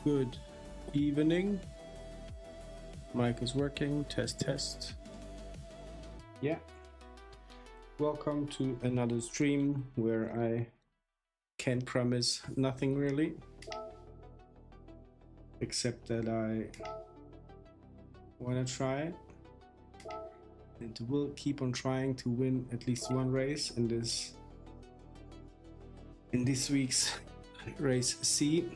Good evening. Mic is working. Test, test. Yeah. Welcome to another stream where I can't promise nothing really, except that I want to try and will keep on trying to win at least one race in this week's race C.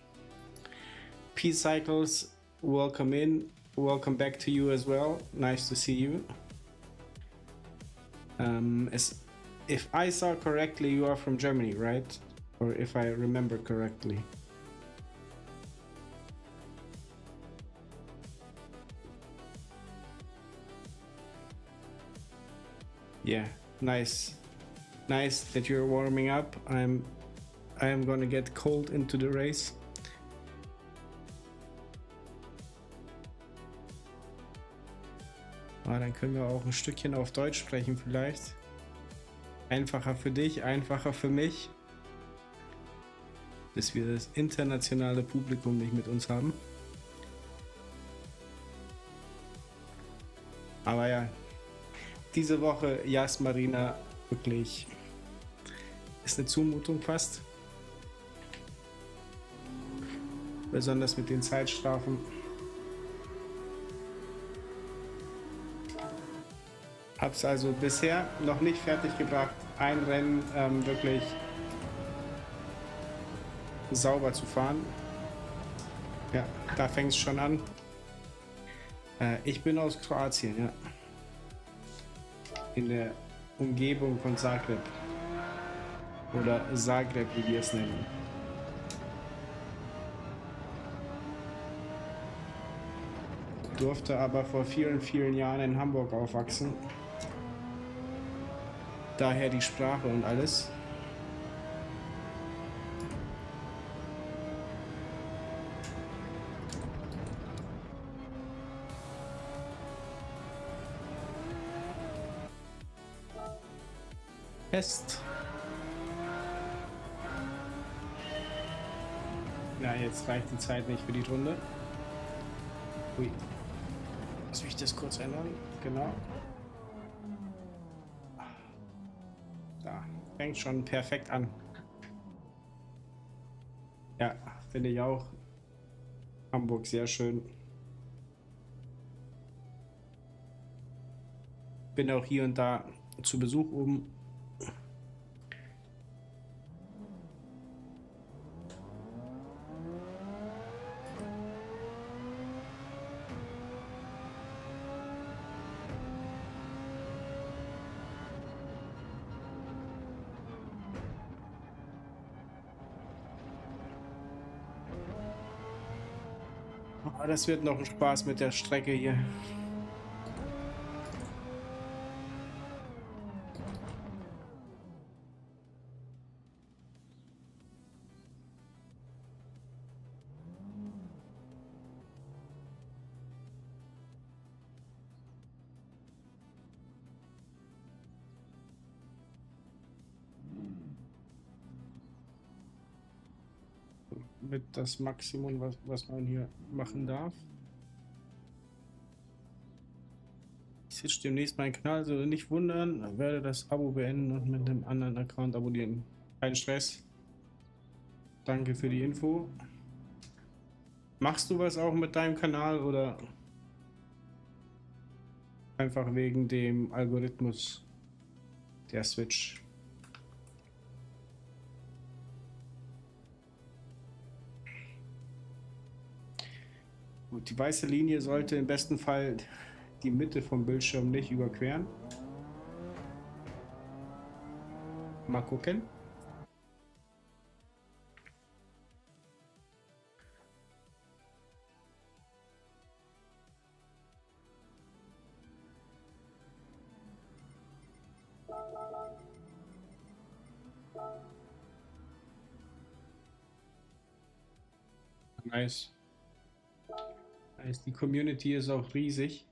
P Cycles, welcome in, welcome back to you as well. Nice to see you. If I saw correctly, you are from Germany, right? Or if I remember correctly. Yeah, nice. Nice that you're warming up. I am gonna get cold into the race. Ah, dann können wir auch ein Stückchen auf Deutsch sprechen vielleicht. Einfacher für dich, einfacher für mich. Bis wir das internationale Publikum nicht mit uns haben. Aber ja, diese Woche Jas Marina wirklich ist eine Zumutung fast. Besonders mit den Zeitstrafen. Hab's also bisher noch nicht fertig gebracht, ein Rennen wirklich sauber zu fahren. Ja, da fängt es schon an. Ich bin aus Kroatien, ja. In der Umgebung von Zagreb. Oder Zagreb, wie wir es nennen. Durfte aber vor vielen, vielen Jahren in Hamburg aufwachsen. Daher die Sprache und alles. Test. Na, jetzt reicht die Zeit nicht für die Runde. Ui. Lass mich das kurz ändern. Genau. Da fängt schon perfekt an. Ja, finde ich auch. Hamburg sehr schön. Bin auch hier und da zu Besuch oben. Oh, das wird noch ein Spaß mit der Strecke hier. Mit das Maximum, was man hier machen darf. Ich switch demnächst meinen Kanal, also nicht wundern, werde das Abo beenden und mit dem anderen Account abonnieren. Kein Stress. Danke für die Info. Machst du was auch mit deinem Kanal oder einfach wegen dem Algorithmus der Switch? Gut, die weiße Linie sollte im besten Fall die Mitte vom Bildschirm nicht überqueren. Mal gucken. Nice. Nice. Die Community ist auch riesig.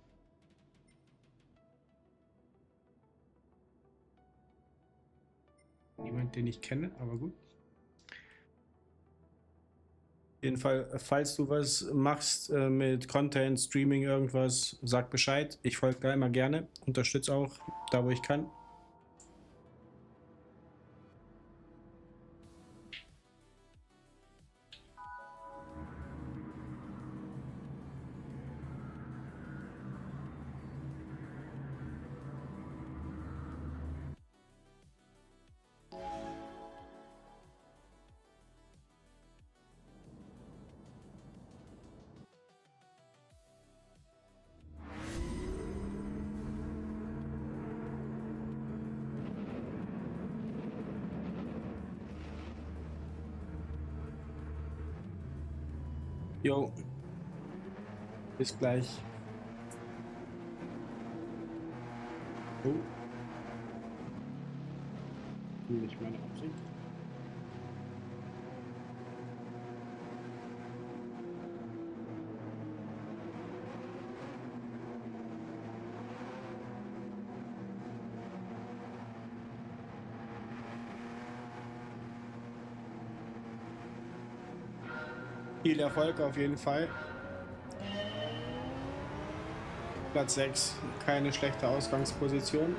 Niemand, den ich kenne, aber gut. jeden Fall, falls du was machst mit Content, Streaming, irgendwas, sag Bescheid. Ich folge da immer gerne, unterstütze auch da, wo ich kann. Jo, bis gleich. Oh, nicht meine Absicht. Viel Erfolg auf jeden Fall. Platz 6, keine schlechte Ausgangsposition.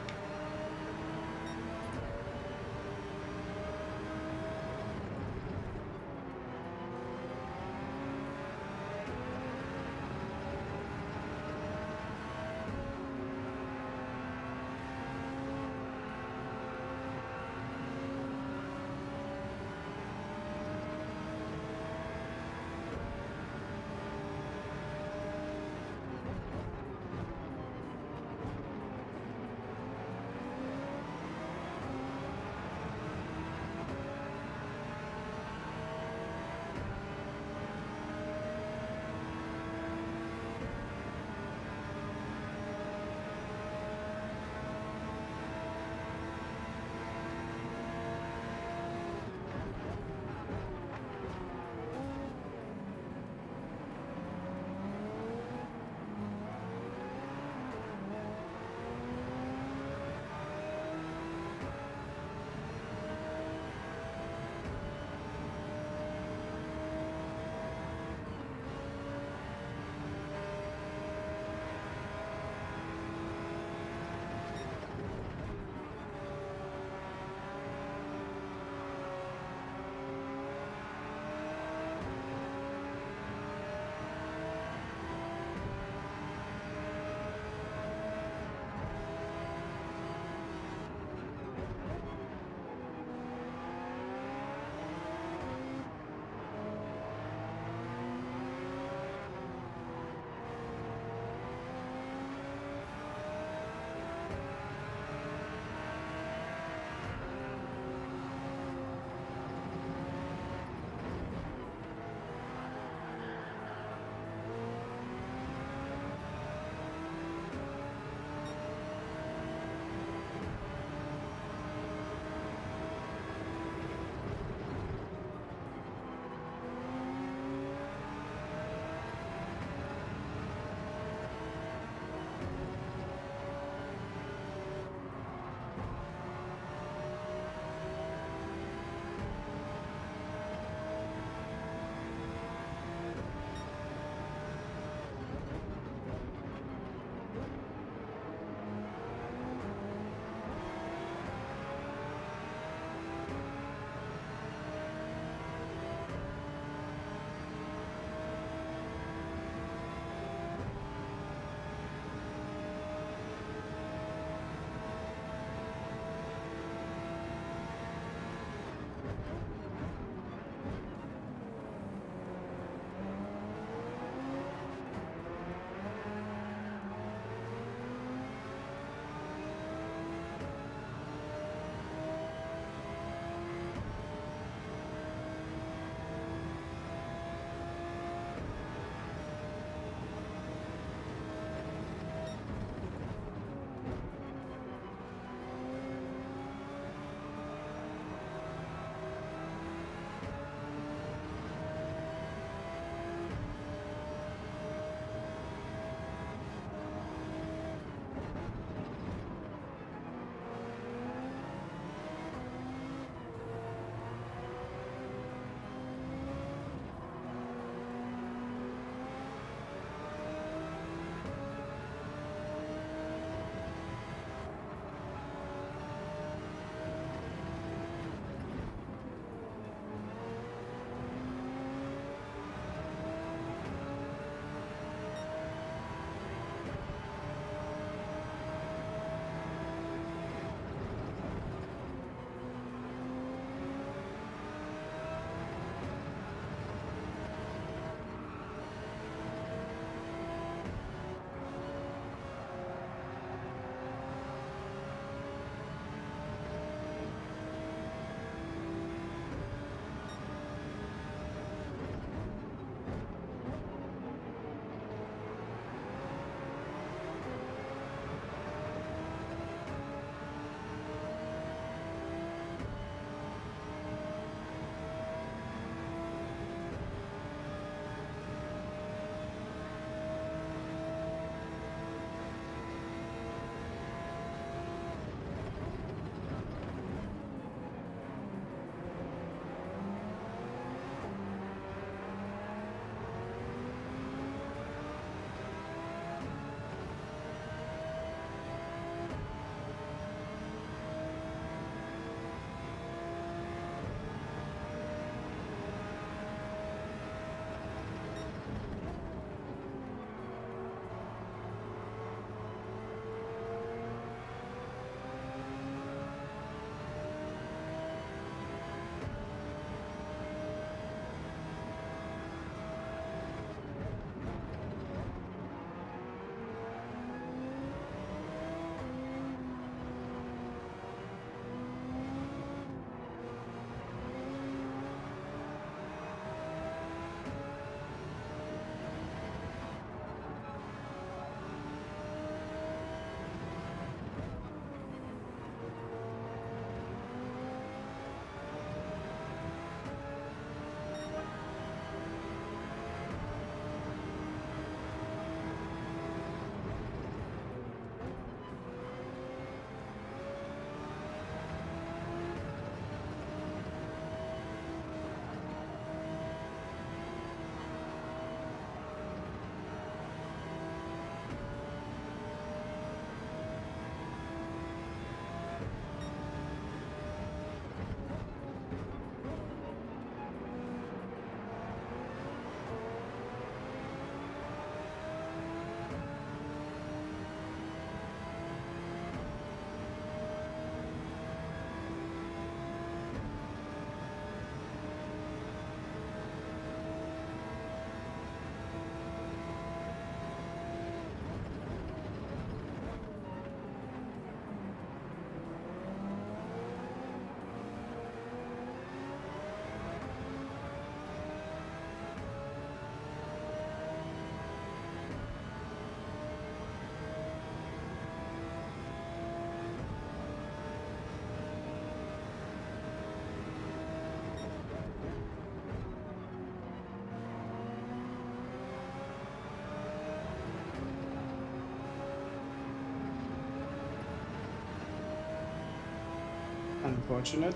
Unfortunate.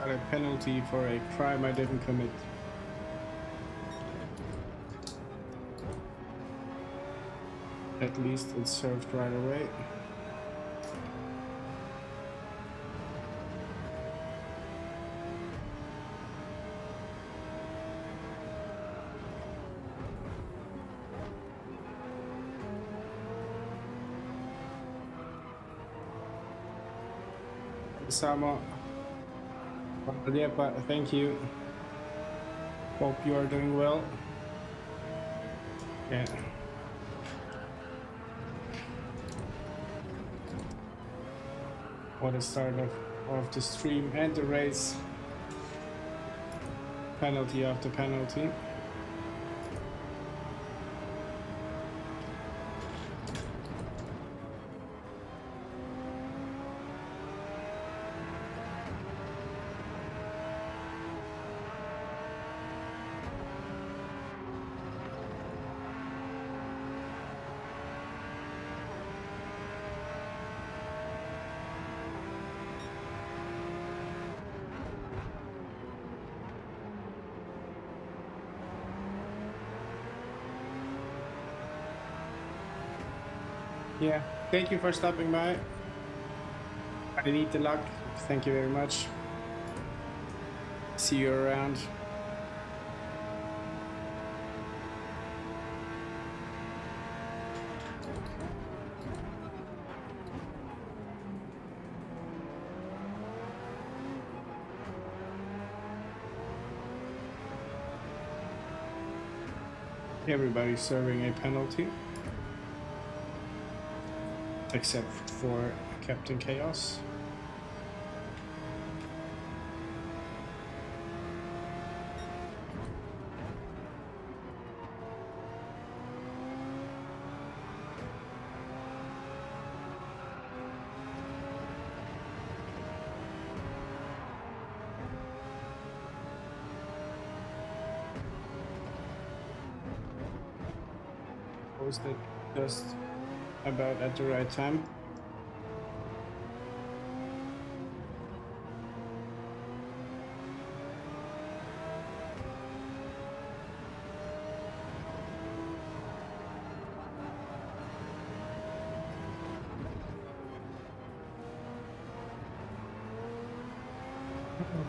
Got a penalty for a crime I didn't commit. At least it's served right away. Sama. Thank you. Hope you are doing well. Yeah. What a start of the stream and the race. Penalty after penalty. Yeah, thank you for stopping by. I need the luck. Thank you very much. See you around. Everybody's serving a penalty. Except for Captain Chaos. Was that just about at the right time?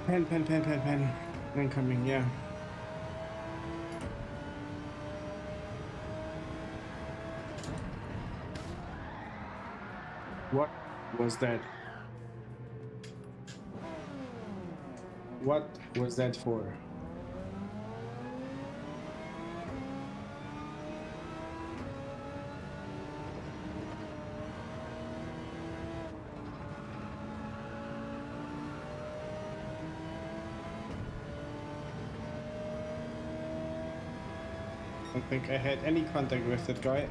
Pen. Incoming, yeah. What was that? What was that for? don't think I had any contact with that guy.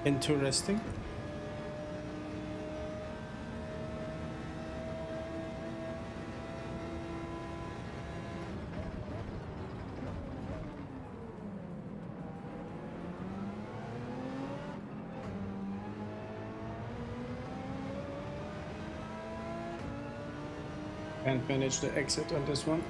Interesting. Can't manage the exit on this one.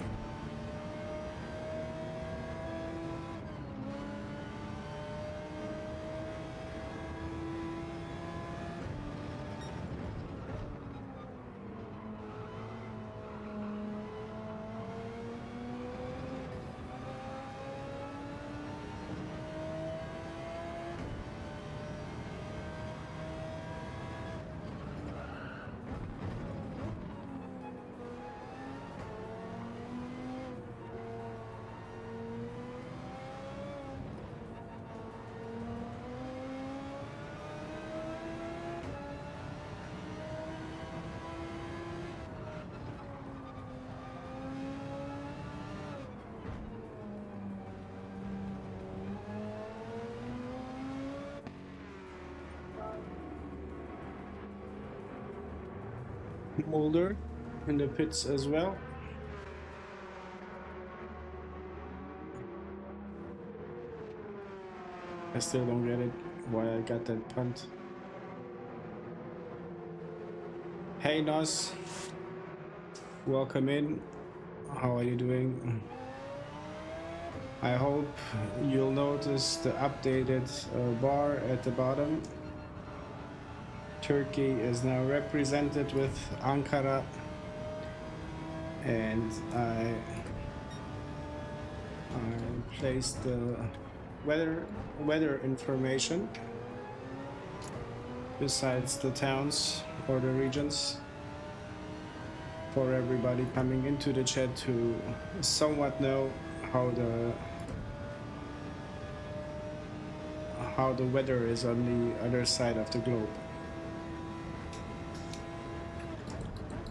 Molder in the pits as well. I still don't get it why I got that punt. Hey Nos, welcome in. How are you doing? I hope you'll notice the updated bar at the bottom. Turkey is now represented with Ankara, and I placed the weather information besides the towns or the regions for everybody coming into the chat to somewhat know how the weather is on the other side of the globe.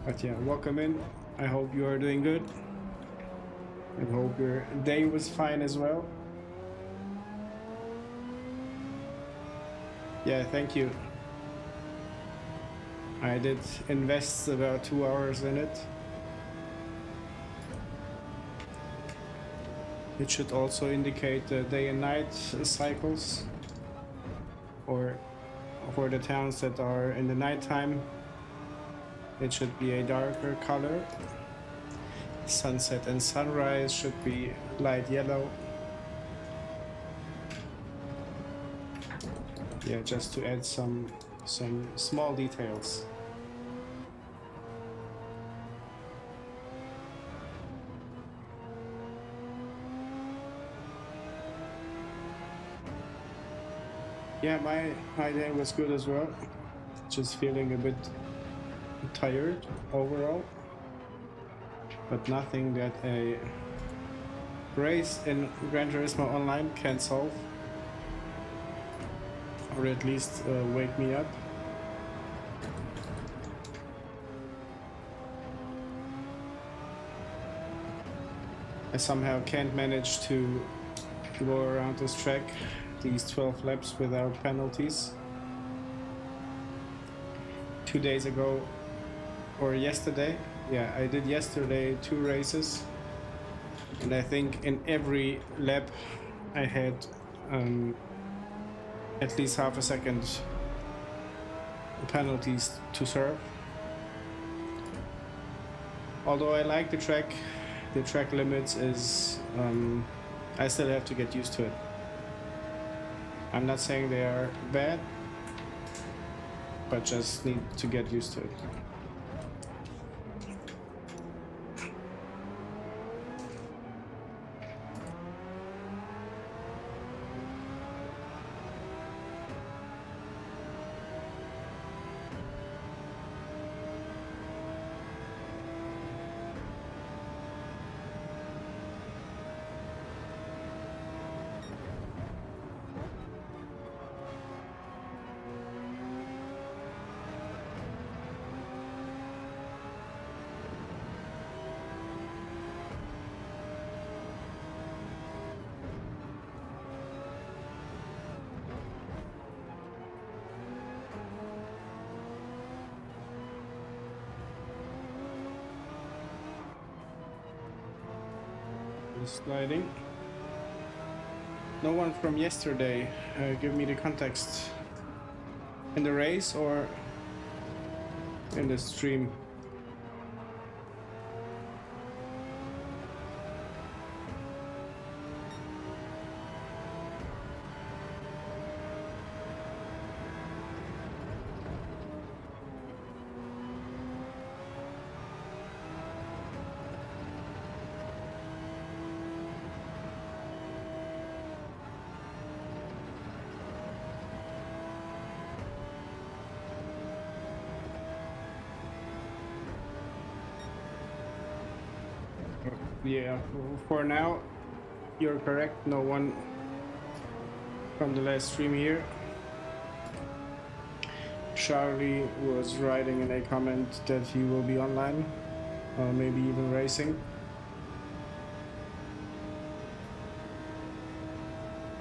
But yeah, welcome in. I hope you are doing good. I hope your day was fine as well. Yeah, thank you. I did invest about 2 hours in it. It should also indicate the day and night cycles, or for the towns that are in the nighttime, it should be a darker color. Sunset and sunrise should be light yellow. Yeah, just to add some small details. Yeah, my day was good as well. Just feeling a bit tired overall, but nothing that a race in Gran Turismo Online can solve, or at least wake me up. I somehow can't manage to go around this track, these 12 laps, without penalties. 2 days ago, or yesterday, yeah, I did yesterday 2 races, and I think in every lap I had at least half a second penalties to serve. Although I like the track limits is, I still have to get used to it. I'm not saying they are bad, but just need to get used to it. sliding. No one from yesterday. Give me the context. In the race or in the stream? Yeah, for now, you're correct. No one from the last stream here. Charlie was writing in a comment that he will be online, or maybe even racing.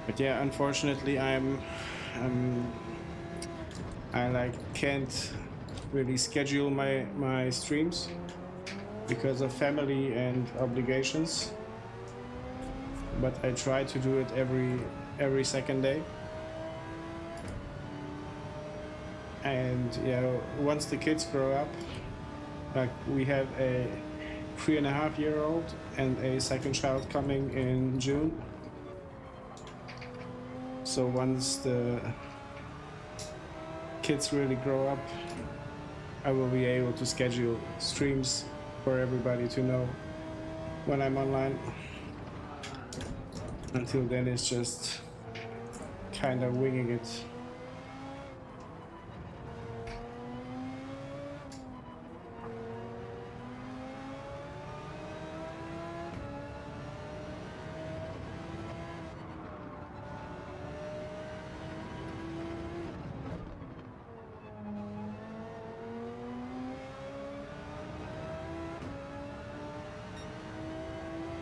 But yeah, unfortunately, I can't really schedule my streams because of family and obligations, but I try to do it every second day. And yeah, once the kids grow up, like we have a 3.5-year-old and a second child coming in June, so once the kids really grow up, I will be able to schedule streams for everybody to know when I'm online. Until then, it's just kind of winging it.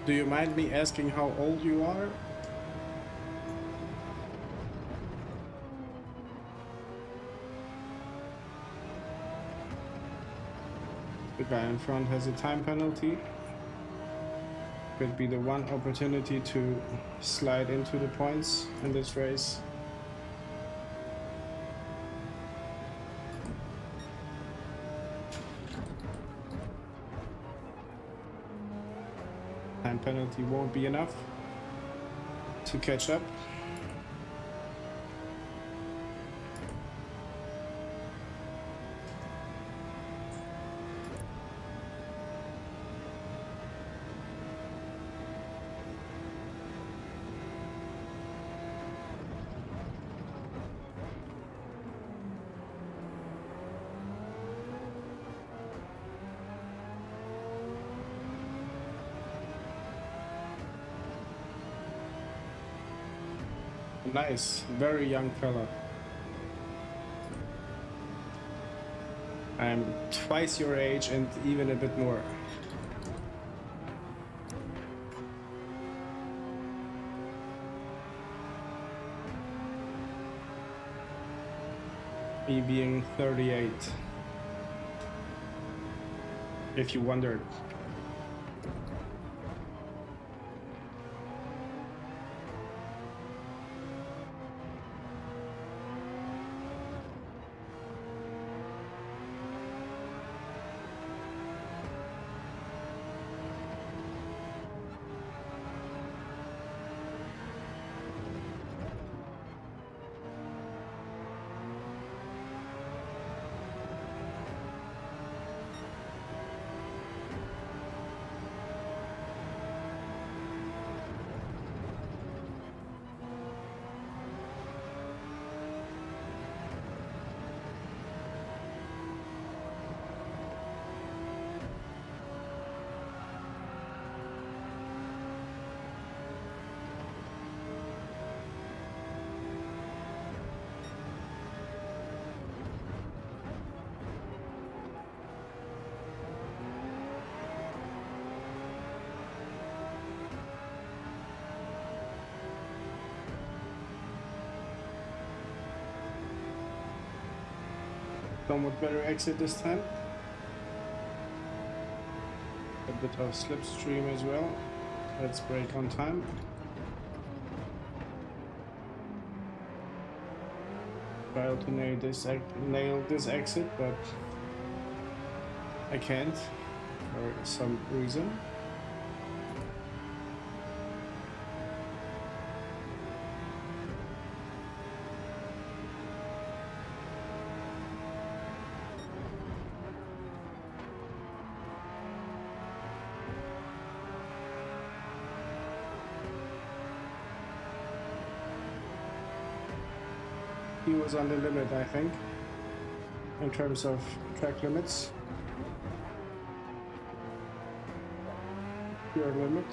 Do you mind me asking how old you are? The guy in front has a time penalty. Could be the one opportunity to slide into the points in this race. Time penalty won't be enough to catch up. Nice, very young fella. I'm twice your age and even a bit more. Me being 38. If you wondered. Somewhat better exit this time. A bit of slipstream as well. Let's brake on time. Try to nail this exit, but I can't for some reason. He was on the limit, I think, in terms of track limits. Pure limit.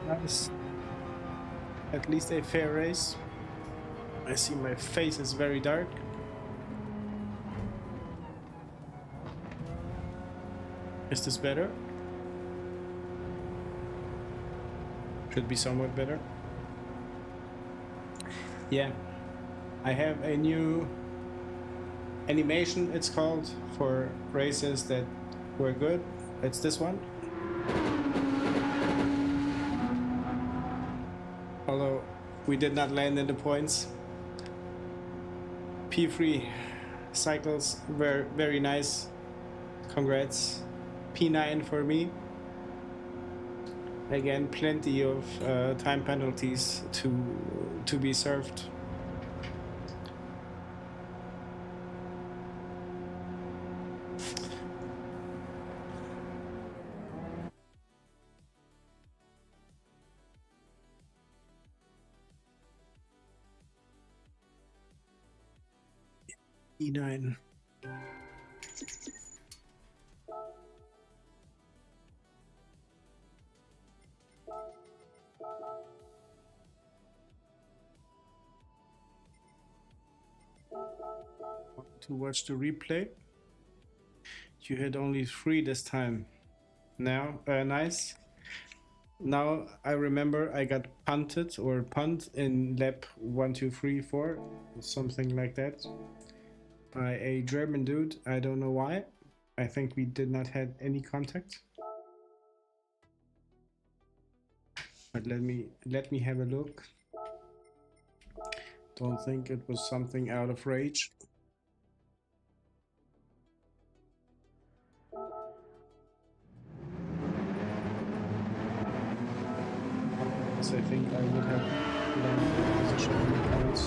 Nice. At least a fair race. I see my face is very dark. Is this better? Should be somewhat better. Yeah, I have a new animation, it's called, for races that were good. It's this one. Although we did not land in the points. P3 cycles were very nice. Congrats. P9 for me. Again, plenty of time penalties to be served. E9. To watch the replay. You hit only 3 this time. Now, nice. Now I remember I got punted or punt in lap 1, 2, 3, 4, something like that, by a German dude. I don't know why. I think we did not have any contact. But let me have a look. Don't think it was something out of rage. I think I would have landed in position in the points.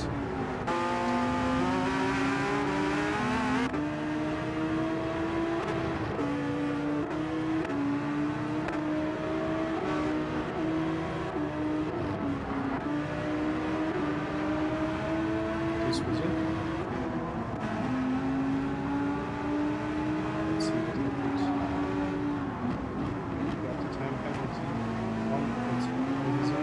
This was it. Let's see what happened. We got the time penalty. It's on his own.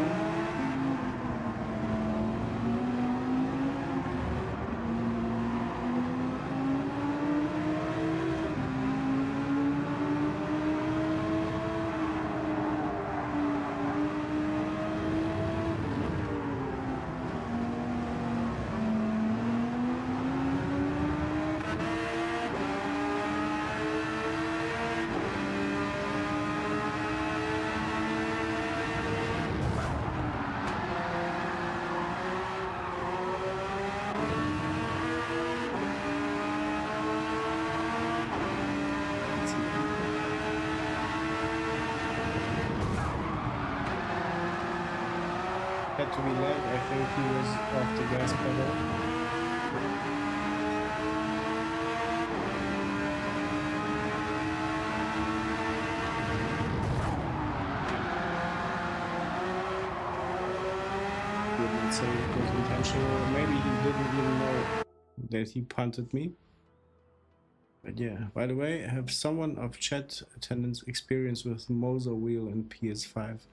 Had to be lag. I think he was off the gas pedal. Didn't say it was intentional. Maybe he didn't even know that he punted me. But yeah, by the way, have someone of chat attendance experience with Moser wheel in PS5?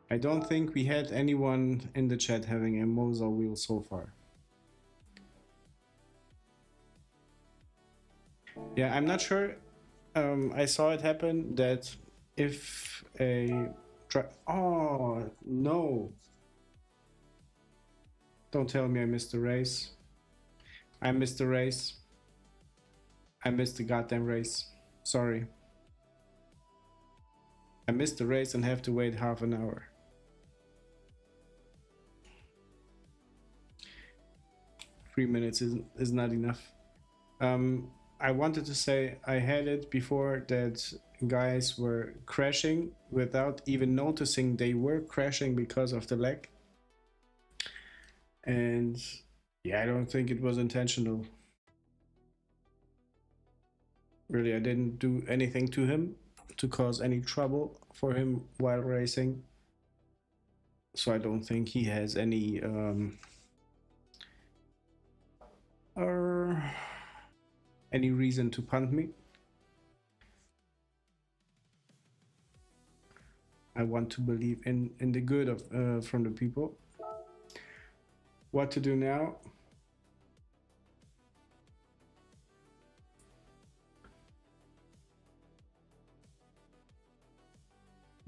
I don't think we had anyone in the chat having a Moser wheel so far. Yeah, I'm not sure. I saw it happen that if a oh no, don't tell me I missed the race. I missed the race. I missed the goddamn race. Sorry. I missed the race and have to wait half an hour. Three minutes is not enough. I wanted to say I had it before that guys were crashing without even noticing they were crashing because of the lag. And yeah, I don't think it was intentional. Really, I didn't do anything to him to cause any trouble for him while racing. So I don't think he has any reason to punt me. I want to believe in the good of from the people. What to do now?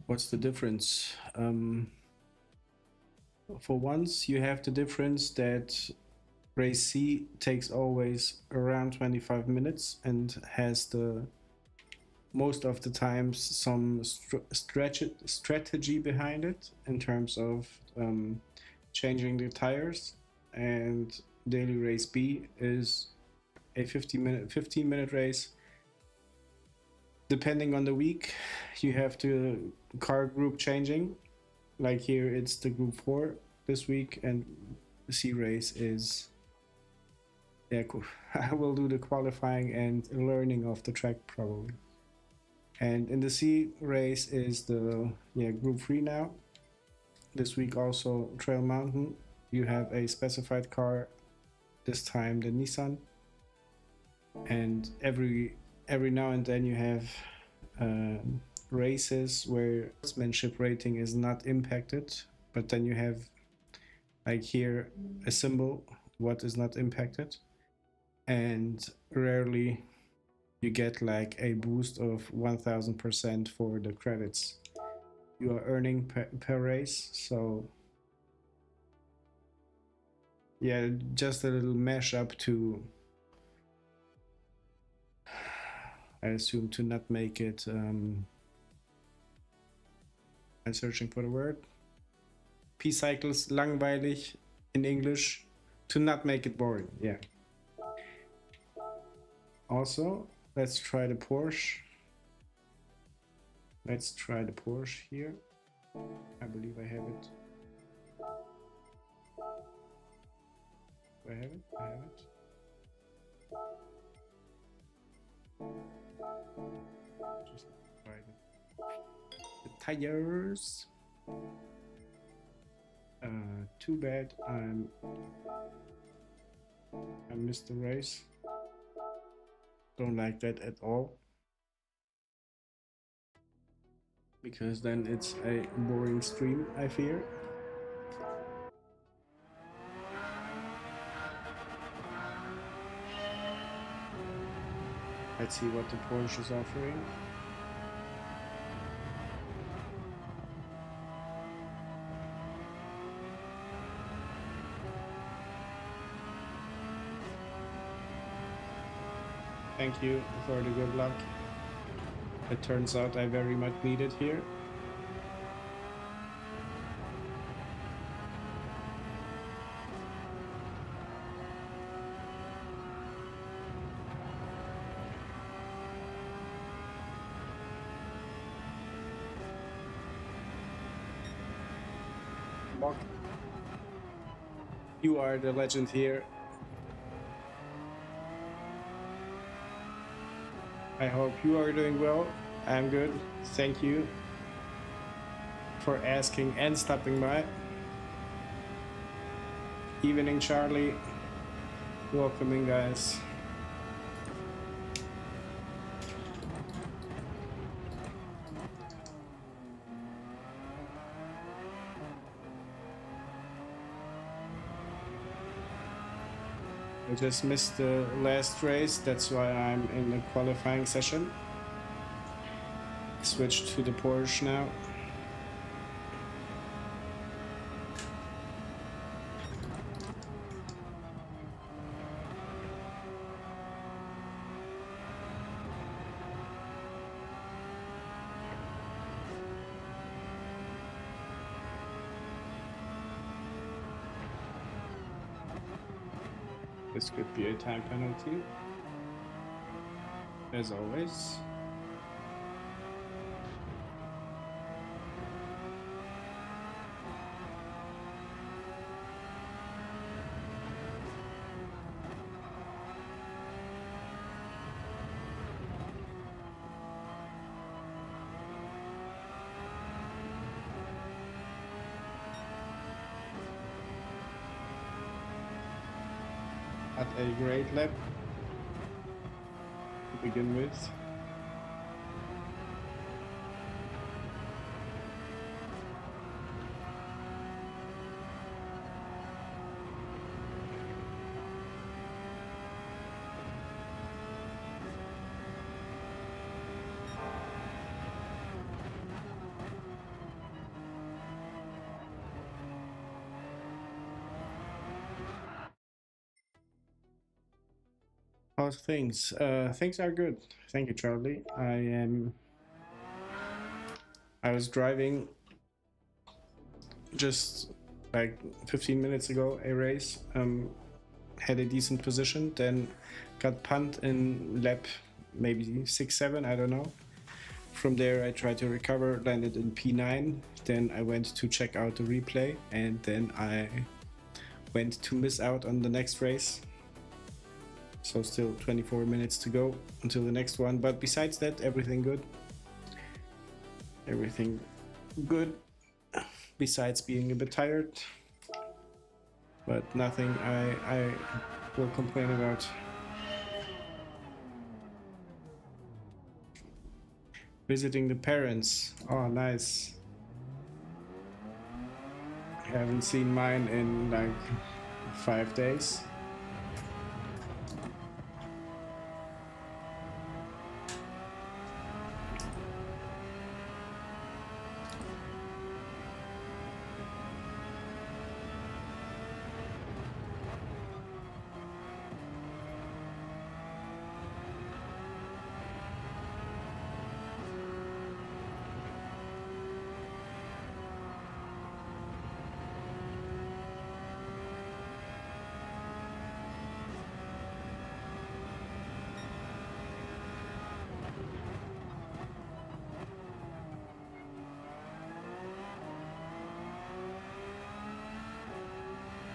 What's the difference? For once, you have the difference that race C takes always around 25 minutes and has the most of the times some strategy behind it in terms of changing the tires, and daily race B is a 15-minute race. Depending on the week, you have to car group changing. Like here, it's the group 4 this week, and the C race is, yeah, cool. I will do the qualifying and learning of the track probably. And in the C race is the group 3 now. This week also Trail Mountain. You have a specified car, this time the Nissan. And every now and then you have races where sportsmanship rating is not impacted, but then you have, like here, a symbol what is not impacted, and rarely you get like a boost of 1000% for the credits you are earning per race. So yeah, just a little mashup to, I assume, to not make it I'm searching for the word, P-cycles langweilig in English, to not make it boring. Yeah. Also, let's try the Porsche. Let's try the Porsche here. I believe I have it. Do I have it? I have it. Just try the tires. Too bad I missed the race. Don't like that at all, because then it's a boring stream, I fear. Let's see what the Porsche is offering. Thank you for the good luck. It turns out I very much need it here. Mark, you are the legend here. I hope you are doing well. I'm good. Thank you for asking and stopping by. Evening, Charlie. Welcoming, guys. I just missed the last race, that's why I'm in the qualifying session. Switched to the Porsche now. This could be a time penalty, as always. At a great lap to begin with. How's things? Things are good. Thank you, Charlie. I was driving just like 15 minutes ago, a race. Had a decent position, then got punt in lap maybe 6-7, I don't know. From there I tried to recover, landed in P9, then I went to check out the replay, and then I went to miss out on the next race. So still 24 minutes to go until the next one, but besides that, everything good. Everything good, besides being a bit tired, but nothing I will complain about. Visiting the parents. Oh, nice. I haven't seen mine in like 5 days.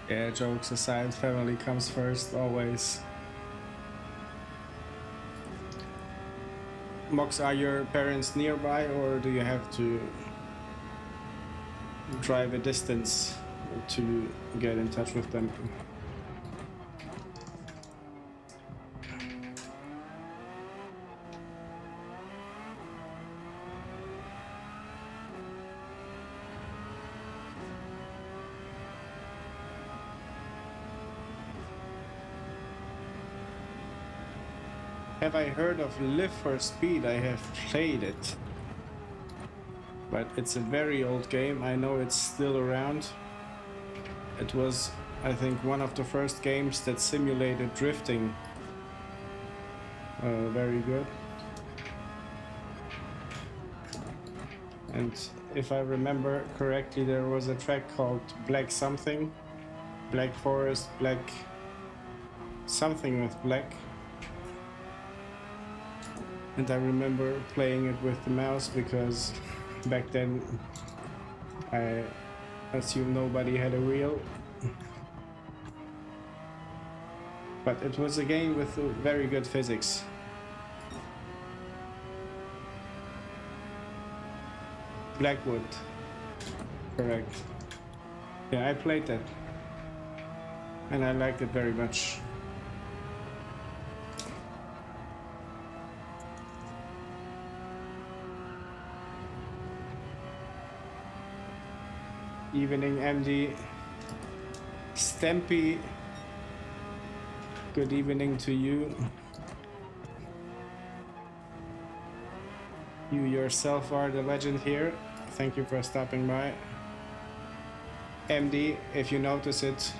Yeah, jokes aside, family comes first, always. Mox, are your parents nearby, or do you have to drive a distance to get in touch with them? Have I heard of Live for Speed? I have played it, but it's a very old game. I know it's still around. It was, I think, one of the first games that simulated drifting. Very good. And if I remember correctly, there was a track called Black something, Black Forest, Black something with black. And I remember playing it with the mouse because back then I assume nobody had a wheel. But it was a game with very good physics. Blackwood, correct. Yeah, I played that and I liked it very much. Evening, MD. Stampy. Good evening to you. You yourself are the legend here. Thank you for stopping by. MD, if you notice it,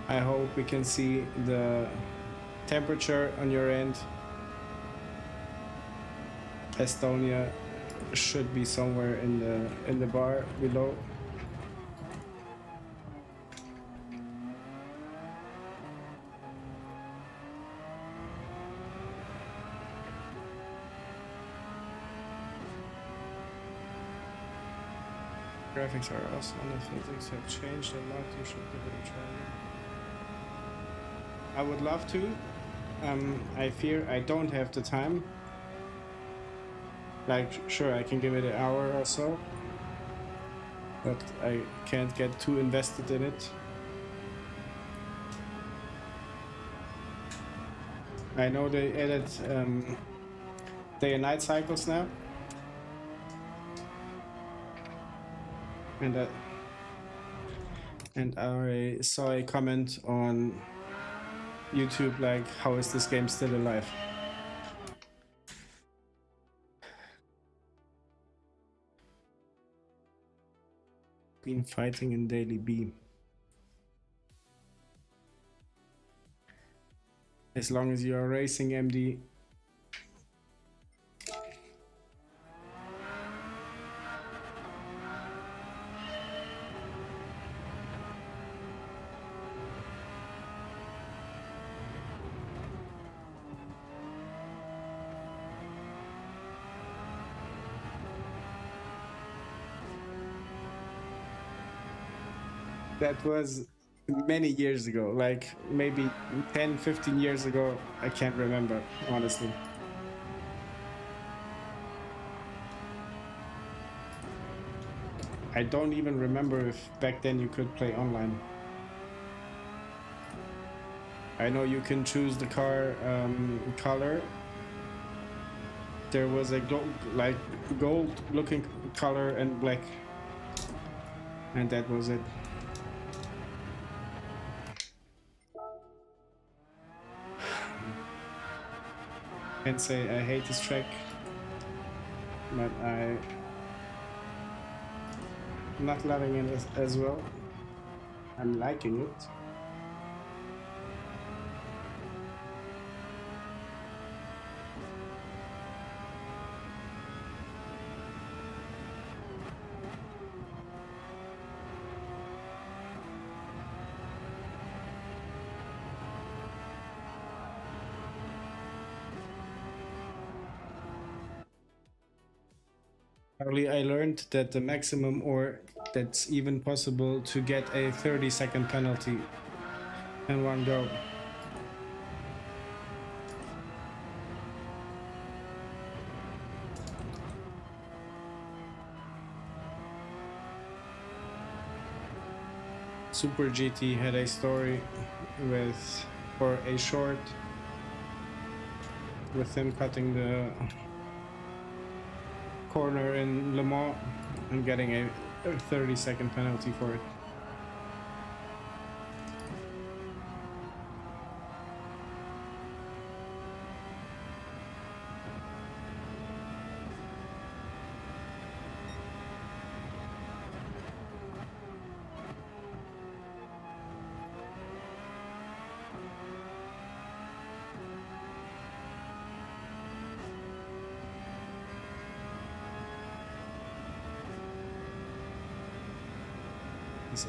I hope we can see the temperature on your end. Estonia should be somewhere in the bar below. Graphics are awesome, the physics have changed a lot. You should give it a try. I would love to. I fear I don't have the time. Like, sure, I can give it an hour or so, but I can't get too invested in it. I know they added day and night cycles now. And I saw a comment on YouTube like, how is this game still alive? Been fighting in Daily B. As long as you are racing, MD. That was many years ago, like maybe 10, 15 years ago. I can't remember, honestly. I don't even remember if back then you could play online. I know you can choose the car color. There was a gold looking color and black, and that was it. Can't say I hate this track, but I'm not loving it as well. I'm liking it. Early I learned that the maximum, or that's even possible, to get a 30-second penalty in one go. Super GT had a story for a short with him cutting the corner in Le Mans and getting a 30-second penalty for it.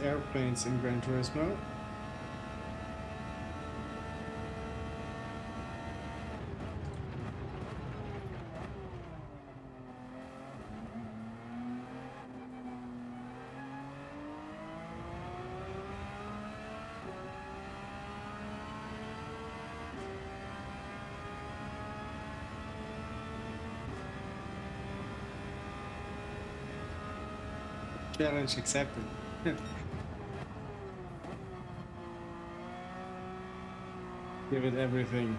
Airplanes in Gran Turismo. Challenge accepted. Give it everything.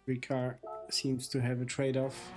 Every car seems to have a trade-off.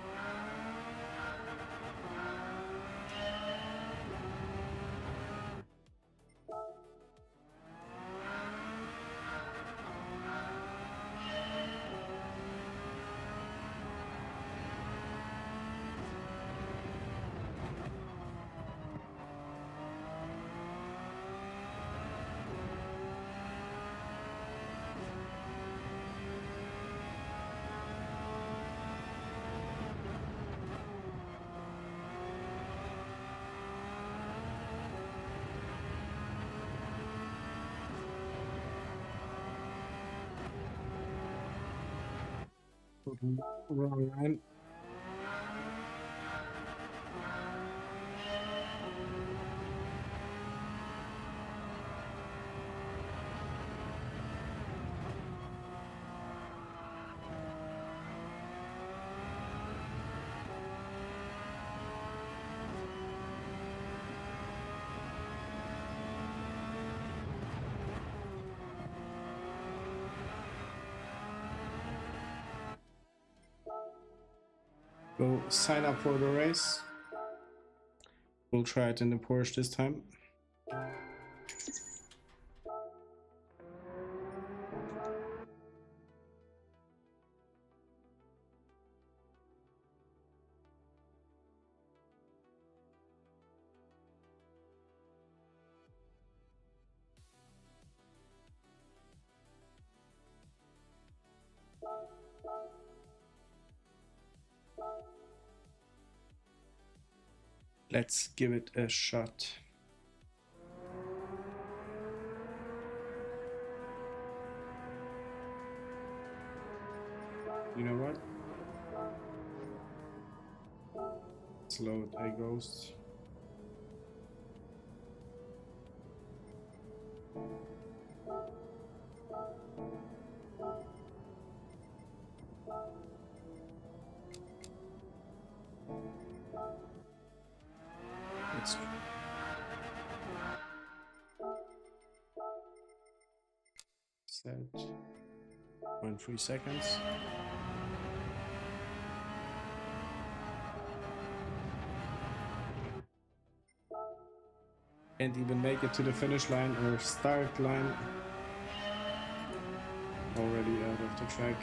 Wrong line. Go sign up for the race. We'll try it in the Porsche this time. Let's give it a shot. You know what? Slow it, I ghost. Let's set 0.3 seconds. Can't even make it to the finish line or start line. Already out of the track.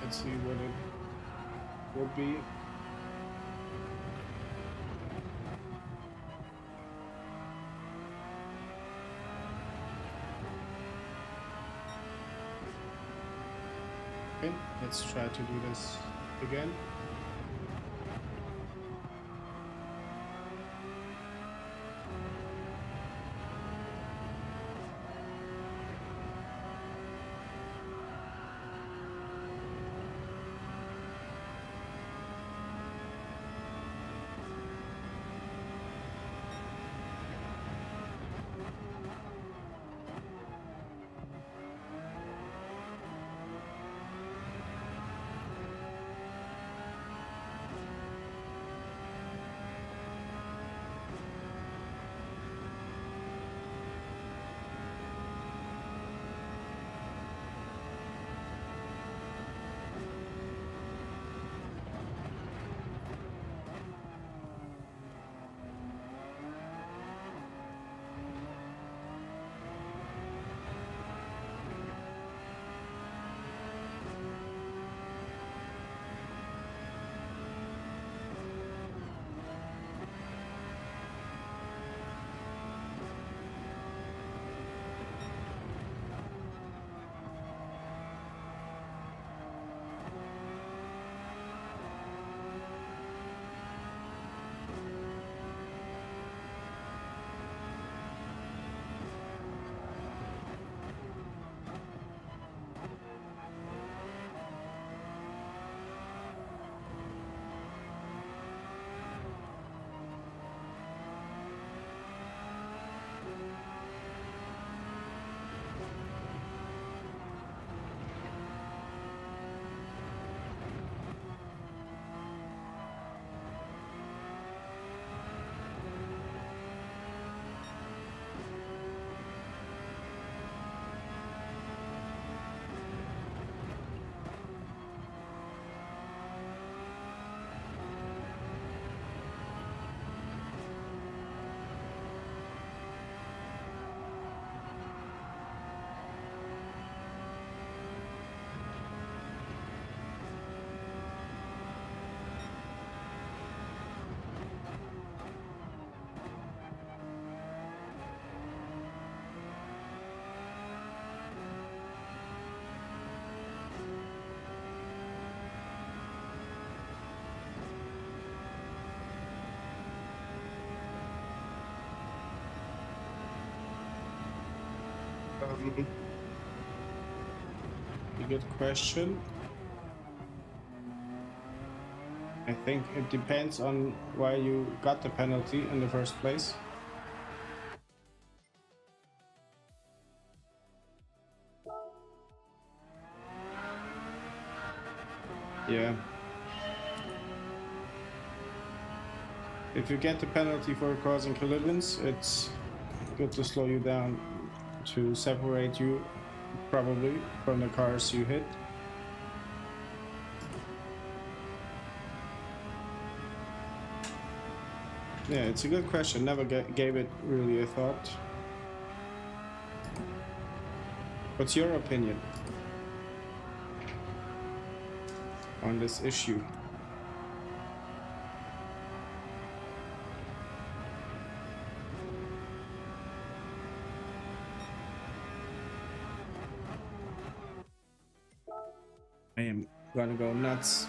Let's see what it would be. Let's try to do this again. A good question. I think it depends on why you got the penalty in the first place. Yeah. If you get the penalty for causing collisions, it's good to slow you down to separate you probably from the cars you hit. Yeah, it's a good question. Never gave it really a thought. What's your opinion on this issue? I am gonna go nuts.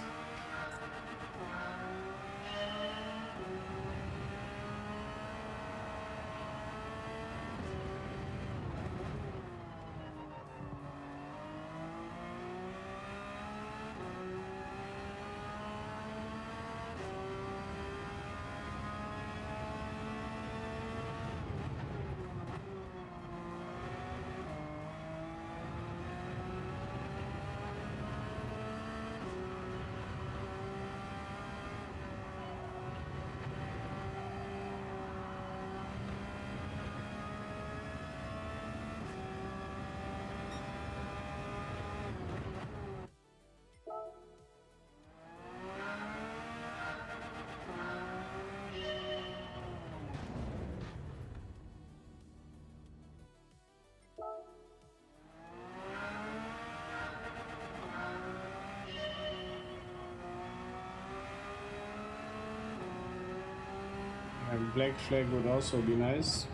A black flag would also be nice.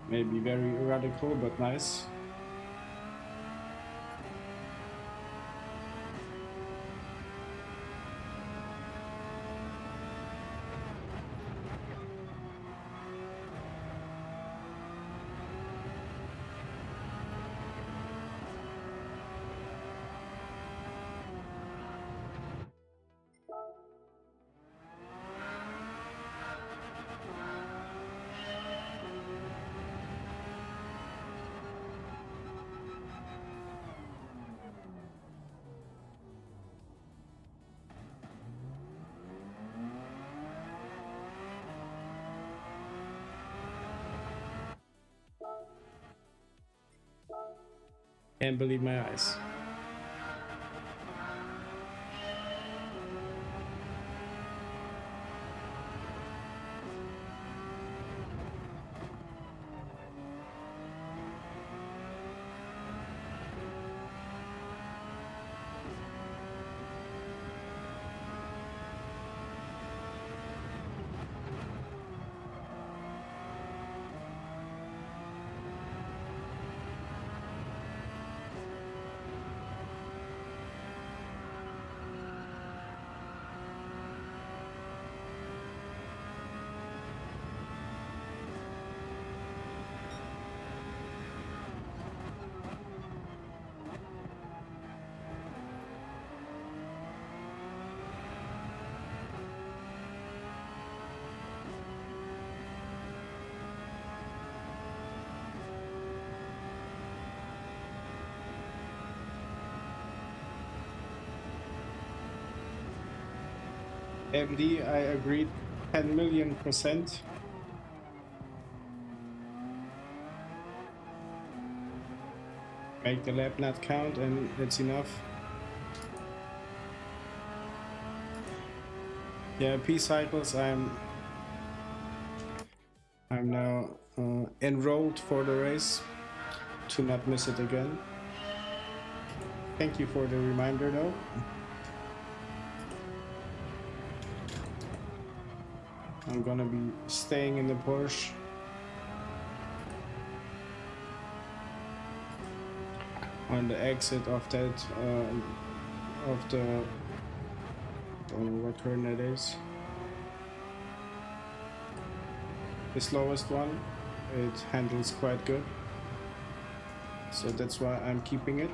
Maybe very radical, but nice. Can't believe my eyes. MD, I agreed 10 million %. Make the lap not count and it's enough. Yeah, P cycles, I'm now enrolled for the race to not miss it again. Thank you for the reminder though. I'm gonna be staying in the Porsche. On the exit of that, of the, don't know what turn that is. The slowest one. It handles quite good. So that's why I'm keeping it.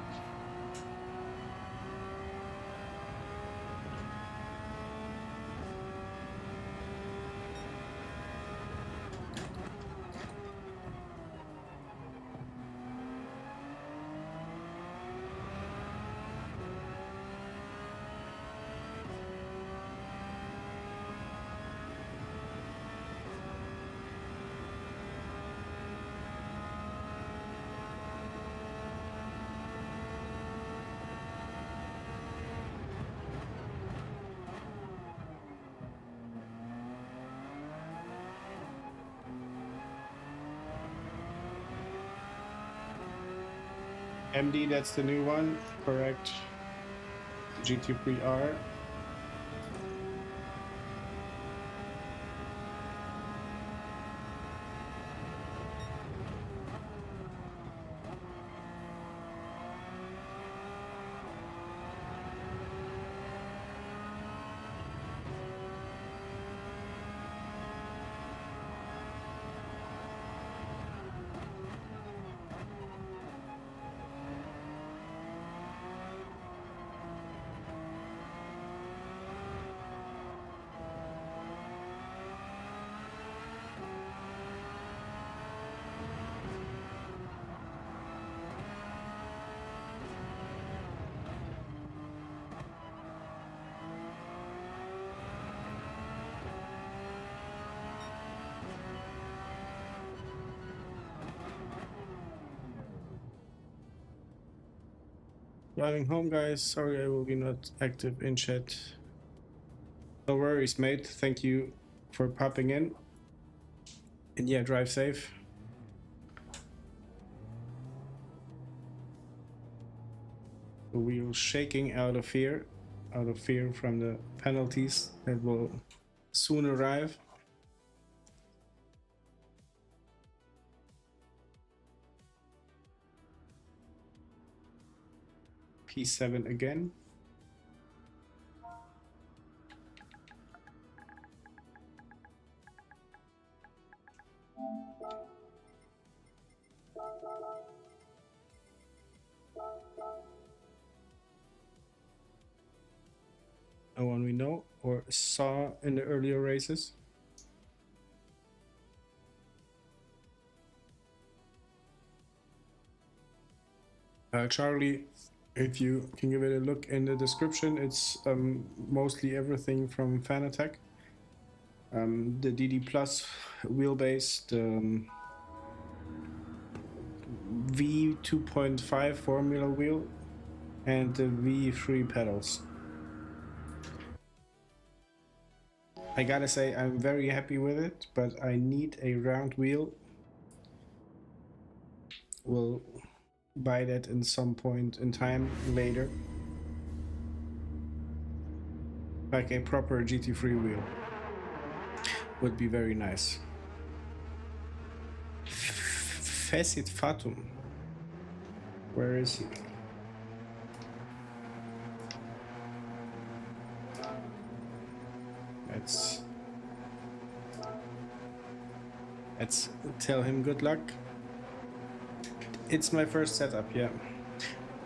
MD, that's the new one, correct. GT3R. Driving home, guys. Sorry I will be not active in chat. No worries, mate. Thank you for popping in. And yeah, drive safe. The wheels shaking out of fear from the penalties that will soon arrive. P7 again. No one we know or saw in the earlier races. Charlie, if you can give it a look in the description, it's mostly everything from Fanatec. The DD Plus wheelbase, the V2.5 Formula Wheel and the V3 pedals. I gotta say I'm very happy with it, but I need a round wheel. We'll buy that in some point in time later. Like a proper GT3 wheel would be very nice. Facet Fatum. Where is he? Let's tell him good luck. It's my first setup, yeah.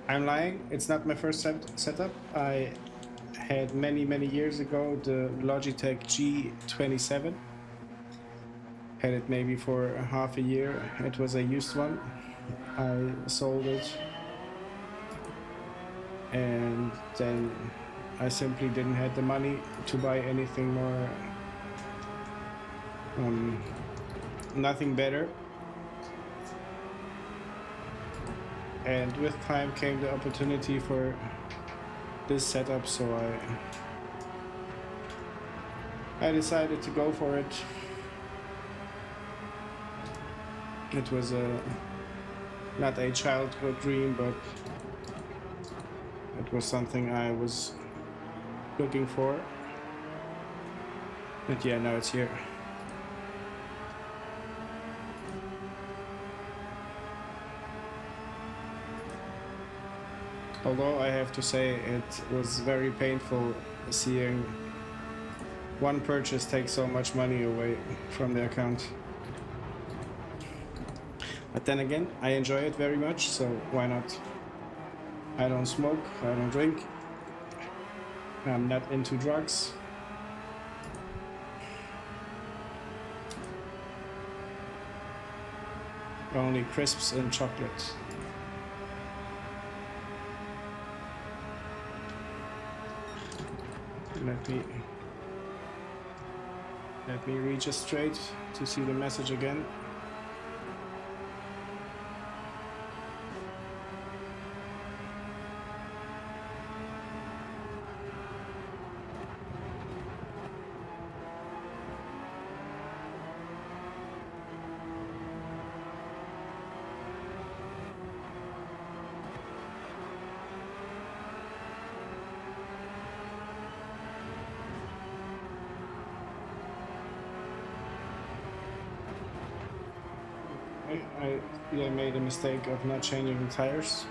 I'm lying, it's not my first setup. I had many years ago the Logitech G27. Had it maybe for half a year. It was a used one. I sold it. And then I simply didn't have the money to buy anything more, nothing better. And with time came the opportunity for this setup, so I decided to go for it. It was not a childhood dream, but it was something I was looking for. But yeah, now it's here. Although I have to say it was very painful seeing one purchase take so much money away from the account. But then again, I enjoy it very much, so why not? I don't smoke, I don't drink, I'm not into drugs. Only crisps and chocolate. Let me read just straight to see the message again. I made a mistake of not changing the tires.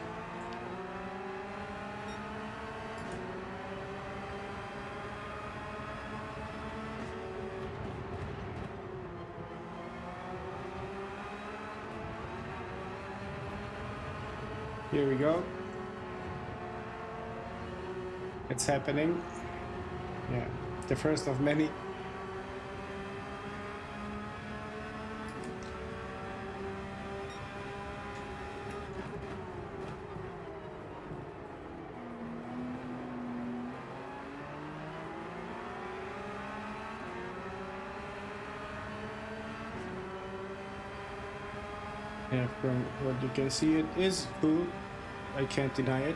Here we go. It's happening. Yeah, the first of many. Yeah, from what you can see, it is cool. I can't deny it.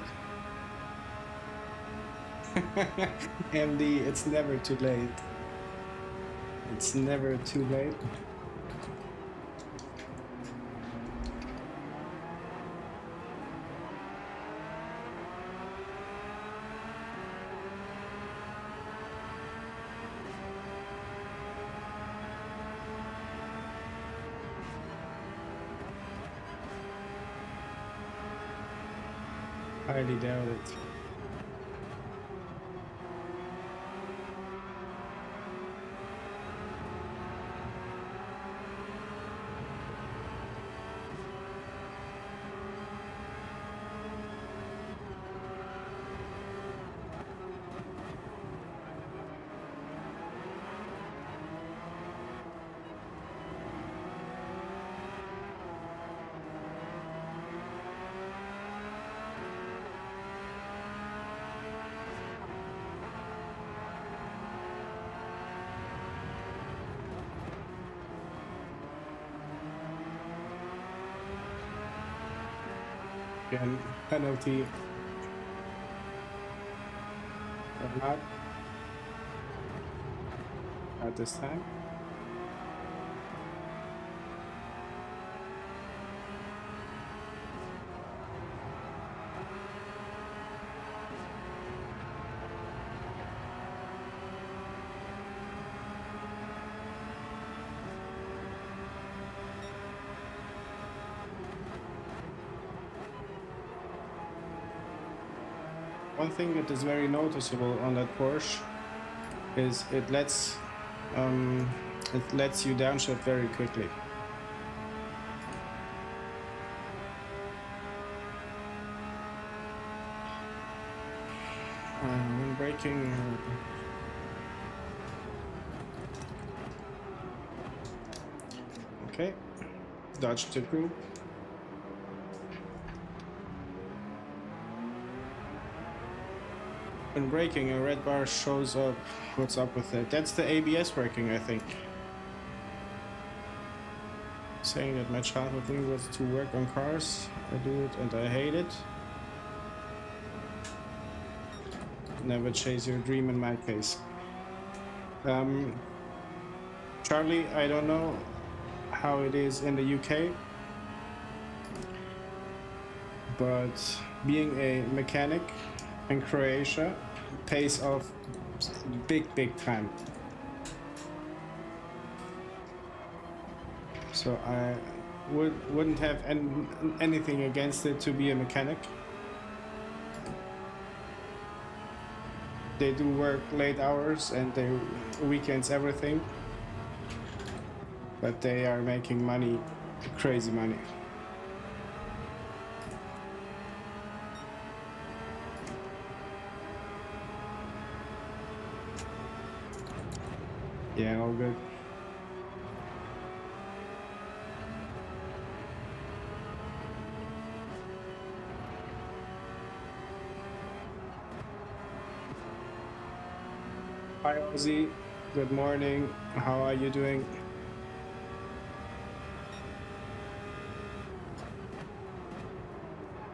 MD, it's never too late. It's never too late. Highly doubt it. Again, penalty or not at this time. One thing that is very noticeable on that Porsche is it lets you downshift very quickly. When braking, okay, dodge the group. When braking, a red bar shows up. What's up with it? That's the ABS working, I think. Saying that my childhood dream was to work on cars. I do it and I hate it. Never chase your dream in my case. Charlie, I don't know how it is in the UK, but being a mechanic in Croatia pays off big time. So I wouldn't have anything against it to be a mechanic. They do work late hours and they weekends, everything, but they are making money, crazy money. Yeah, all good. Hi Ozzy, good morning. How are you doing?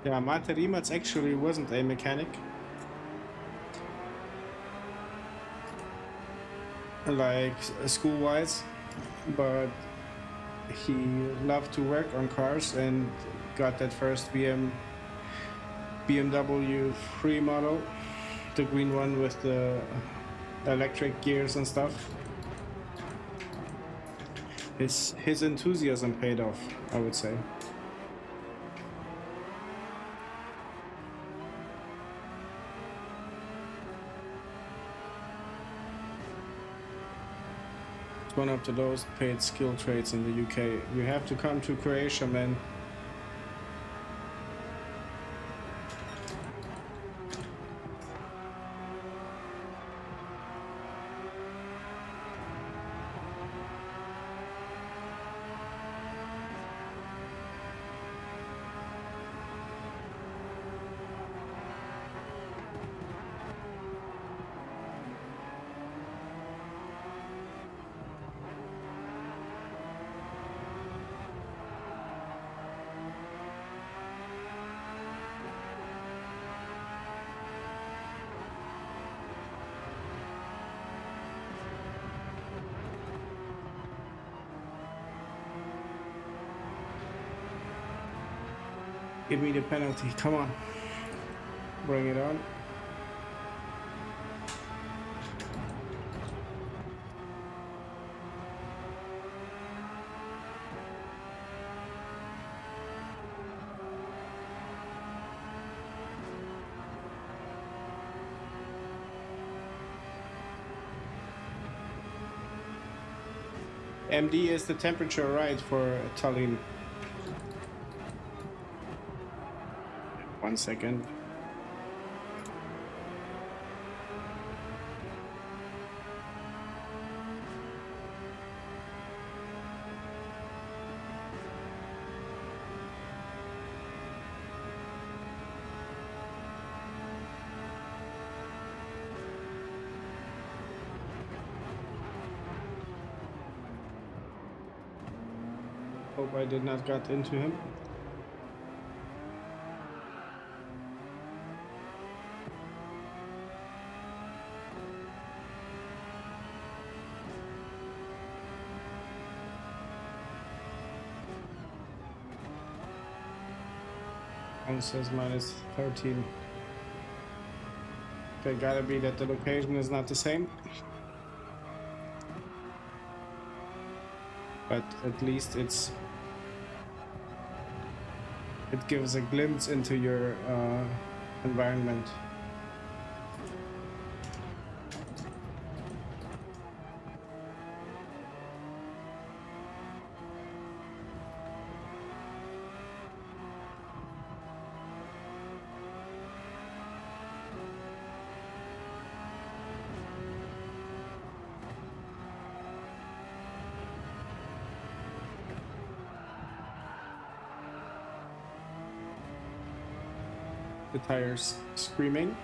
Yeah, Mate Rimac actually wasn't a mechanic. Like school-wise, but he loved to work on cars and got that first BMW 3 model, the green one with the electric gears and stuff. His enthusiasm paid off, I would say. One of the lowest paid skill trades in the UK. You have to come to Croatia, man. Give me the penalty, come on. Bring it on. MD is the temperature right for Tallinn. 1 second. Hope I did not get into him. And it says minus 13. Okay, gotta be that the location is not the same. But at least it gives a glimpse into your environment. The tires screaming.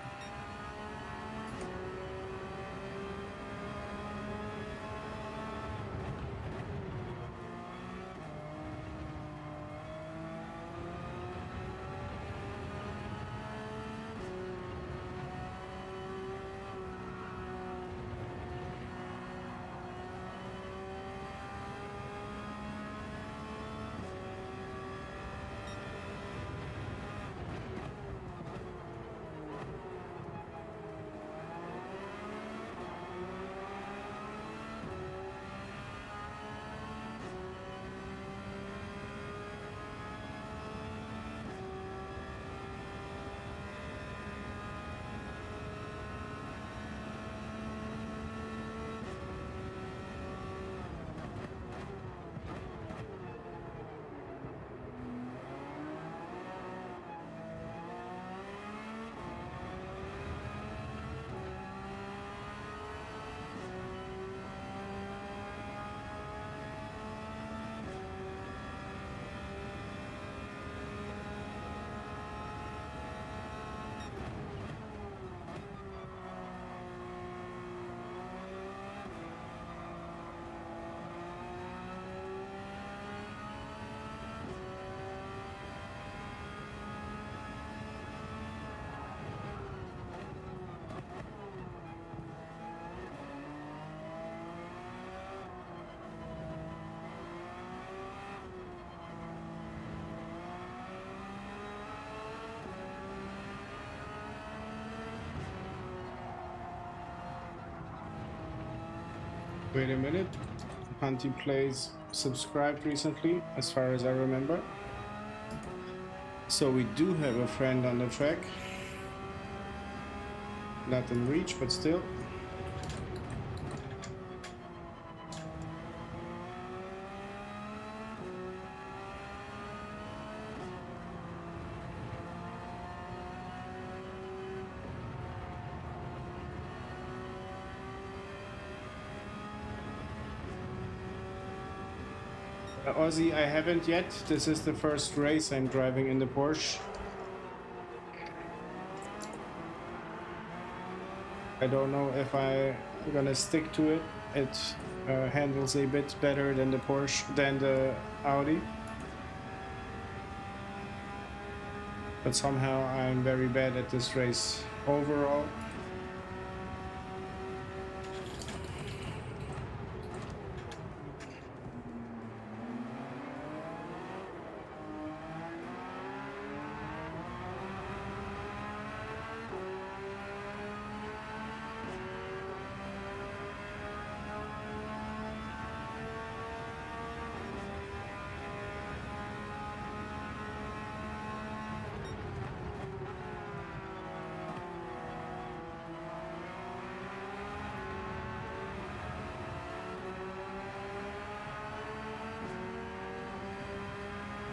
Wait a minute. Hunty Plays subscribed recently, as far as I remember. So we do have a friend on the track. Not in reach, but still. Aussie, I haven't yet. This is the first race I'm driving in the Porsche. I don't know if I'm gonna stick to it. It handles a bit better than the Porsche, than the Audi. But somehow I'm very bad at this race overall.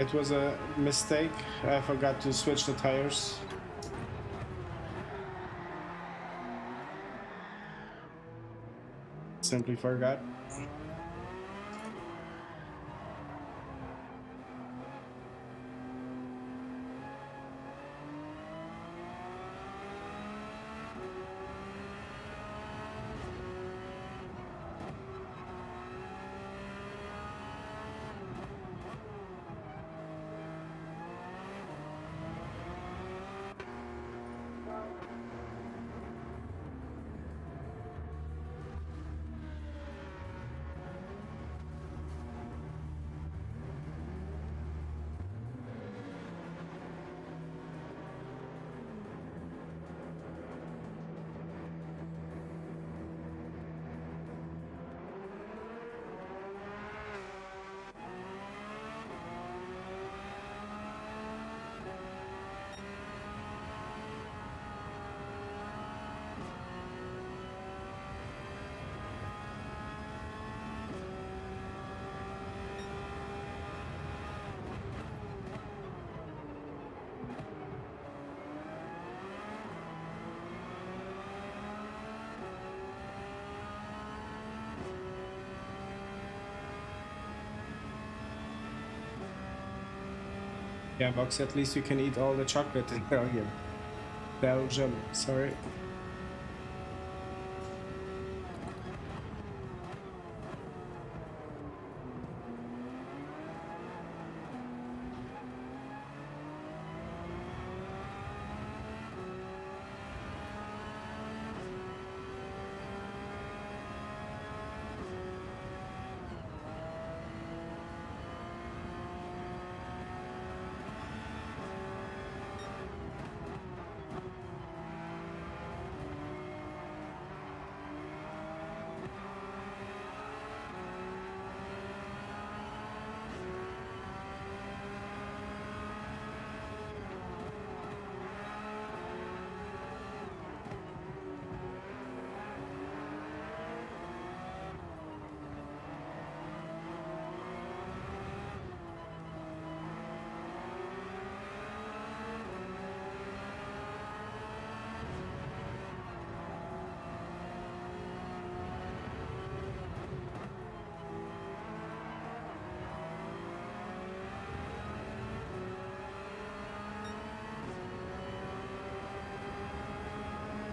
It was a mistake. I forgot to switch the tires. Simply forgot. Yeah, Box, at least you can eat all the chocolate in Belgium. Belgium, sorry.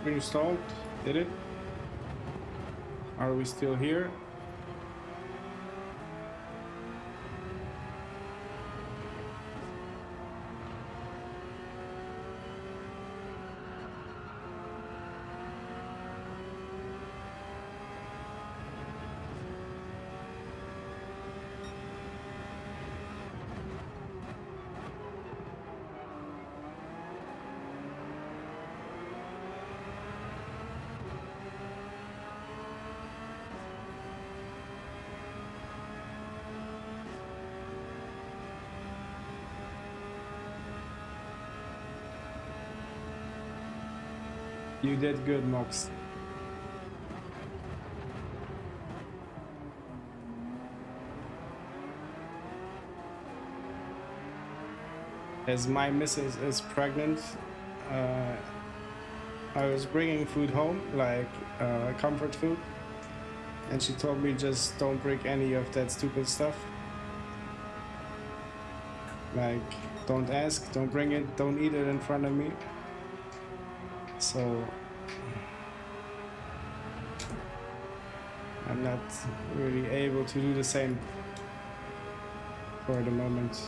Installed? Did it? Are we still here? You did good, Mox. As my missus is pregnant, I was bringing food home, like comfort food, and she told me just don't bring any of that stupid stuff. Like, don't ask, don't bring it, don't eat it in front of me. So I'm not really able to do the same for the moment.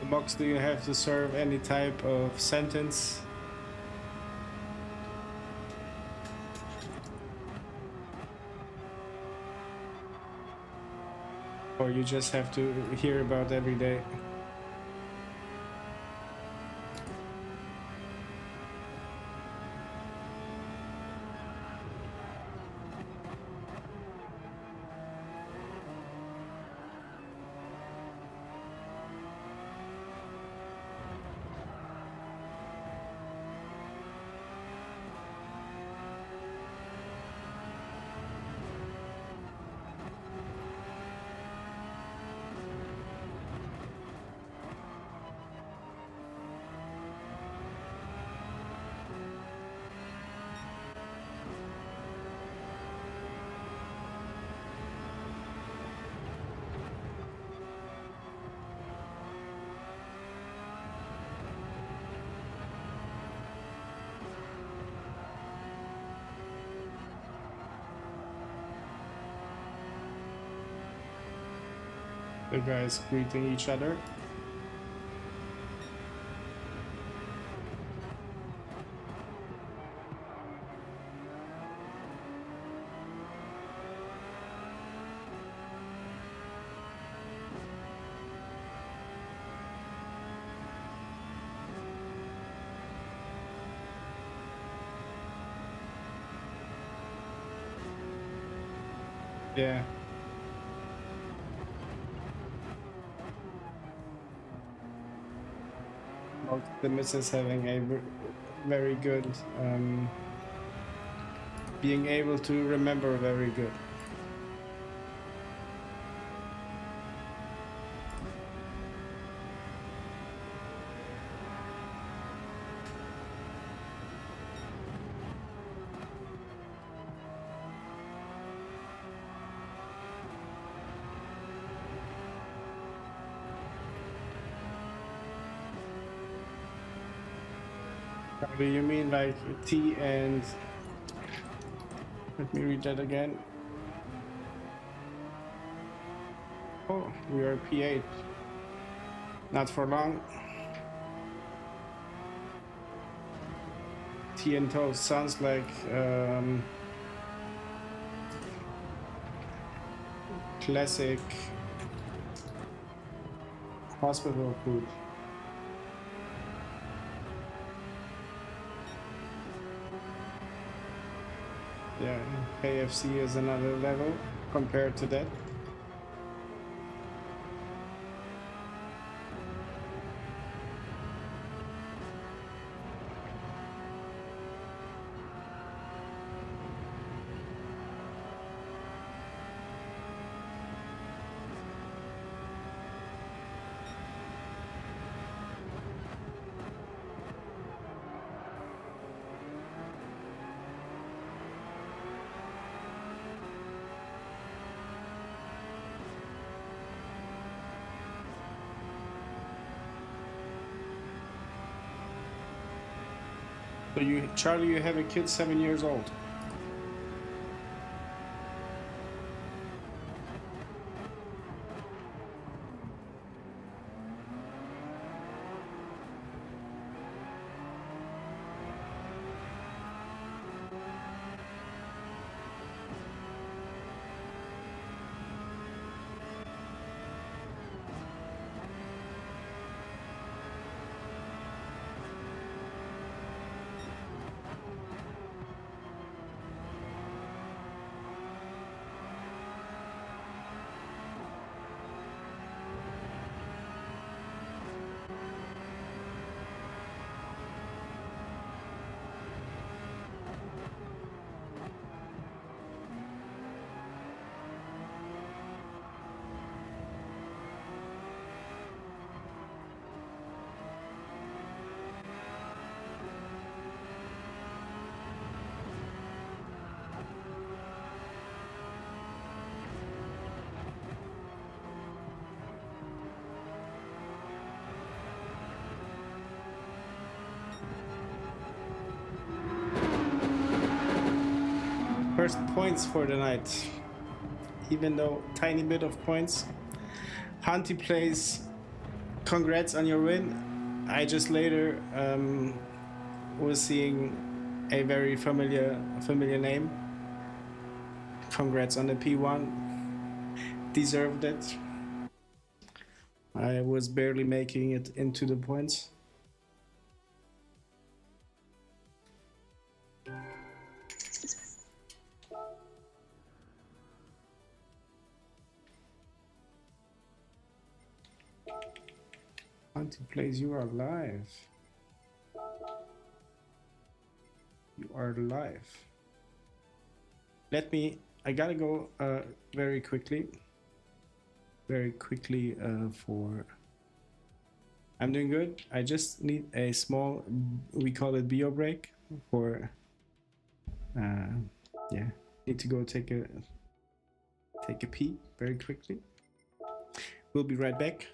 Box, do you have to serve any type of sentence? Or you just have to hear about every day? The guys greeting each other. Yeah. Most of the misses having a very good, being able to remember very good. Do you mean like T and... Let me read that again. Oh, we are P8. Not for long. Tea and toast sounds like classic hospital food. Yeah, KFC is another level compared to that. So you, Charlie, you have a kid 7 years old. First points for the night. Even though tiny bit of points. Hunty plays, congrats on your win. I just later was seeing a very familiar name. Congrats on the P1. Deserved it. I was barely making it into the points. Hunty plays, you are live. You are live. Let me, I gotta go very quickly for, I'm doing good. I just need a small, we call it bio break for, yeah, need to go take a pee very quickly. We'll be right back.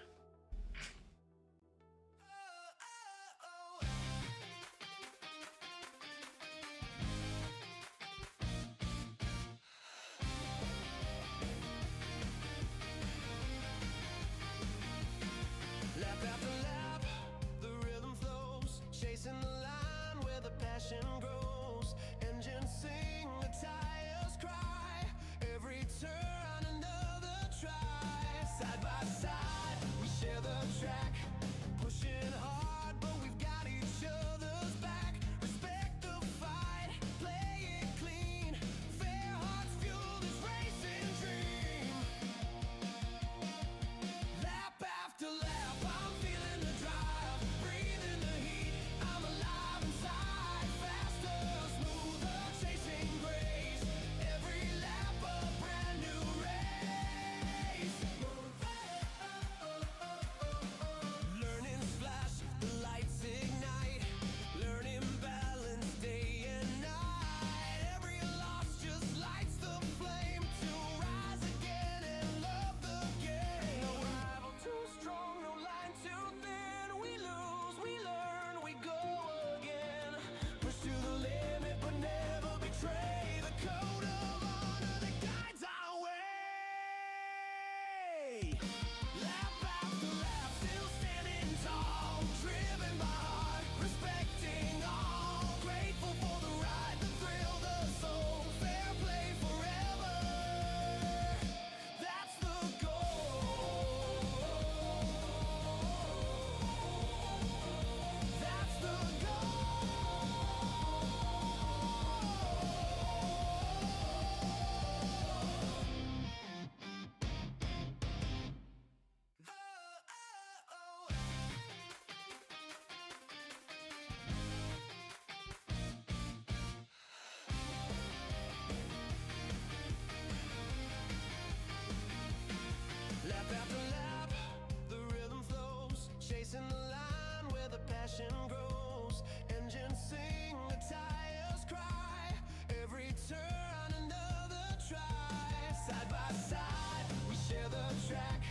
passion grows, engines sing, the tires cry, every turn another try. Side by side, we share the track,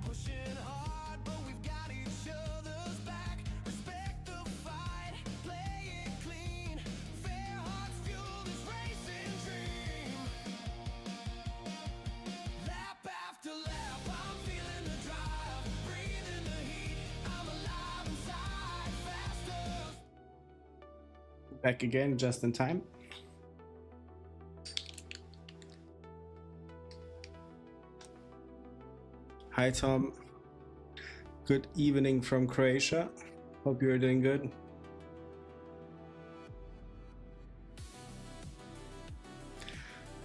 pushing hard, but we've got each other's back. Respect the fight, play it clean, fair hearts fuel this racing dream. Lap after lap, I'm feeling the drive, breathing the heat, I'm alive inside, faster. Back again, just in time. Hi Tom, good evening from Croatia. Hope you're doing good.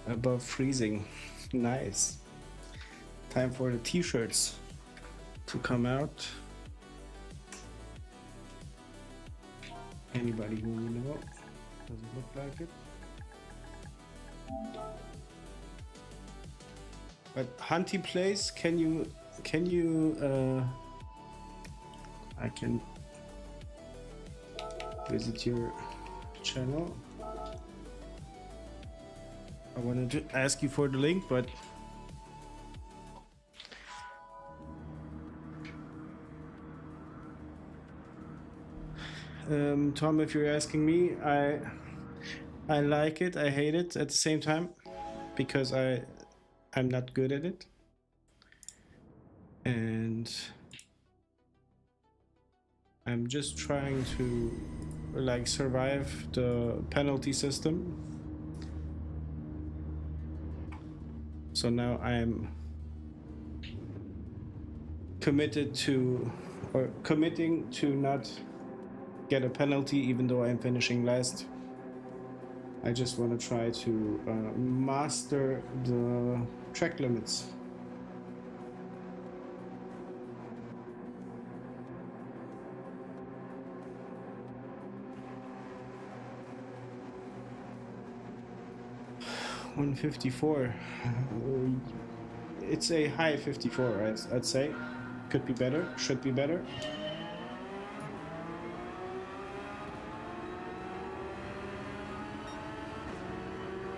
Above freezing, nice. Time for the t-shirts to come out. Anybody who you know? Does it look like it? But Hunty Place, can you I can visit your channel. I wanted to ask you for the link, but Tom, if you're asking me, I like it, I hate it at the same time, because I'm not good at it, and I'm just trying to like survive the penalty system. So now I'm committing to not get a penalty, even though I'm finishing last. I just want to try to master the track limits. $154. It's a high 54, I'd say. Could be better, should be better.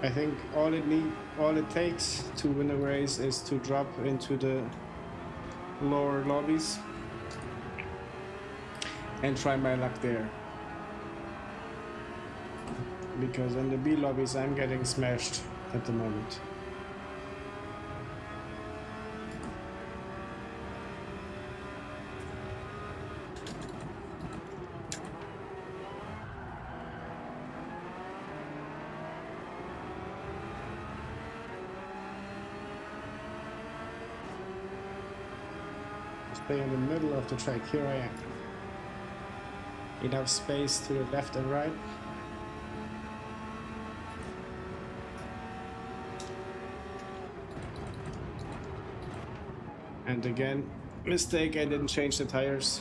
I think all it takes to win a race is to drop into the lower lobbies and try my luck there. Because in the B lobbies I'm getting smashed at the moment. Stay in the middle of the track. Here I am. Enough space to the left and right. And again, mistake, I didn't change the tires.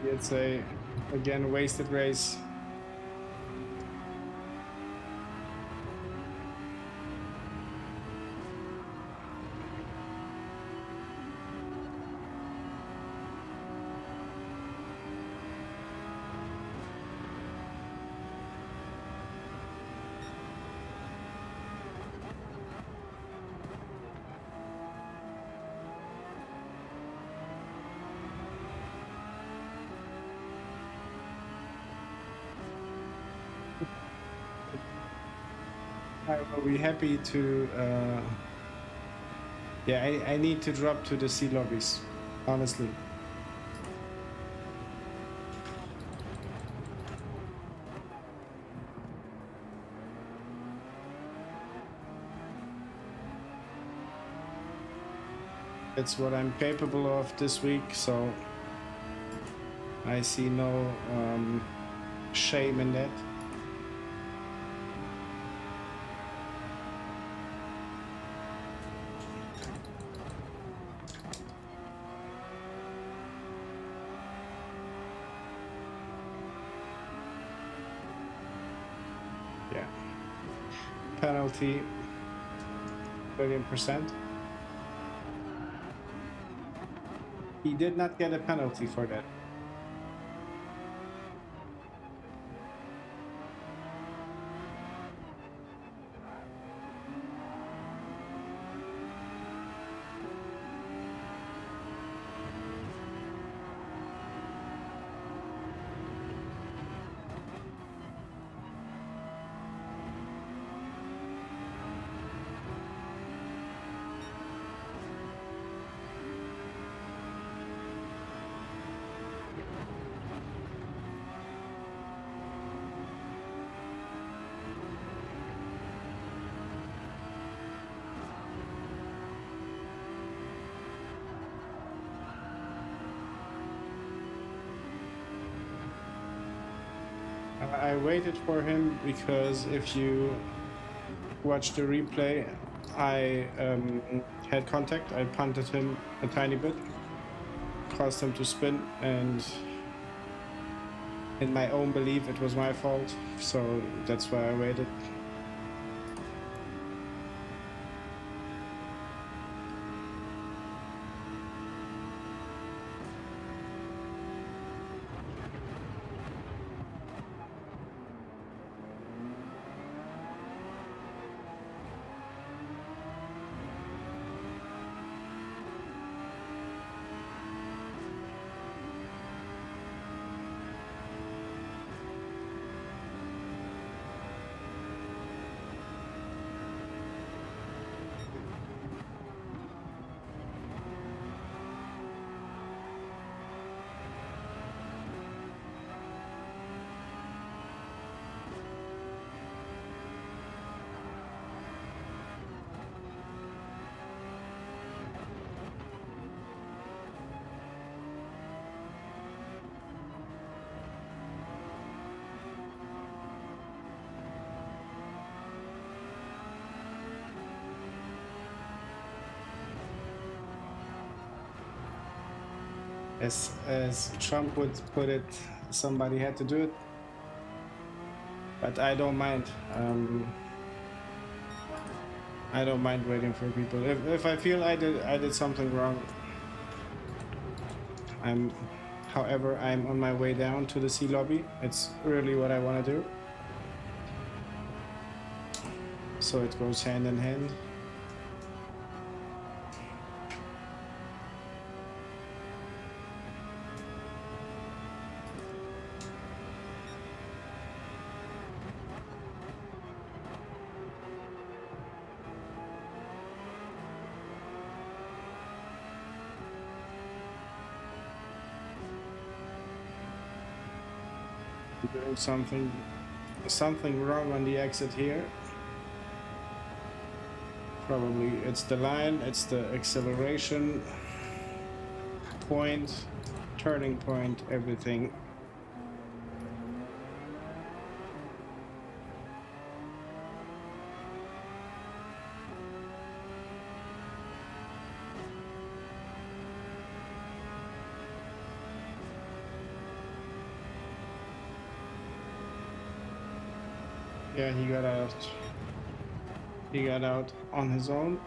It's a, again, wasted race. I will be happy to. Yeah, I need to drop to the sea lobbies, honestly. It's what I'm capable of this week, so I see no shame in that. Yeah. Penalty, 30%. He did not get a penalty for that. I waited for him because if you watch the replay, I had contact. I punted him a tiny bit, caused him to spin, and in my own belief, it was my fault. So that's why I waited. As Trump would put it, somebody had to do it. But I don't mind. I don't mind waiting for people. If I feel I did something wrong, however, I'm on my way down to the sea lobby. It's really what I want to do. So it goes hand in hand. Doing something wrong on the exit here. Probably it's the line, it's the acceleration point, turning point, everything. Yeah, he got out. He got out on his own.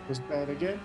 Was bad again.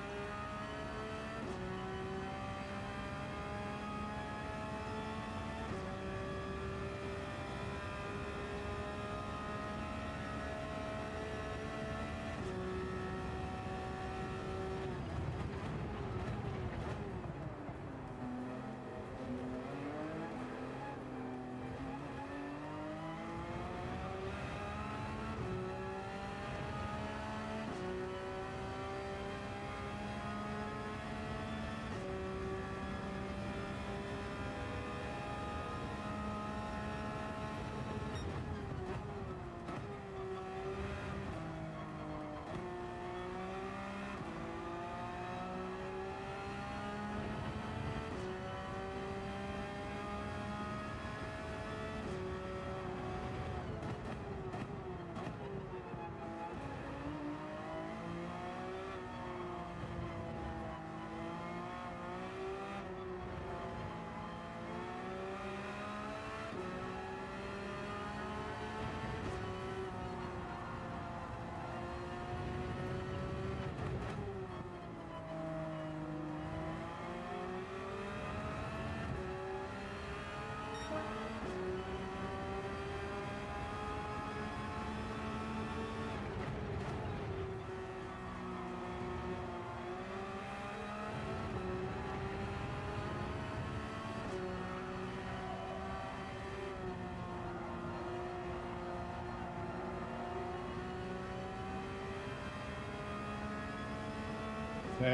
The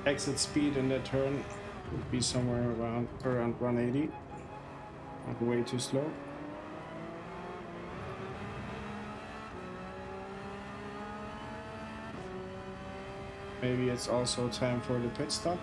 exit speed in that turn would be somewhere around 180. Not way too slow. Maybe it's also time for the pit stop.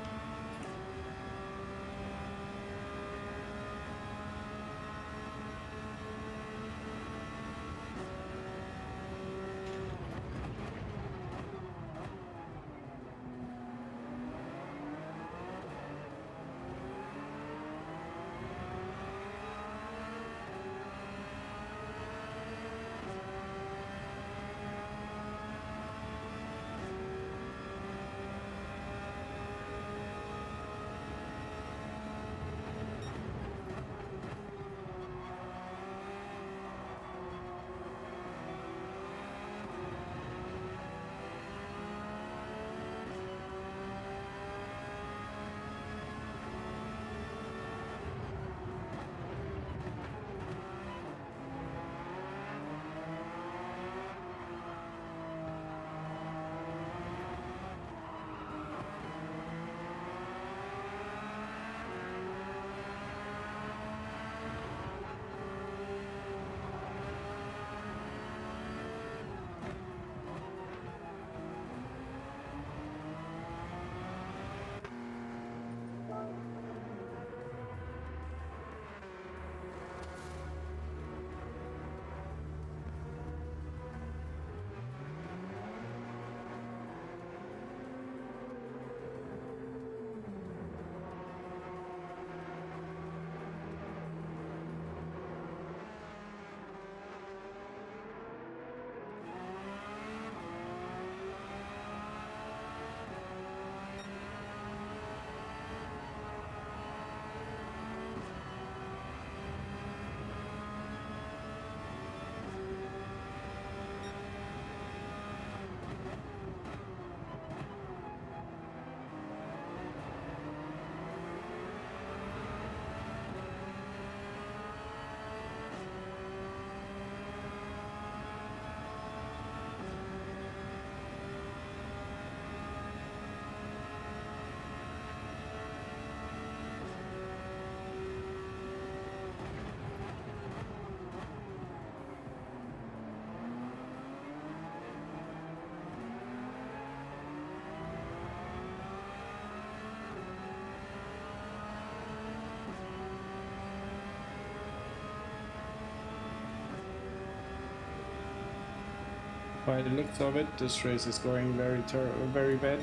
By the looks of it, this race is going very bad.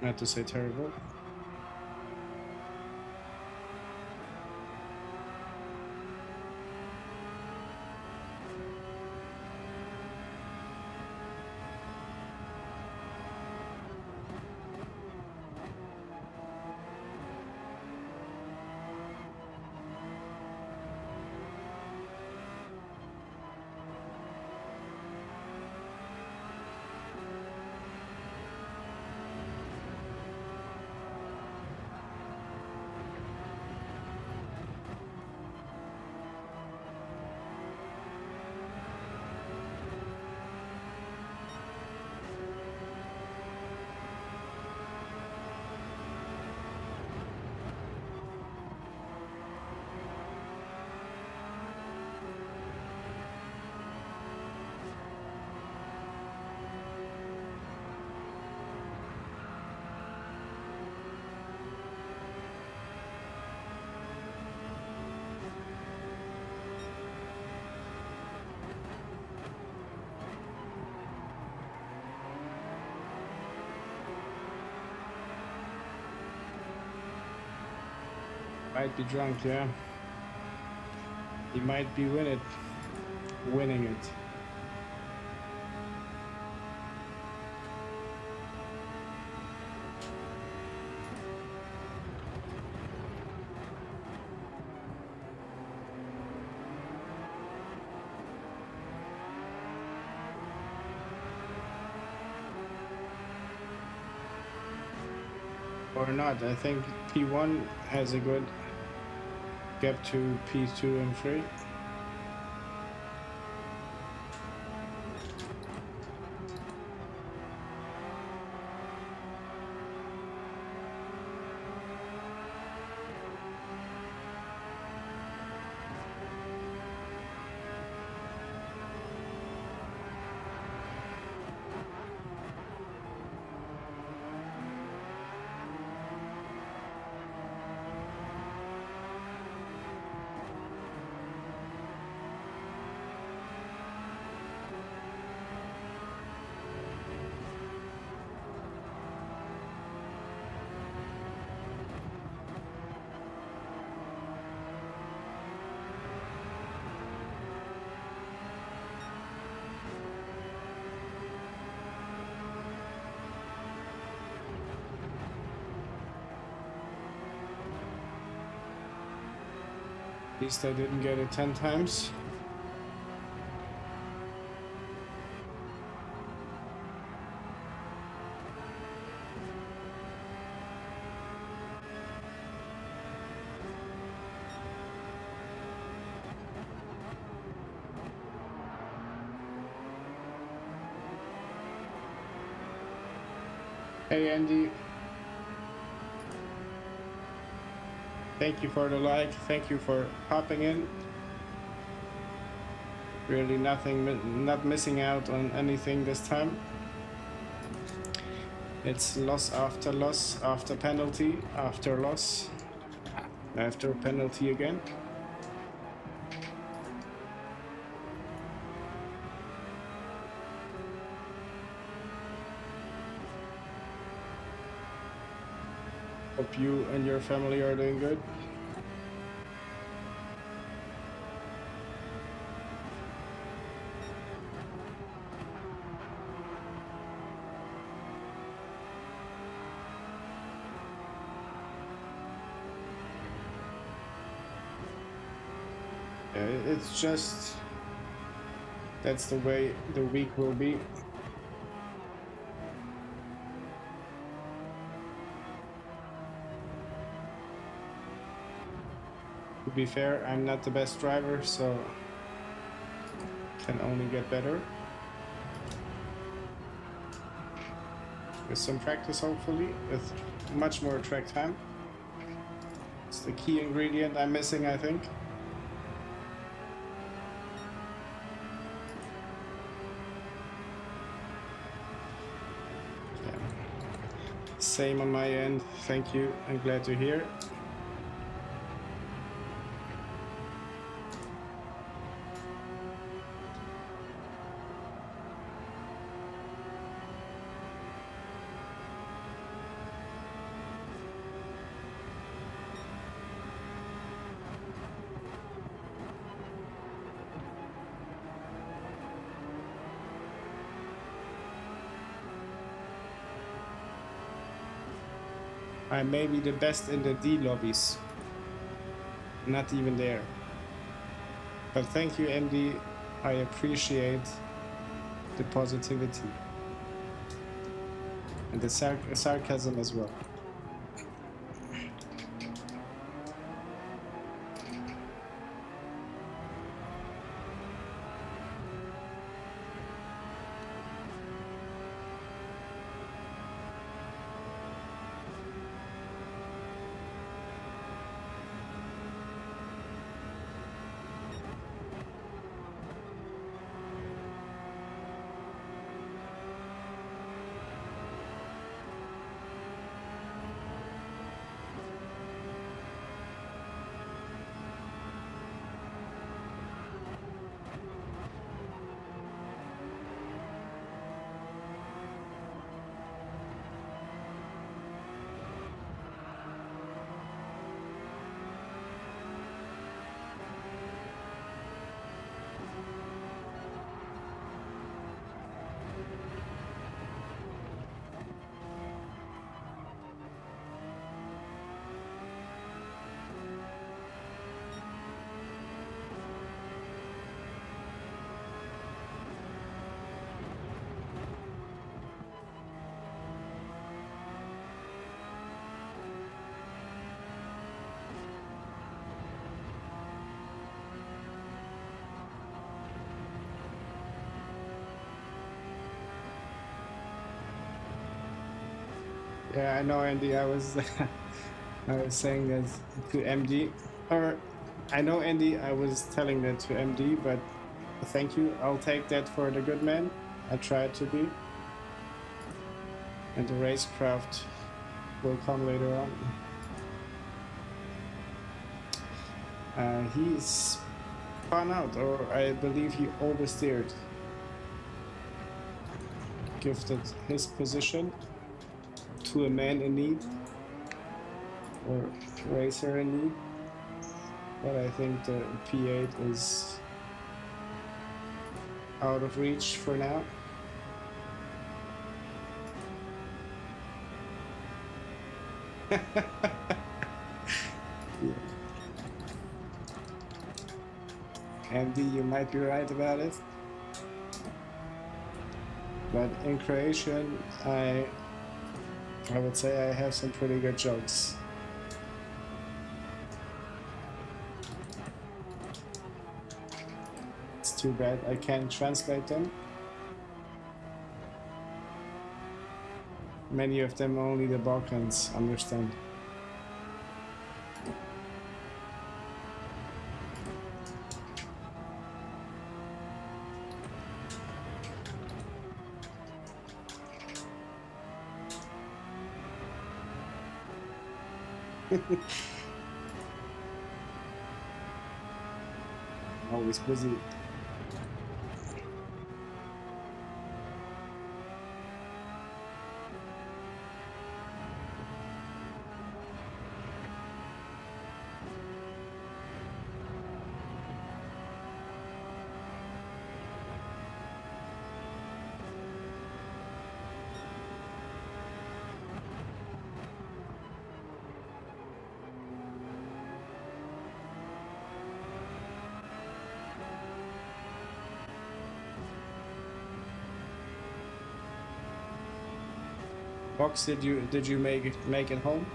Not to say terrible. Might be drunk, yeah. He might be winning it. Or not. I think P1 has a good gap to P2 and 3. At least I didn't get it 10 times. Hey Andy, thank you for the like, thank you for hopping in. Really not missing out on anything this time. It's loss after penalty, after loss, after penalty again. Hope you and your family are doing good. It's just, that's the way the week will be. To be fair, I'm not the best driver, so can only get better. With some practice, hopefully, with much more track time. It's the key ingredient I'm missing, I think. Same on my end, thank you, I'm glad to hear. I may be the best in the D lobbies. Not even there. But thank you, Andy. I appreciate the positivity. And the sarcasm as well. Yeah, I know, Andy. I was I was saying that to MD, or I know, Andy. I was telling that to MD, but thank you. I'll take that for the good man. I tried to be, and the racecraft will come later on. He spun out, or I believe he oversteered. Gifted his position to a man in need, or racer in need. But I think the P8 is out of reach for now. Yeah. Andy, you might be right about it. But in Croatian, I would say I have some pretty good jokes. It's too bad I can't translate them. Many of them only the Balkans understand. Always busy. Box, did you make it home?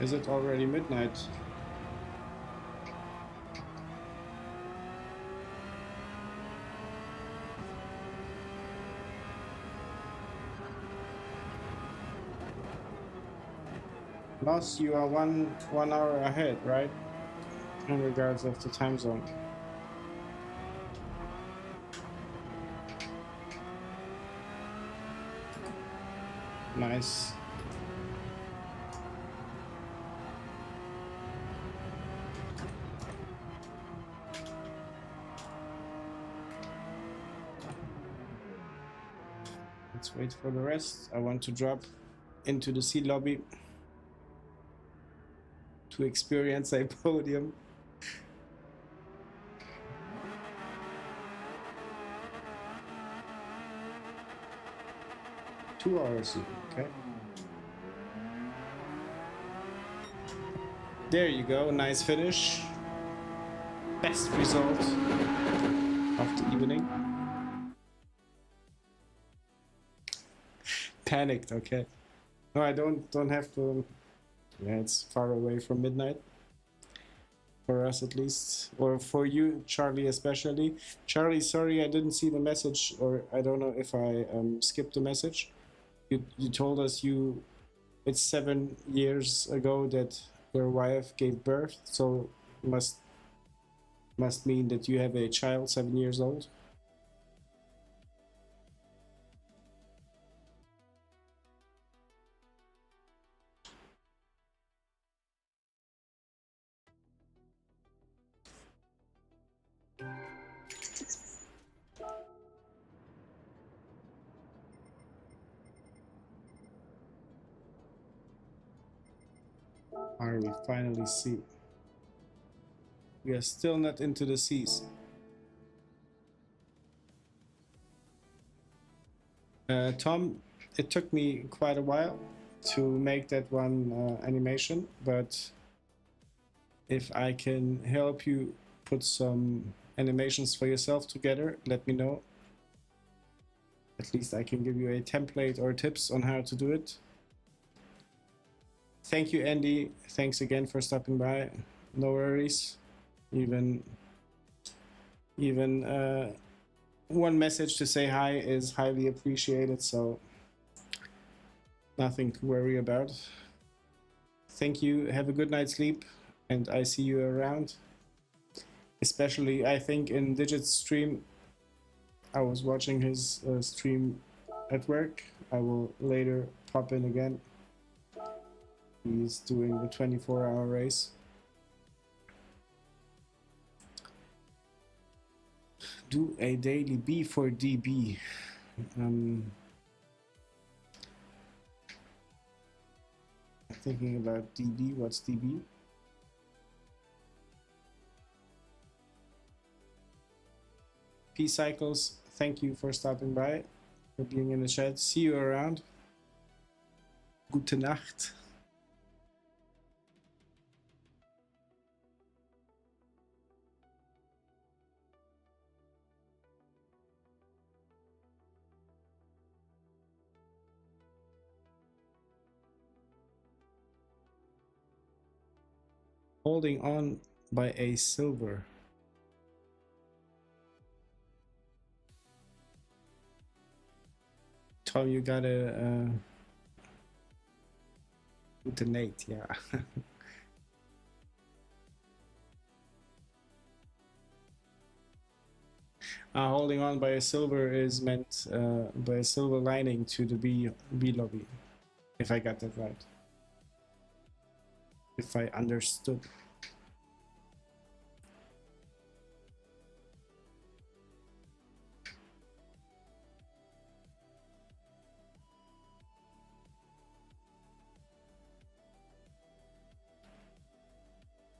Is it already midnight? Plus, you are one hour ahead, right? In regards of the time zone. Nice. Let's wait for the rest. I want to drop into the sea lobby to experience a podium. Two hours, okay. There you go, nice finish. Best result of the evening. Panicked, okay. No, I don't have to. Yeah, it's far away from midnight. For us at least, or for you, Charlie, especially. Charlie, sorry I didn't see the message, or I don't know if I skipped the message. You told us it's 7 years ago that your wife gave birth, so must mean that you have a child 7 years old. We finally see. We are still not into the seas. Tom, it took me quite a while to make that one animation, but if I can help you put some animations for yourself together, let me know. At least I can give you a template or tips on how to do it. Thank you, Andy. Thanks again for stopping by. No worries. Even one message to say hi is highly appreciated, so nothing to worry about. Thank you. Have a good night's sleep, and I see you around. Especially, I think, in Digit's stream. I was watching his stream at work. I will later pop in again. He's doing the 24-hour race. Do a daily B for DB. Thinking about DB. What's DB? P Cycles, thank you for stopping by, for being in the chat. See you around. Gute Nacht. Holding on by a silver. Tom, you gotta detonate, yeah. Holding on by a silver is meant by a silver lining to the B lobby, if I got that right. If I understood.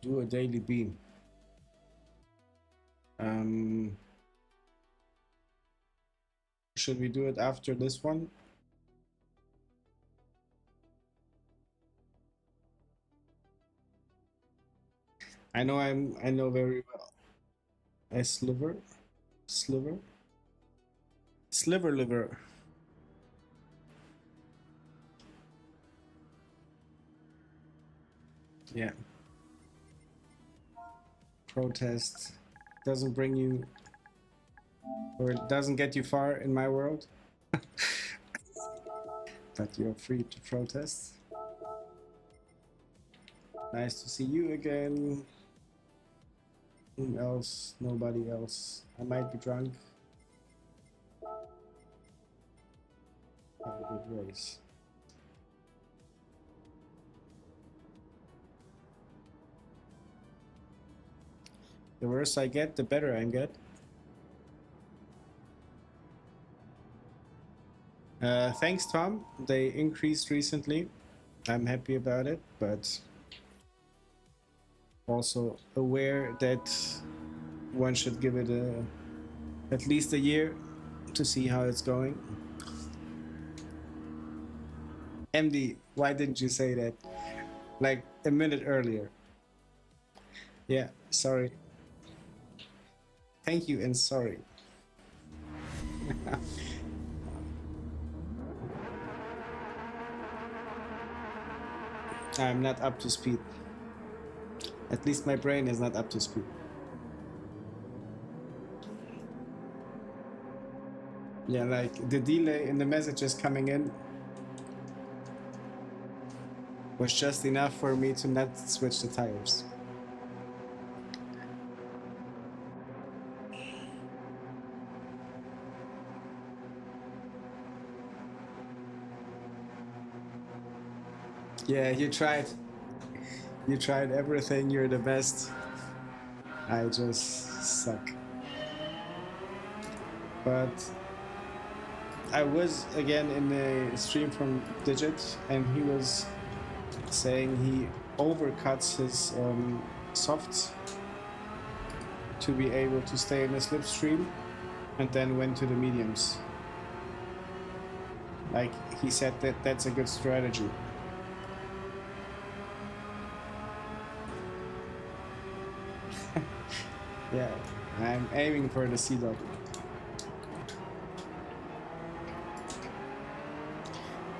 Do a daily beam. Should we do it after this one? I know very well. A sliver liver. Yeah. Protest doesn't bring you, or it doesn't get you far in my world. But you're free to protest. Nice to see you again. Who else? Nobody else. I might be drunk. Have a good race. The worse I get, the better I get. Thanks, Tom. They increased recently. I'm happy about it, but also aware that one should give it at least a year to see how it's going. MD, why didn't you say that like a minute earlier? Yeah, sorry. Thank you and sorry. I'm not up to speed. At least my brain is not up to speed. Yeah, like the delay in the messages coming in was just enough for me to not switch the tires. Yeah, you tried everything, you're the best. I just suck. But I was again in a stream from Digit, and he was saying he overcuts his softs to be able to stay in the slipstream, and then went to the mediums. Like he said, that's a good strategy. Yeah, I'm aiming for the C-double.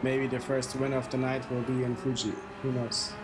Maybe the first win of the night will be in Fuji. Who knows?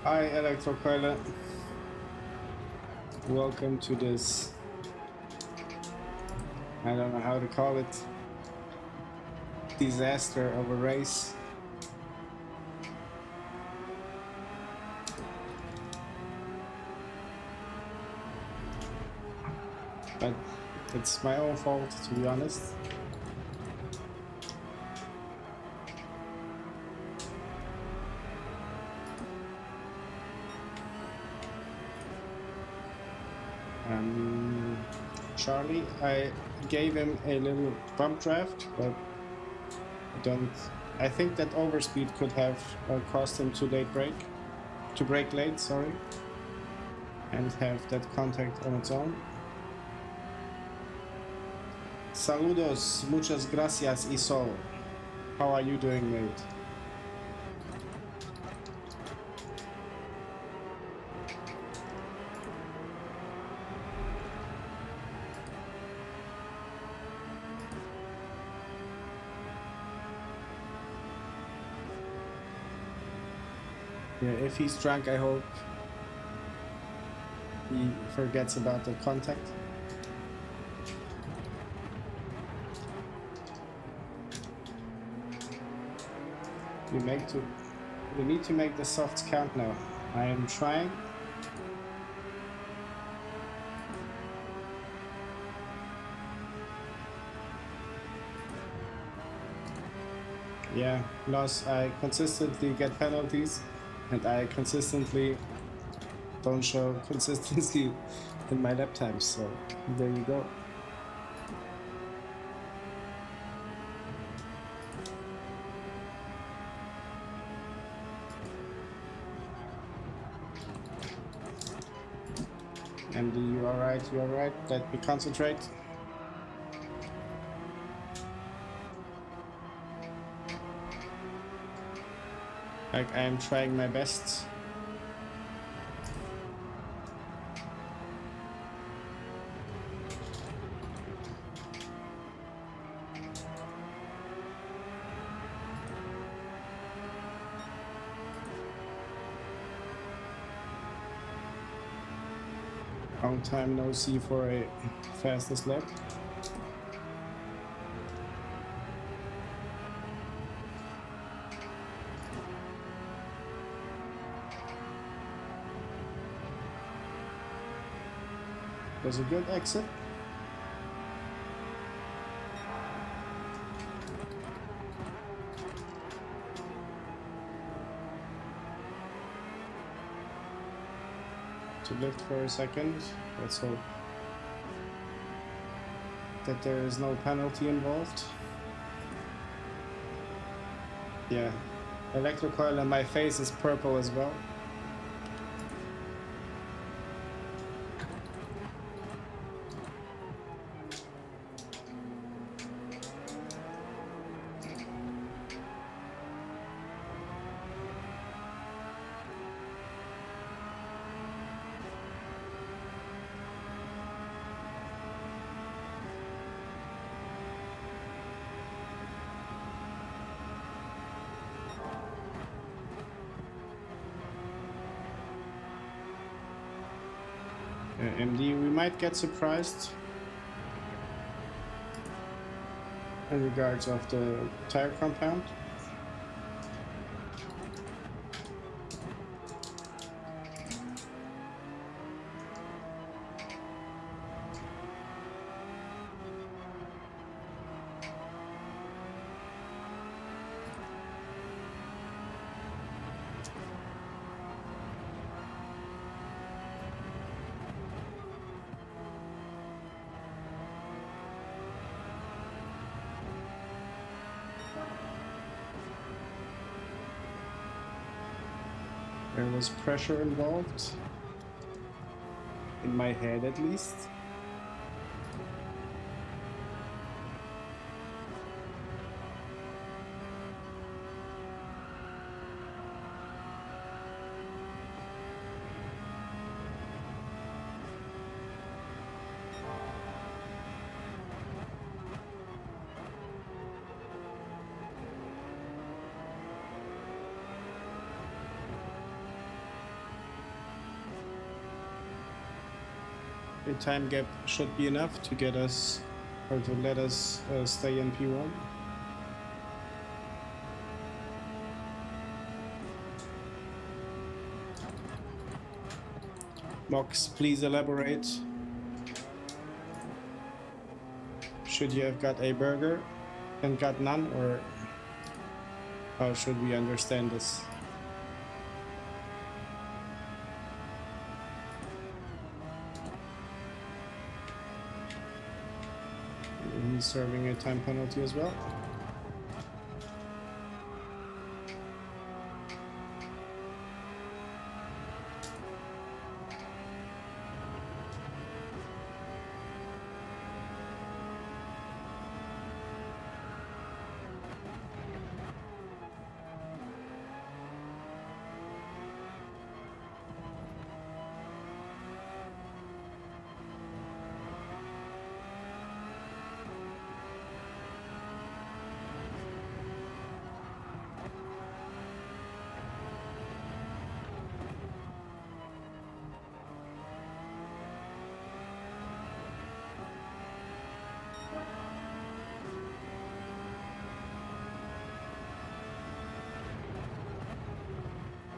Hi, Electrokeule. Welcome to this, I don't know how to call it, disaster of a race. But it's my own fault, to be honest. Charlie, I gave him a little bump draft, but I think that overspeed could have caused him to brake late, sorry, and have that contact on its own. Saludos, muchas gracias, Isol. How are you doing, mate? Yeah, if he's drunk, I hope he forgets about the contact. We need to make the softs count now. I am trying. Yeah, loss. I consistently get penalties, and I consistently don't show consistency in my lap times. So there you go. Andy, you alright? You alright? Let me concentrate. Like, I am trying my best. Long time no see for a fastest lap. There's a good exit. To lift for a second. Let's hope that there is no penalty involved. Yeah, Electrocoil and my face is purple as well. MD, we might get surprised in regards of the tire compound. There was pressure involved, in my head at least. The time gap should be enough to get us, or to let us stay in P1. Mox, please elaborate. Should you have got a burger and got none, or how should we understand this? He's serving a time penalty as well.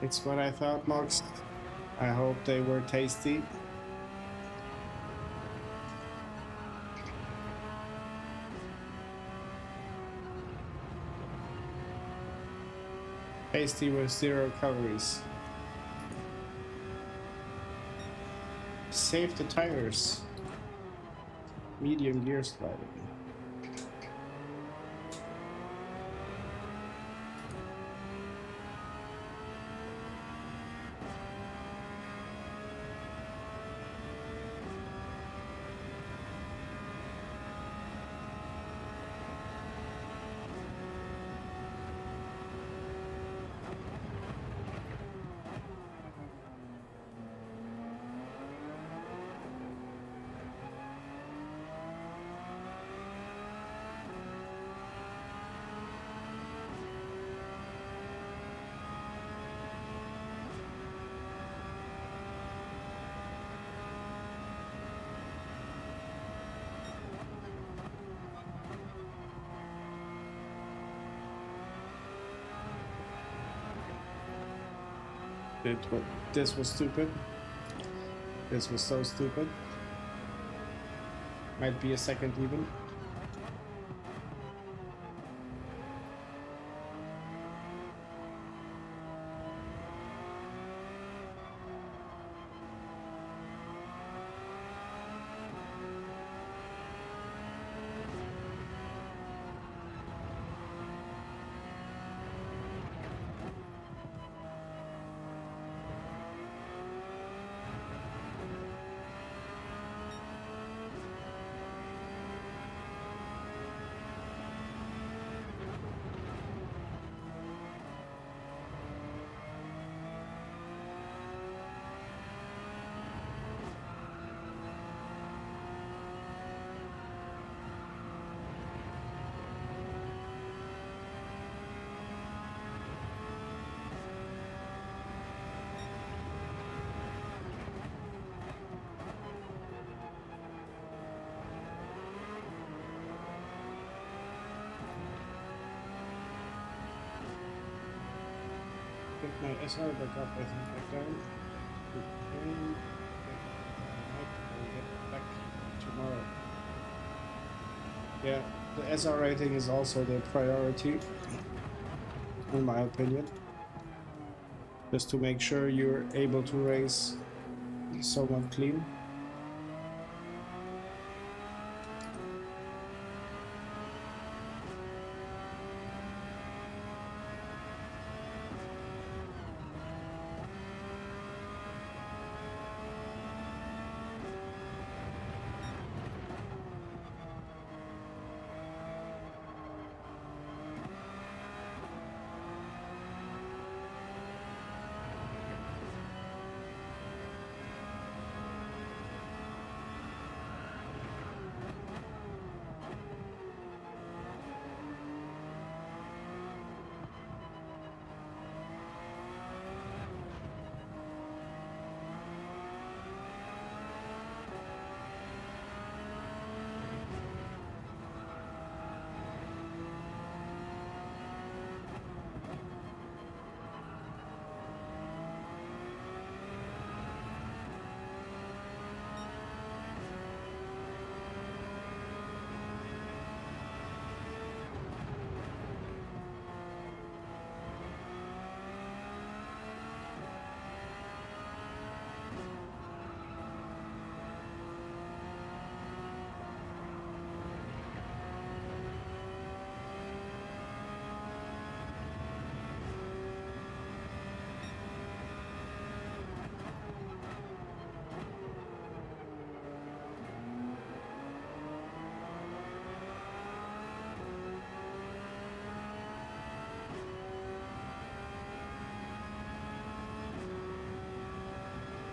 It's what I thought, Mox. I hope they were tasty. Tasty with 0 calories. Save the tires. Medium gear sliding. This was stupid. This was so stupid. Might be a second even. my SR back up, I think, back down. And I'll get back tomorrow. Yeah, the SR rating is also the priority, in my opinion. Just to make sure you're able to race somewhat clean.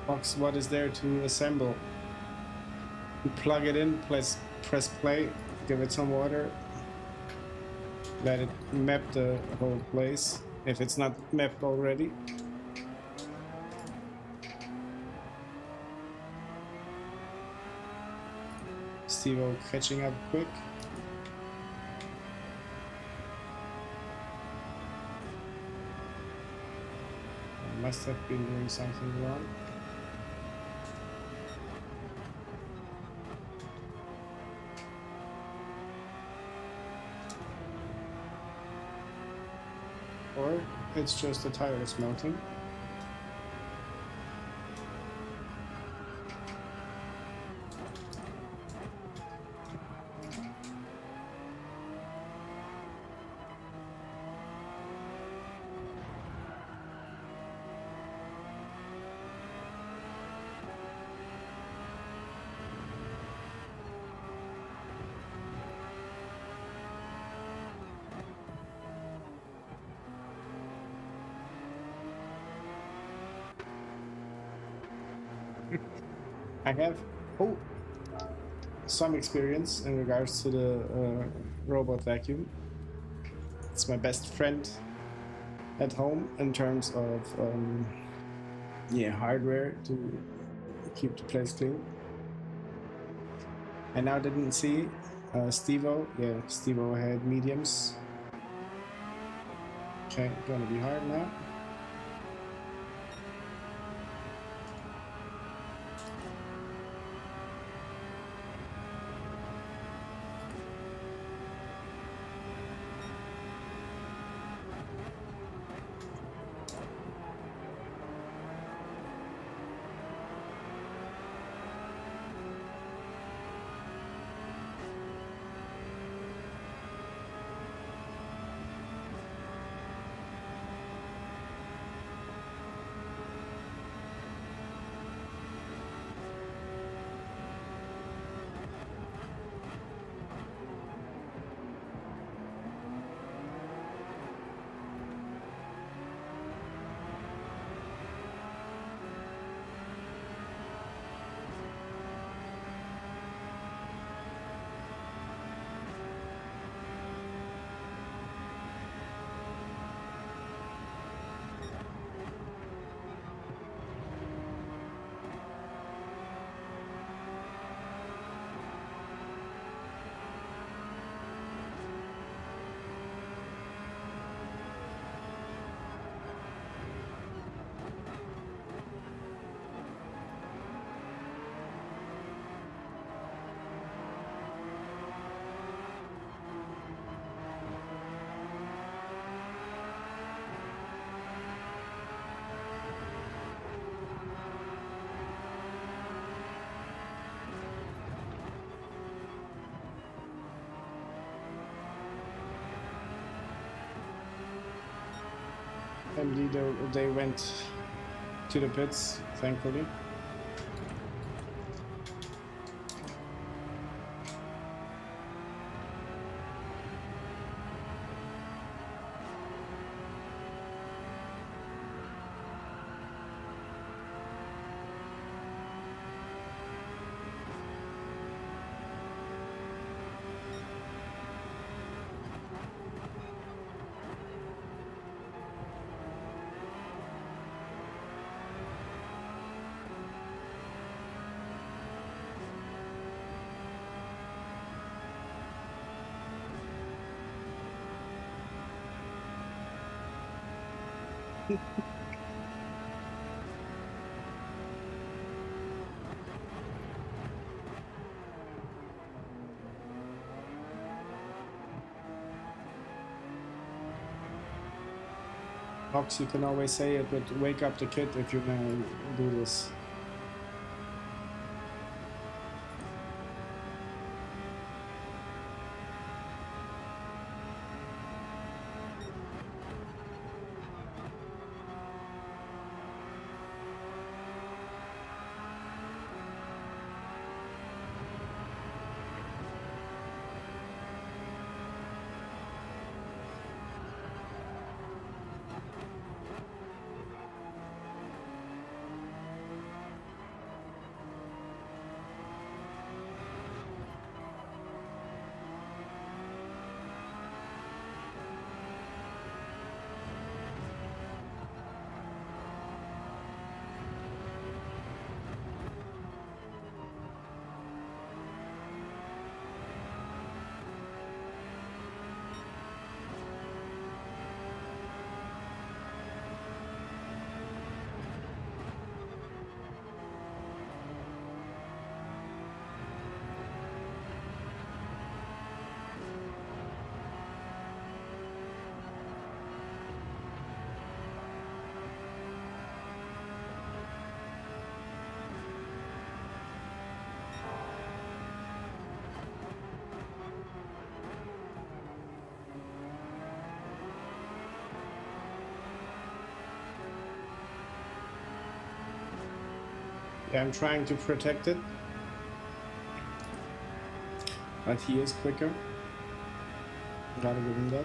Box, what is there to assemble? You plug it in, press play, give it some water, let it map the whole place if it's not mapped already. Steve-O catching up quick. I must have been doing something wrong. Or it's just the tire is melting. I have some experience in regards to the robot vacuum. It's my best friend at home in terms of hardware to keep the place clean. I now didn't see Steve-O. Yeah, Steve-O had mediums. Okay, gonna be hard now. and they went to the pits, thankfully. Ox, you can always say it, but wake up the kid if you're gonna do this. Yeah, I'm trying to protect it, but he is quicker. Gotta give him that.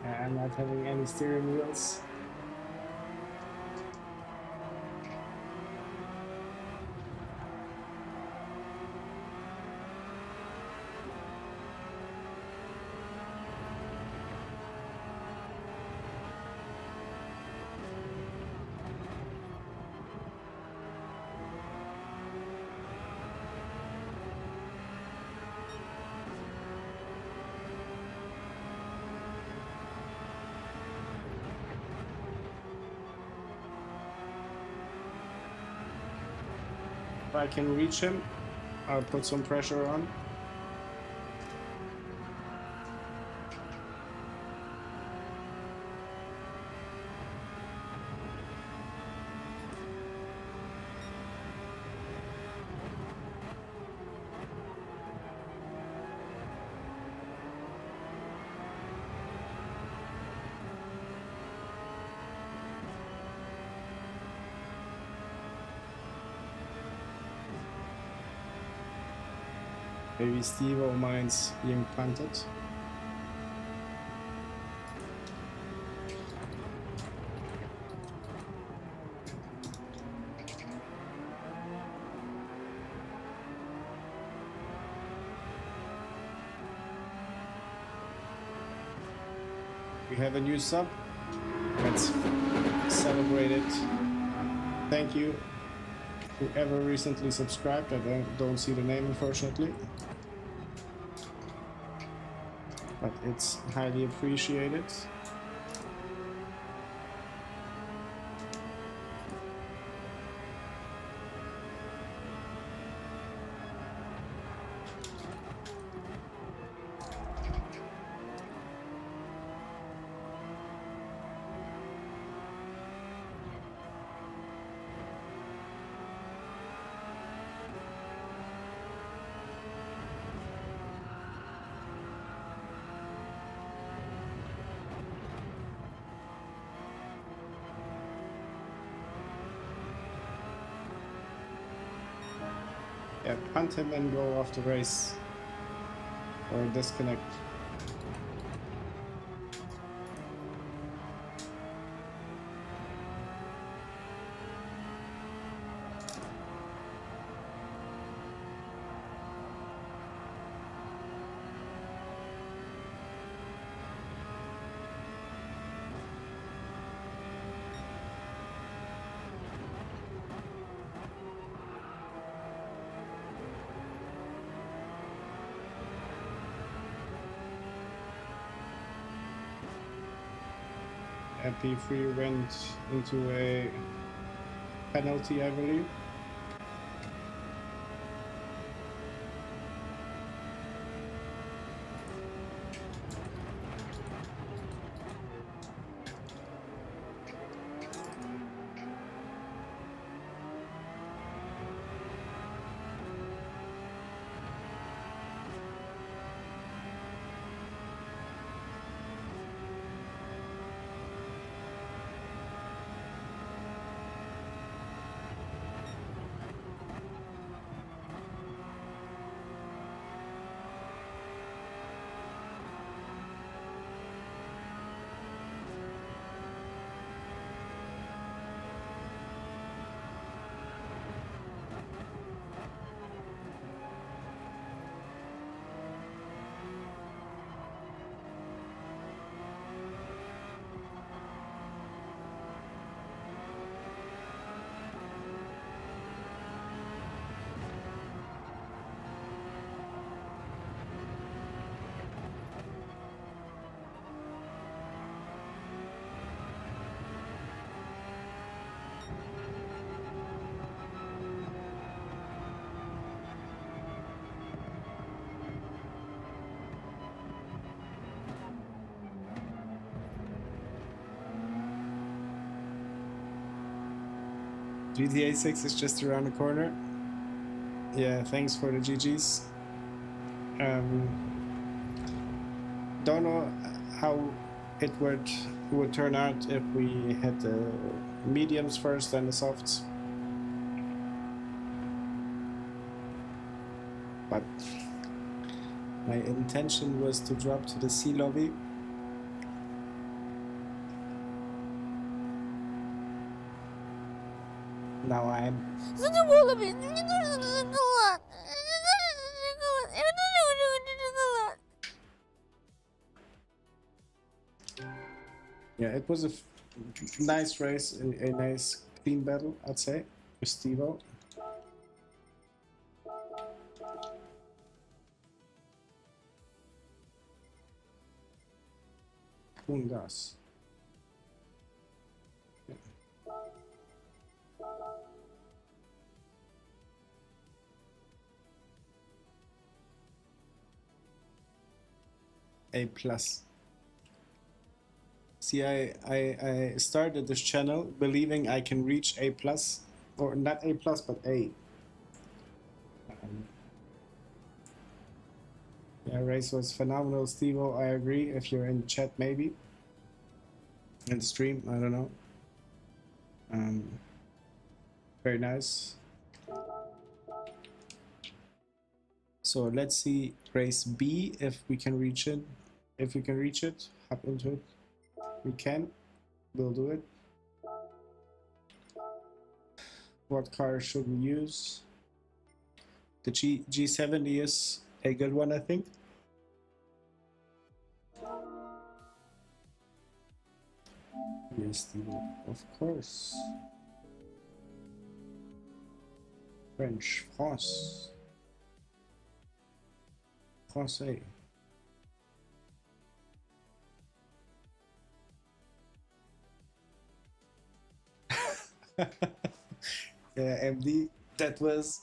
I'm not having any steering wheels. If I can reach him, I'll put some pressure on. Maybe Steve-O minds being punted. We have a new sub. Let's celebrate it. Thank you, whoever recently subscribed. I don't see the name, unfortunately, but it's highly appreciated. Yeah, punt him and go off the race or disconnect. P3 went into a penalty, I believe. GTA 6 is just around the corner. Yeah, thanks for the GGs. Don't know how it would turn out if we had the mediums first and the softs. But my intention was to drop to the C lobby. Now I'm... Yeah, it was a nice race, a nice clean battle, I'd say, with Stevo. Gas. A plus. See, I started this channel believing I can reach A plus, or not A plus, but A. Yeah, race was phenomenal, Stevo. I agree. If you're in the chat, maybe in the stream, I don't know. Very nice. So let's see race B if we can reach it. If we can reach it, hop into it. We can. We'll do it. What car should we use? The G70 is a good one, I think. Yes, of course. French, France, Français. Yeah, MD, that was.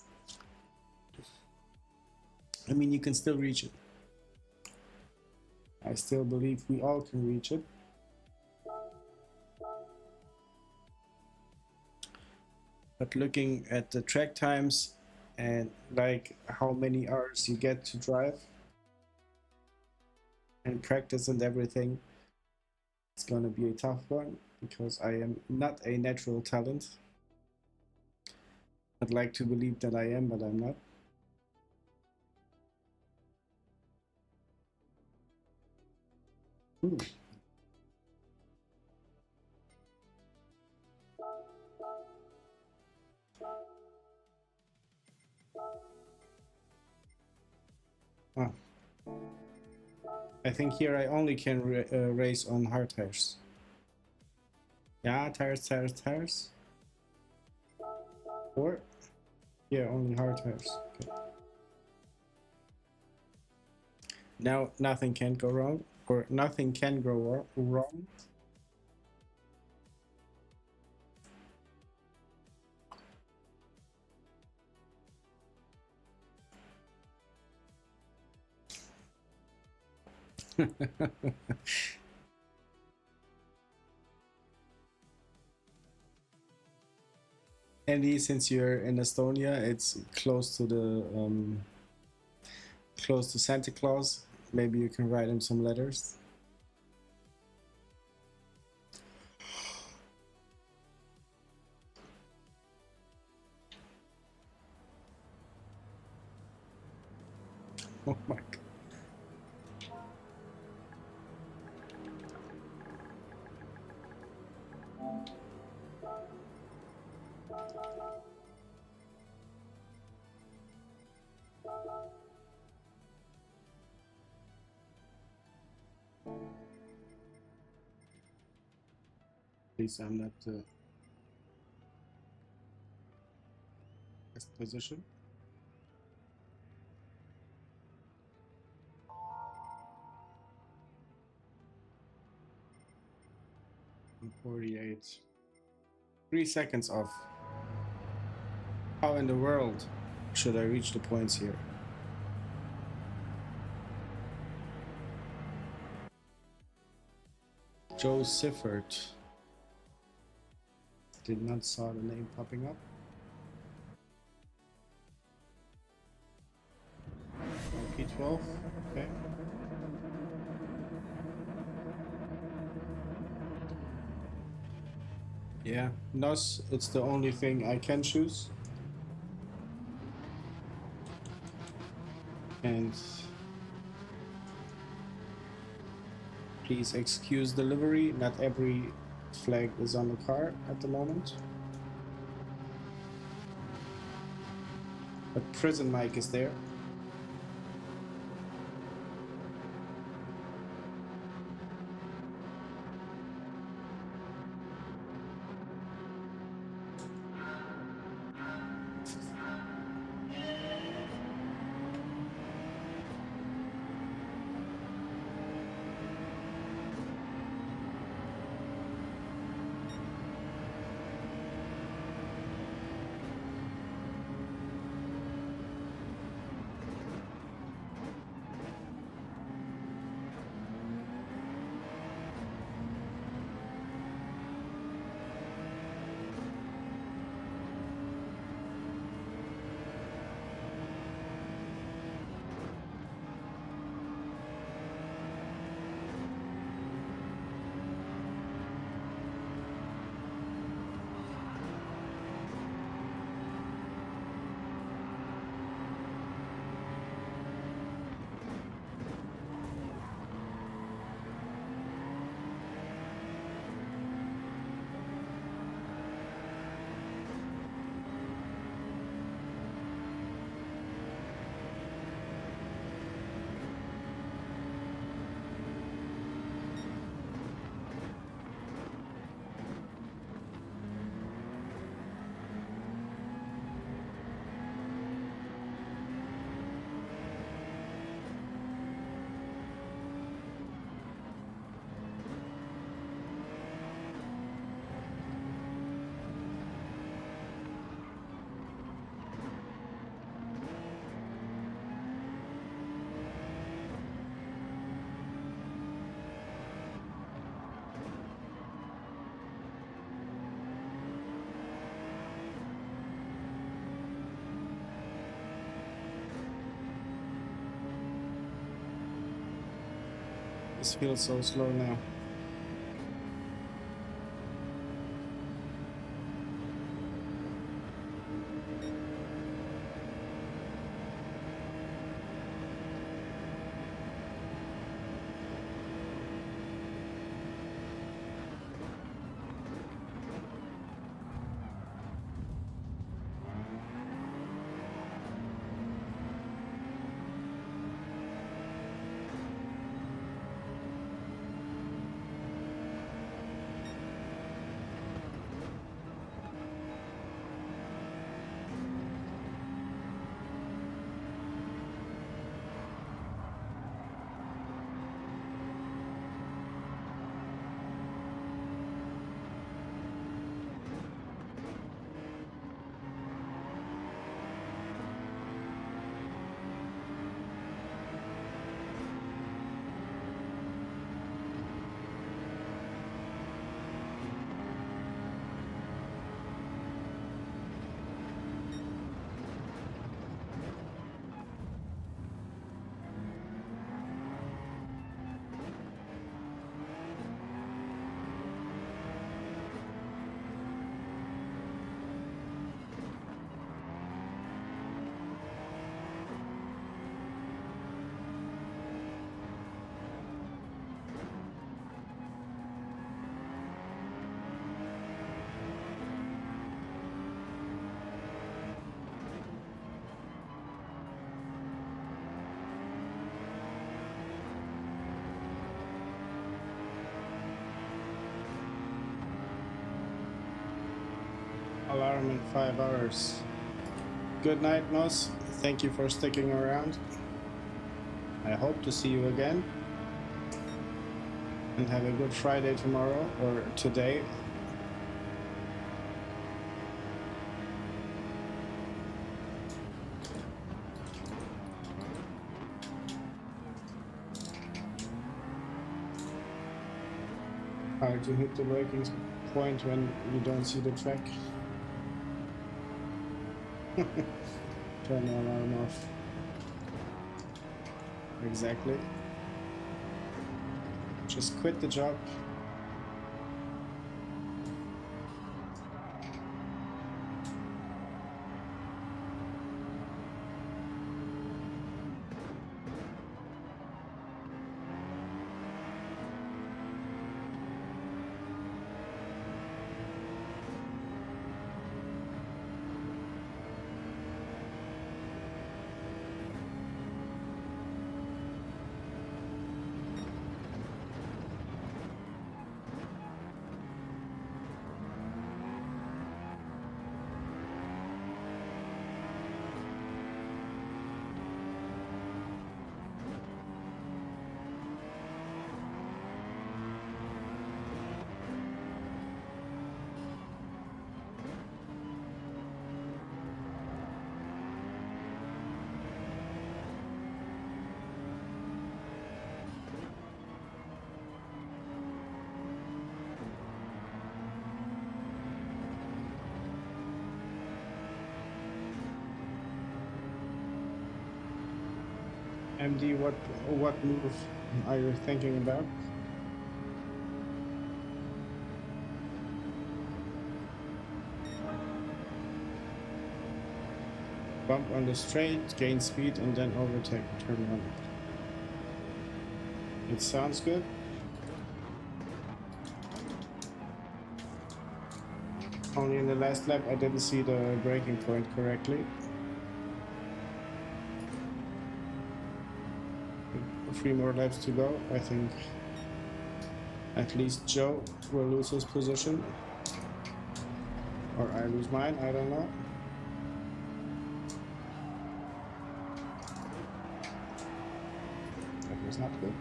I mean, you can still reach it. I still believe we all can reach it. But looking at the track times and like how many hours you get to drive and practice and everything, it's gonna be a tough one because I am not a natural talent. I'd like to believe that I am, but I'm not. Ooh. Ah. I think here I only can race on hard tires. Yeah, tires. Or, yeah, only hard tires. Okay. Now nothing can go wrong, or nothing can go wrong. Andy, since you're in Estonia, it's close to the close to Santa Claus. Maybe you can write him some letters. Oh my god. Please, I'm not best position. I'm 48. 3 seconds off. How in the world should I reach the points here? Joe Siffert. Did not saw the name popping up. P12. Okay. Yeah, NOS, it's the only thing I can choose. And please excuse the livery, not every flag is on the car at the moment. But Prison Mike is there. This feels so slow now. Alarm in 5 hours. Good night, Moss. Thank you for sticking around. I hope to see you again. And have a good Friday tomorrow, or today. Hard to hit the braking point when you don't see the track. Turn the alarm off. Exactly. Just quit the job. MD, what move are you thinking about? Bump on the straight, gain speed, and then overtake, turn one. It sounds good. Only in the last lap I didn't see the braking point correctly. 3 more laps to go. I think at least Joe will lose his position. Or I lose mine, I don't know. That was not good.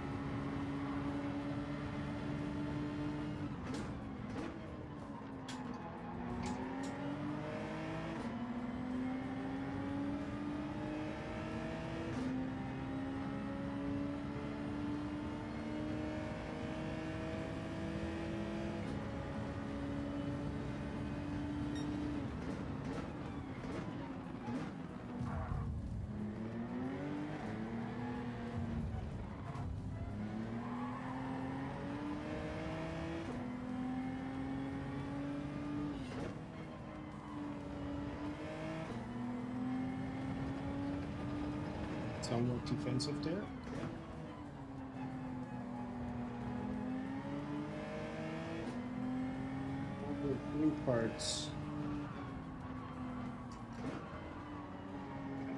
Somewhat defensive there. Green parts.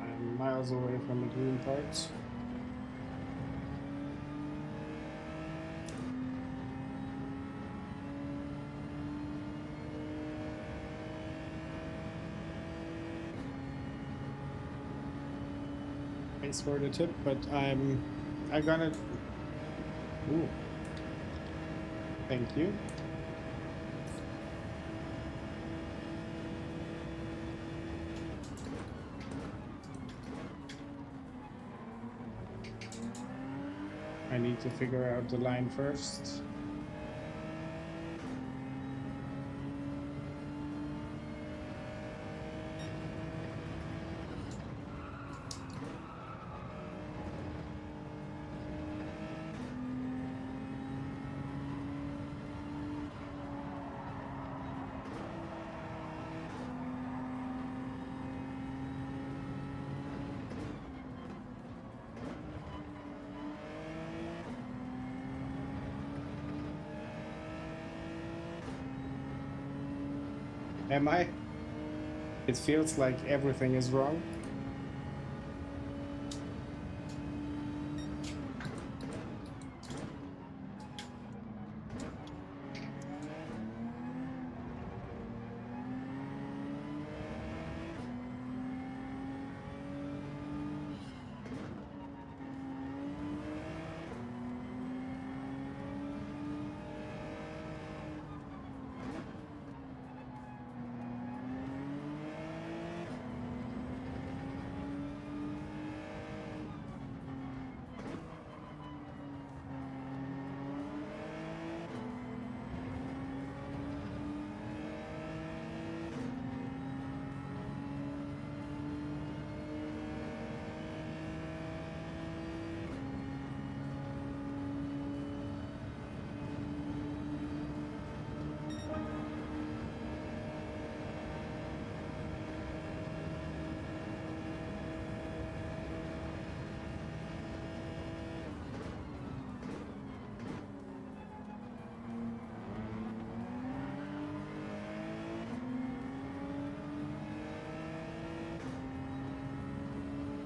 I'm miles away from the green parts. Thanks for the tip, but I gonna. Ooh. Thank you. I need to figure out the line first. Am I? It feels like everything is wrong.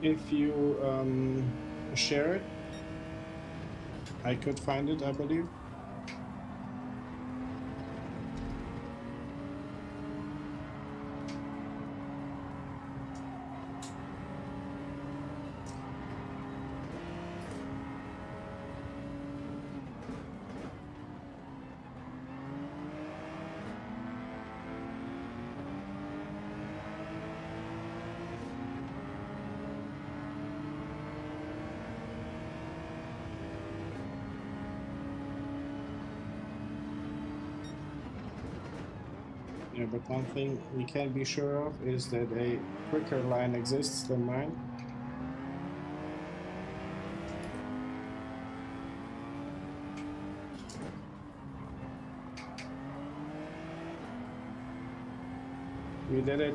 If you share it, I could find it, I believe. Yeah, but one thing we can be sure of is that a quicker line exists than mine. We did it.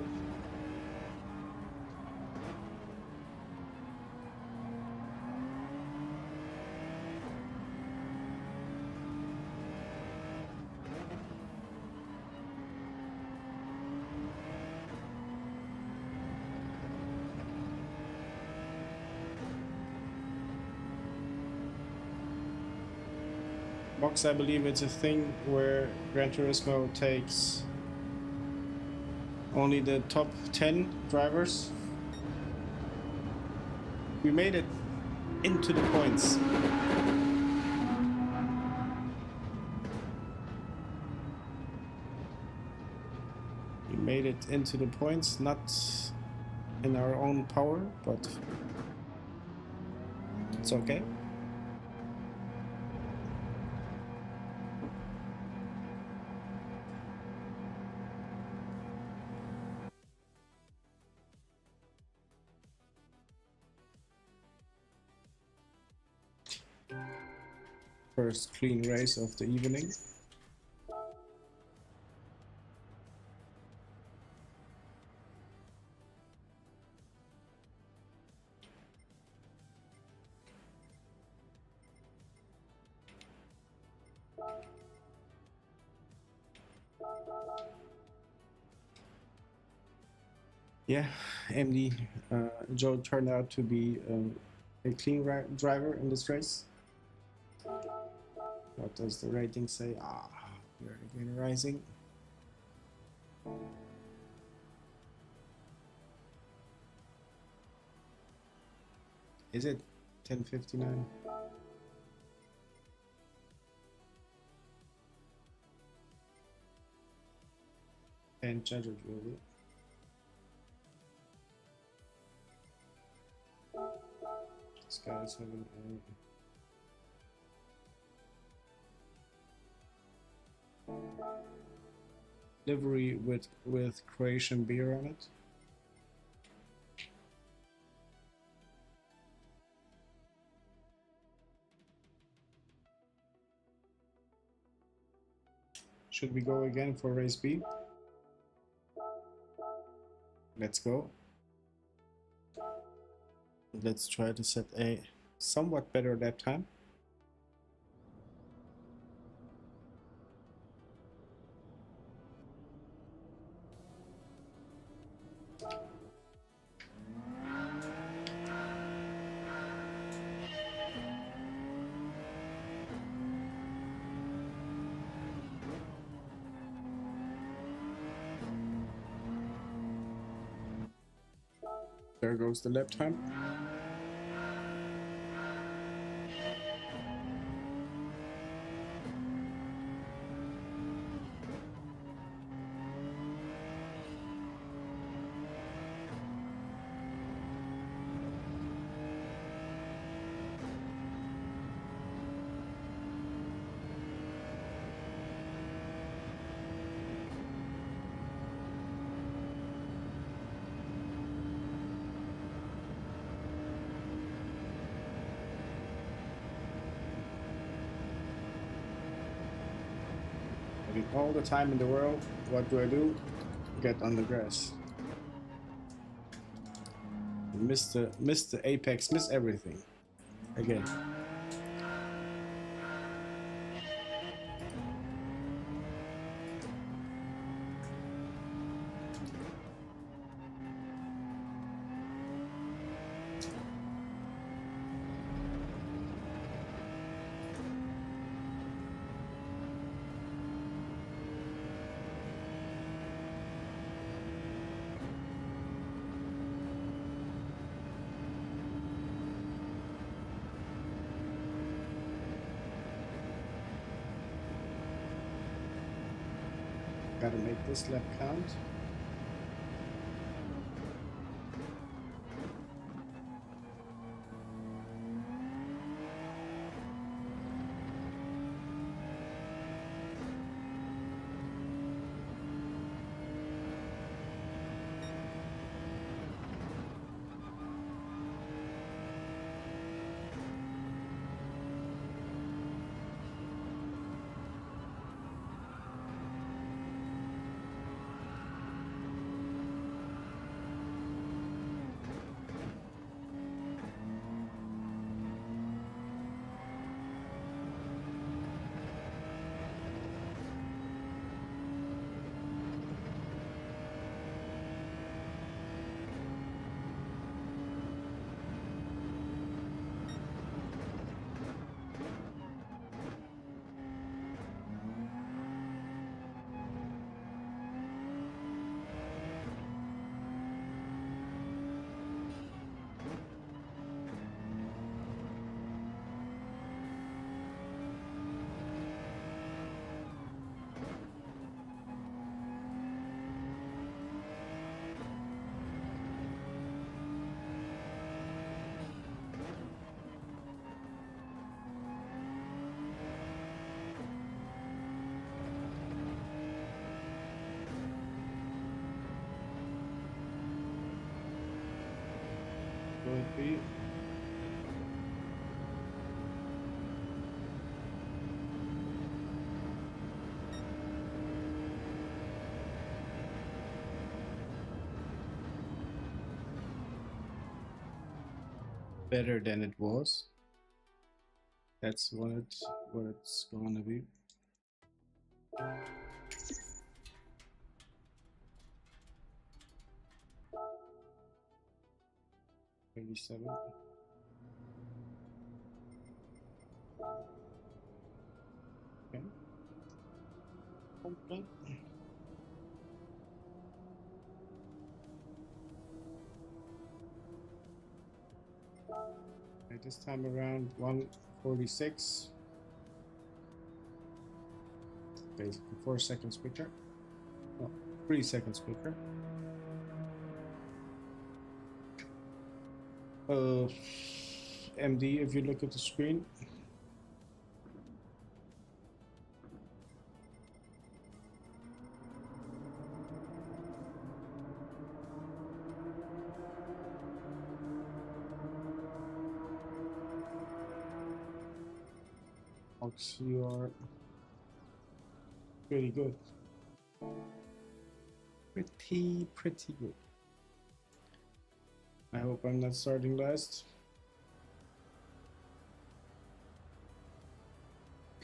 Box, I believe it's a thing where Gran Turismo takes only the top 10 drivers. We made it into the points. We made it into the points, not in our own power, but it's okay. First clean race of the evening. Yeah, MD Joe turned out to be a clean driver in this race. What does the rating say? We're again rising. Is it 10:59? Can't judge it really. This guy is having a livery with Croatian beer on it. Should we go again for race B? Let's go. Let's try to set a somewhat better lap time. There goes the lap time. Having all the time in the world, what do? Get on the grass. Miss the apex, miss everything. Again. Gotta make this lap count. Will it be? Better than it was. That's what it's gonna be. 27. Okay. Okay. Right, this time around 146. Basically 4 seconds quicker. No, 3 seconds quicker. MD, if you look at the screen. Ox, you are pretty good. Pretty good. I hope I'm not starting last.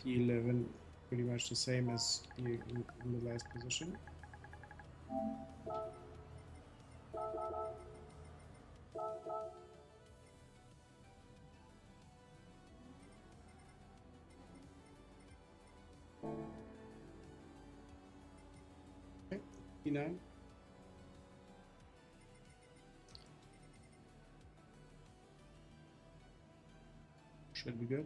P11, pretty much the same as you in the last position. Okay, P9. Should be good.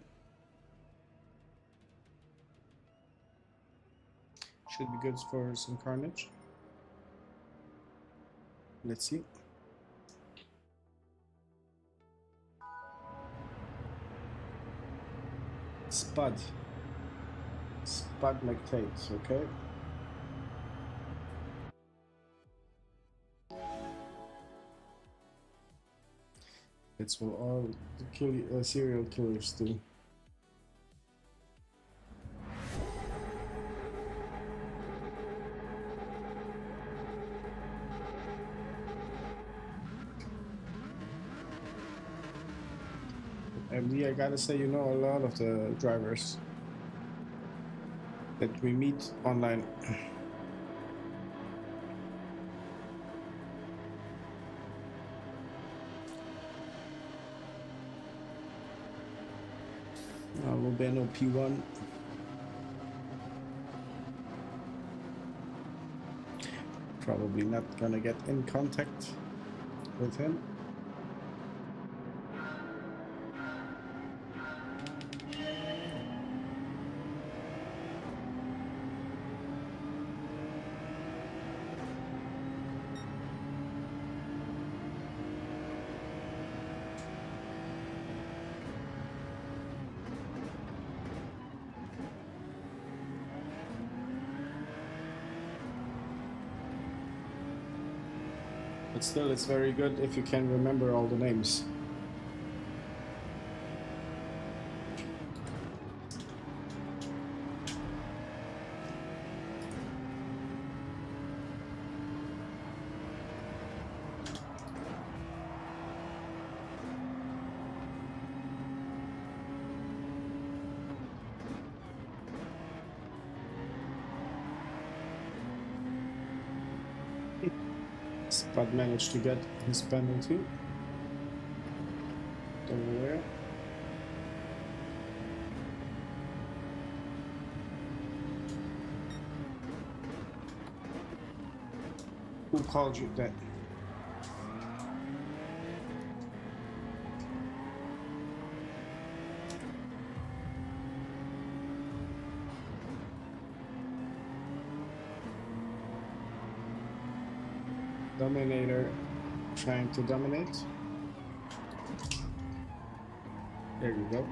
Should be good for some carnage. Let's see. Spud lactates, okay. That's what all the serial killers do. MD, I gotta say, you know a lot of the drivers that we meet online. Lobeno P1. Probably not gonna get in contact with him. But still, it's very good if you can remember all the names. Spud managed to get his penalty. Over there. Who called you that? Dominator trying to dominate. There you go.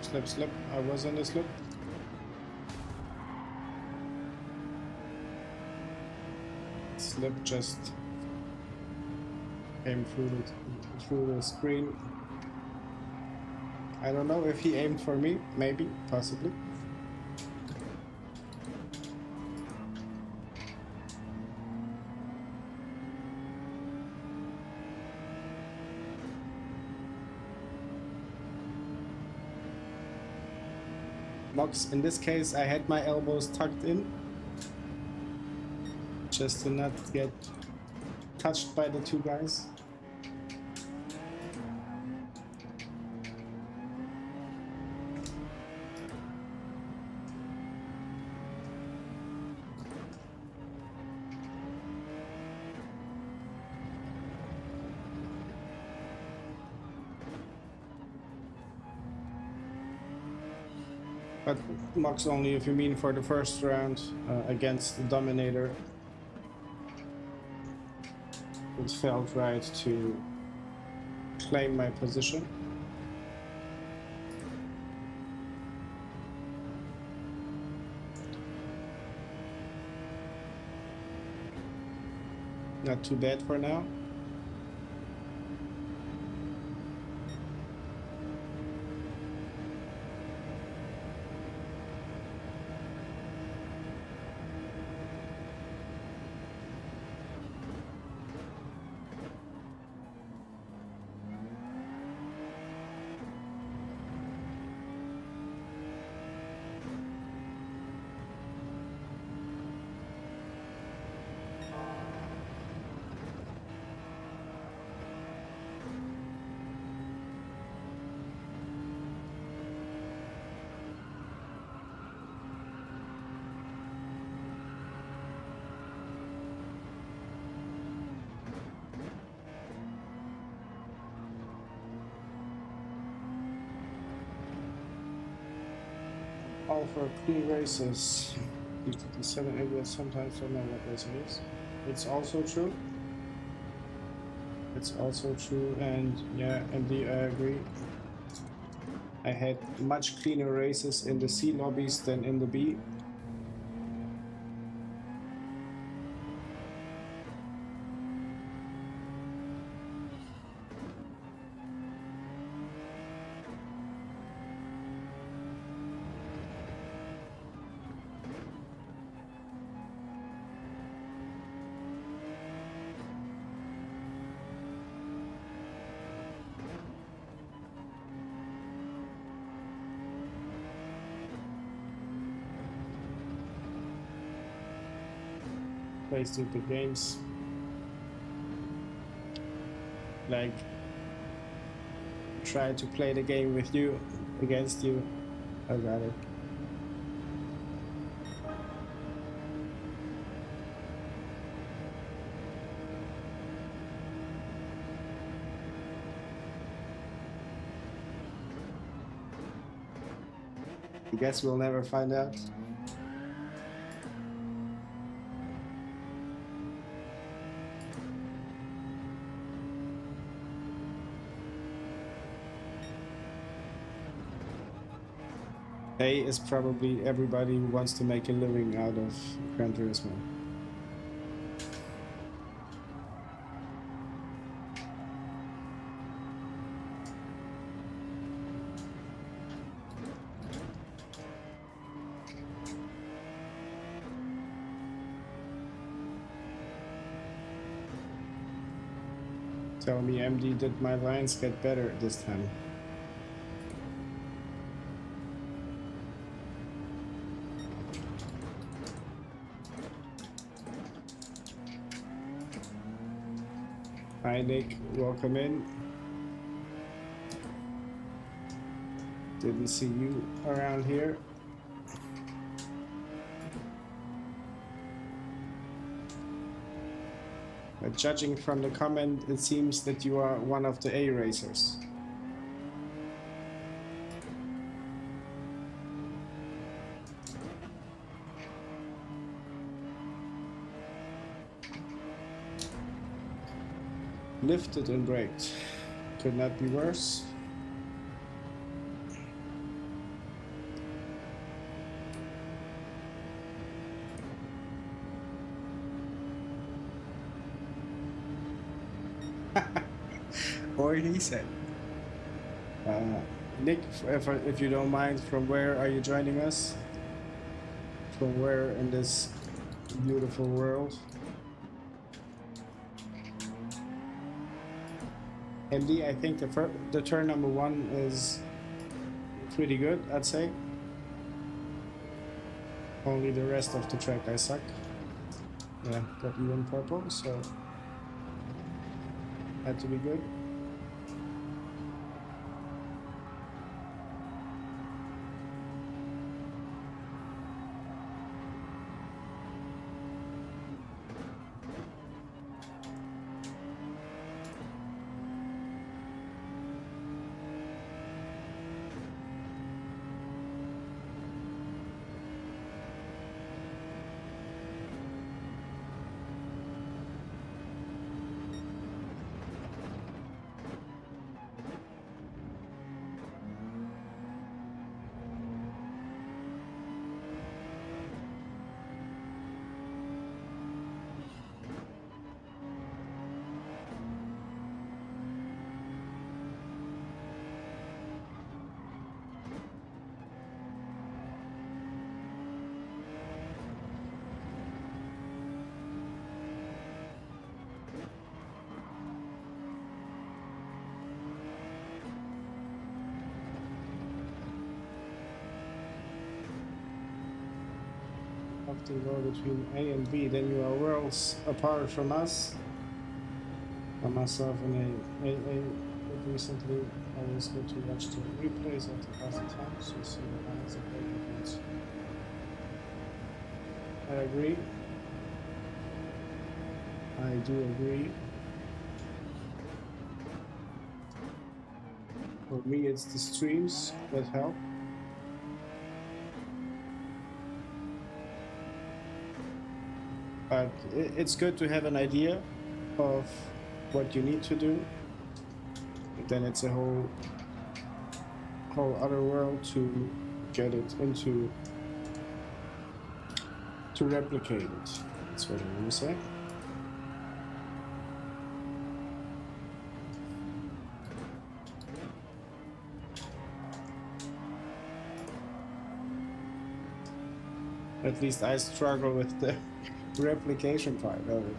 Slip, slip. I was on the slip. Slip just came through the screen. I don't know if he aimed for me. Maybe, possibly. Mox, in this case, I had my elbows tucked in just to not get touched by the two guys. But Mox only if you mean for the first round against the Dominator. It felt right to claim my position. Not too bad for now. All for clean races. 57 idiots sometimes don't know what racing is. It's also true. It's also true, and yeah, MD, I agree. I had much cleaner races in the C lobbies than in the B. Play stupid games. Like, try to play the game with you, against you. I got it. I guess we'll never find out. A is probably everybody who wants to make a living out of Gran Turismo. Tell me, MD, did my lines get better this time? Hi Nick, welcome in. Didn't see you around here. But judging from the comment, it seems that you are one of the A racers. Lifted and braked. Could not be worse. Or he said. Nick, if you don't mind, from where are you joining us? From where in this beautiful world? MD, I think the turn number 1 is pretty good, I'd say. Only the rest of the track I suck. Yeah, got even purple, so had to be good. To go between A and B, then you are worlds apart from us. I myself in A recently, always good to watch the replays of the past times to see the lines of events. I agree. I do agree. For me, it's the streams that help. But it's good to have an idea of what you need to do. Then it's a whole other world to get it into, to replicate it. That's what I want to say. At least I struggle with the replication part of it.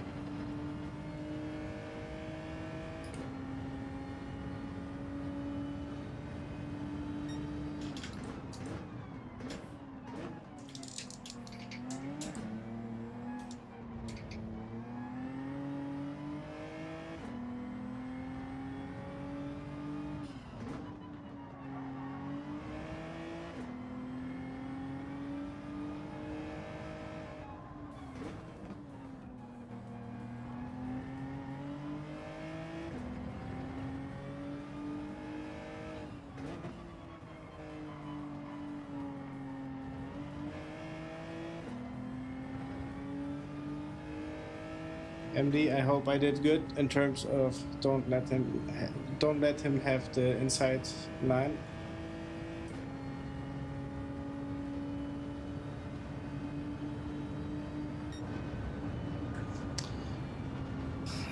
MD, I hope I did good in terms of don't let him have the inside line.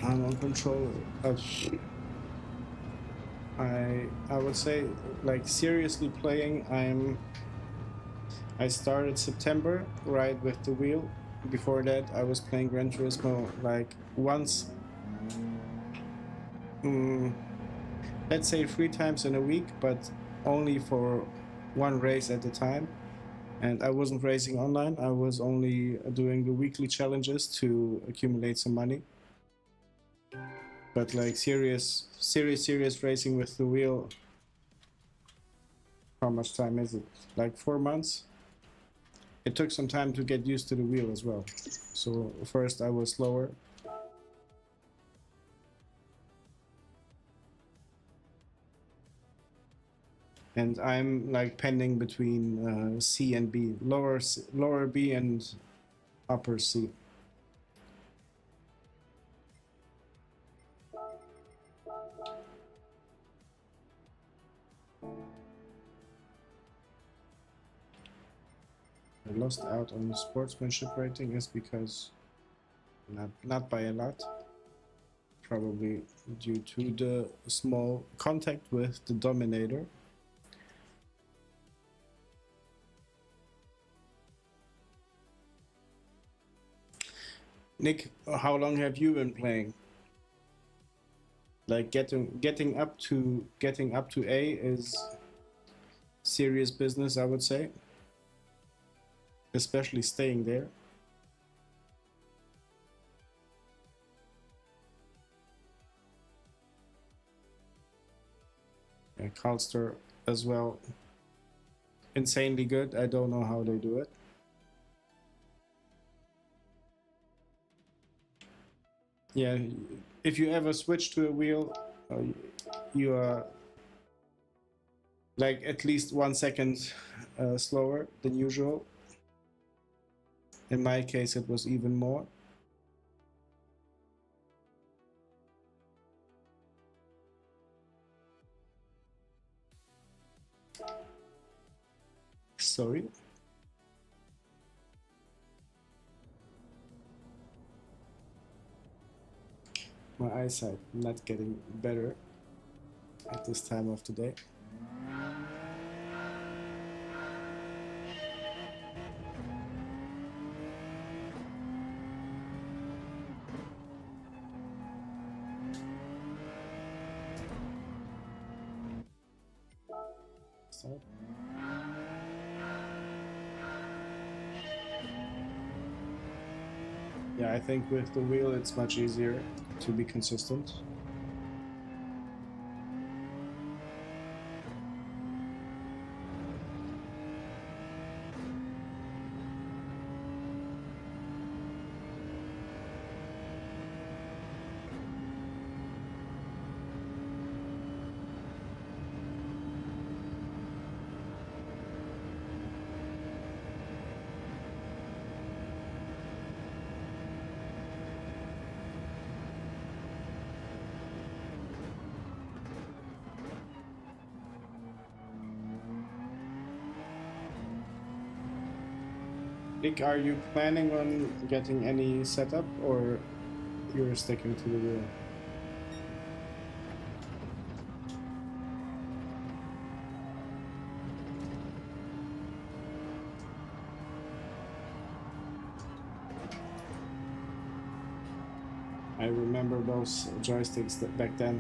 I'm on control. I would say, like, seriously playing, I started September right with the wheel. Before that, I was playing Gran Turismo like once, let's say 3 times in a week, but only for one race at a time. And I wasn't racing online, I was only doing the weekly challenges to accumulate some money. But like serious racing with the wheel, how much time is it? Like 4 months? It took some time to get used to the wheel as well. So first I was slower. And I'm like pending between C and B, lower B and upper C. I lost out on the sportsmanship rating is because not by a lot. probably due to the small contact with the Dominator. Nick, how long have you been playing? Like getting up to A is serious business, I would say. Especially staying there. Yeah, Carlster as well. Insanely good. I don't know how they do it. Yeah, if you ever switch to a wheel, you are like at least 1 second slower than usual. In my case, it was even more. Sorry. My eyesight not getting better at this time of the day. Start. Yeah, I think with the wheel it's much easier to be consistent. Nick, are you planning on getting any setup or you're sticking to the wheel? I remember those joysticks that back then.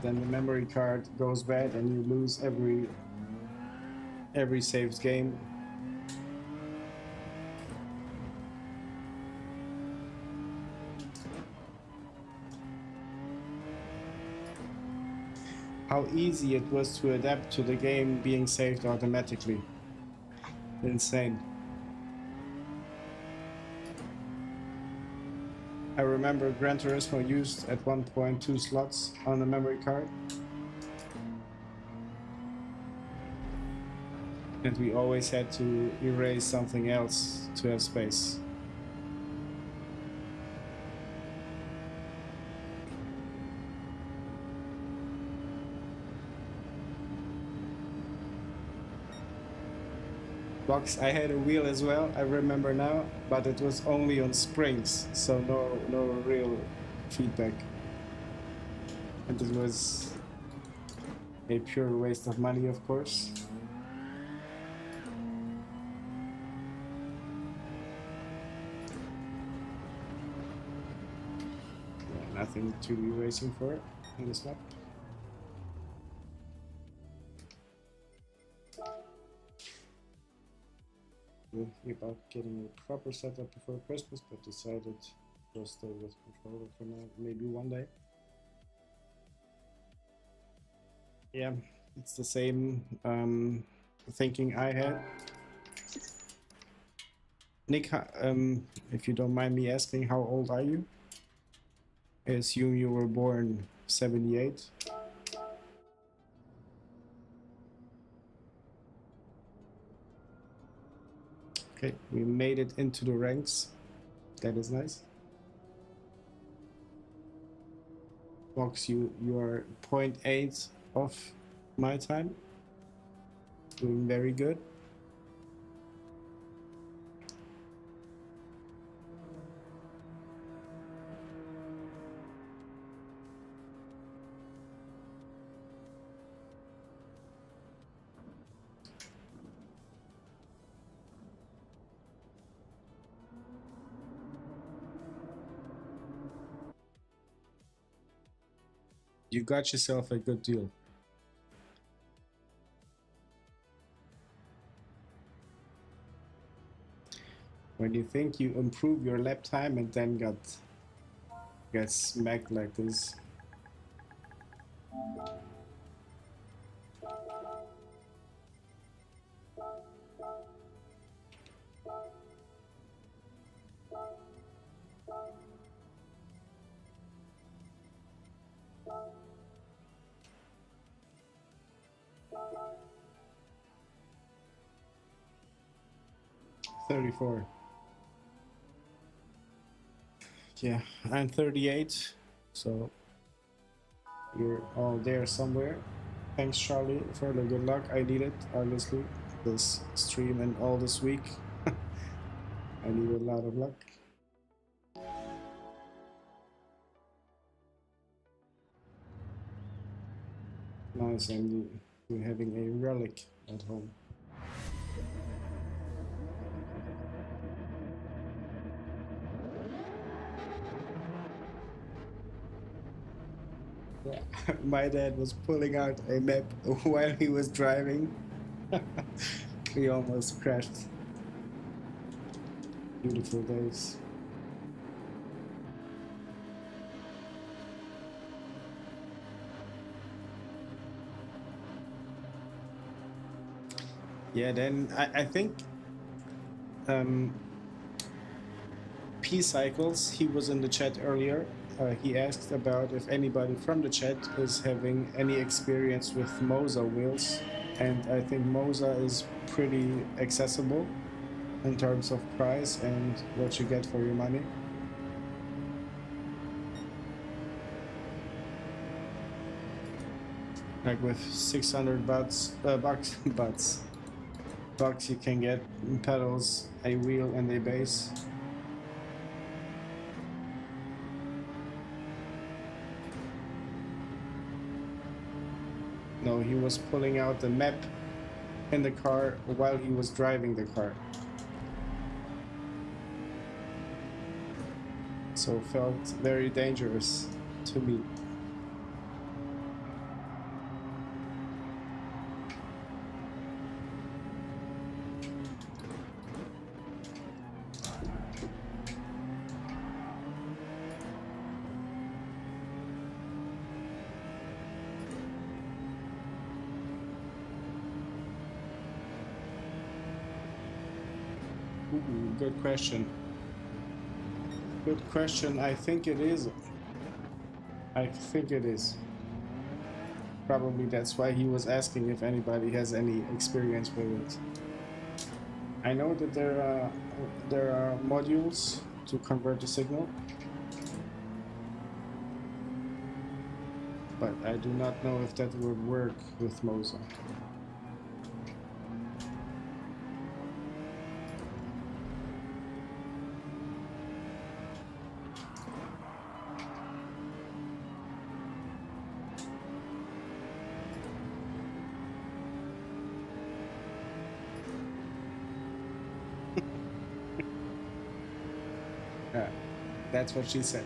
Then the memory card goes bad and you lose every saved game. How easy it was to adapt to the game being saved automatically. Insane. I remember Gran Turismo used at one point 2 slots on the memory card. And we always had to erase something else to have space. Box, I had a wheel as well, I remember now, but it was only on springs, so no real feedback. And it was a pure waste of money, of course. Yeah, nothing to be racing for in this map. About getting a proper setup before Christmas, but decided just stay with controller for now, maybe one day. Yeah, it's the same thinking I had. Nick, if you don't mind me asking, how old are you? I assume you were born 78. Okay, we made it into the ranks. That is nice. Box, you are 0.8 of my time. Doing very good. You got yourself a good deal. When you think you improve your lap time and then get smacked like this. $34. Yeah, I'm 38, so you're all there somewhere. Thanks, Charlie, for the good luck. I need it, honestly, this stream and all this week. I need a lot of luck. Nice, and you're having a relic at home. Yeah. My dad was pulling out a map while he was driving. He almost crashed. Beautiful days. Yeah, then I think P Cycles, he was in the chat earlier. He asked about if anybody from the chat is having any experience with Moza wheels, and I think Moza is pretty accessible in terms of price and what you get for your money. Like with 600 bucks, you can get pedals, a wheel, and a base. No, he was pulling out the map in the car while he was driving the car. So felt very dangerous to me. Ooh, good question. Good question. I think it is. I think it is. Probably that's why he was asking if anybody has any experience with it. I know that there are modules to convert the signal, but I do not know if that would work with Moza. That's what she said.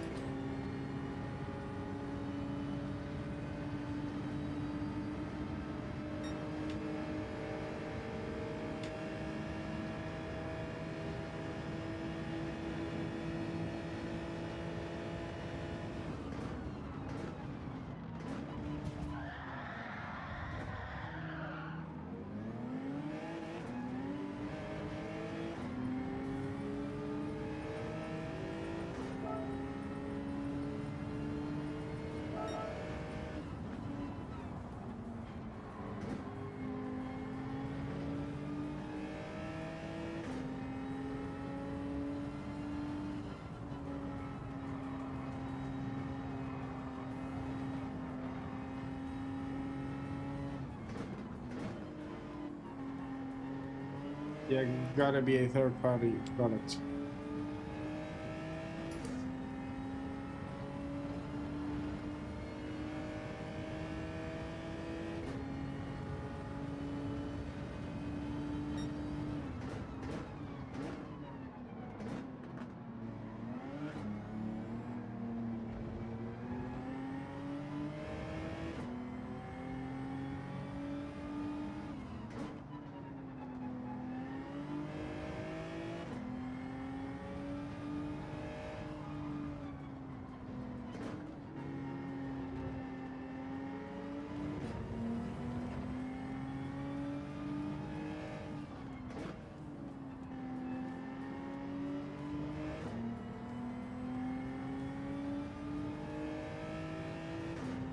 Yeah, gotta be a third-party product.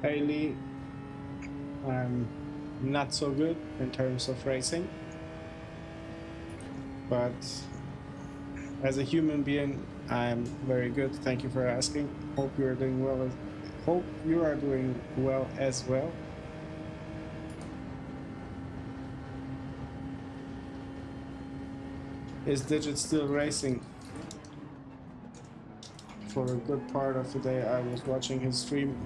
Haley, I'm not so good in terms of racing, but as a human being, I'm very good. Thank you for asking. Hope you are doing well. Hope you are doing well as well. Is Digit still racing? For a good part of the day, I was watching his stream.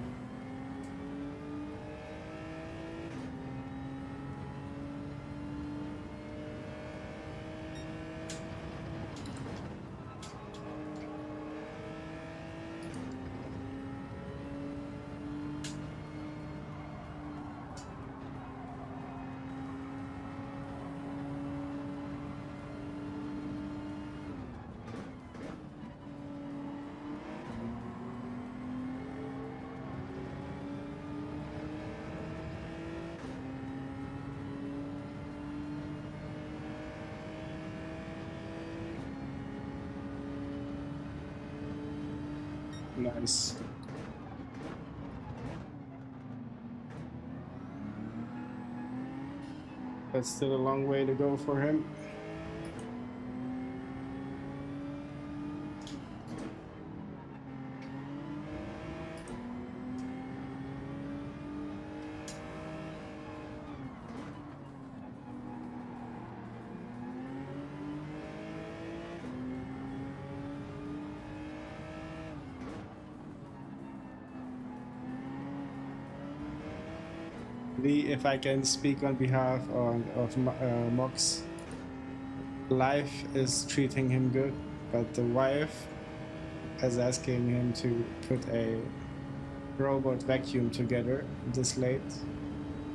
Nice. That's still a long way to go for him. Lee, if I can speak on behalf of Mox, life is treating him good, but the wife is asking him to put a robot vacuum together this late,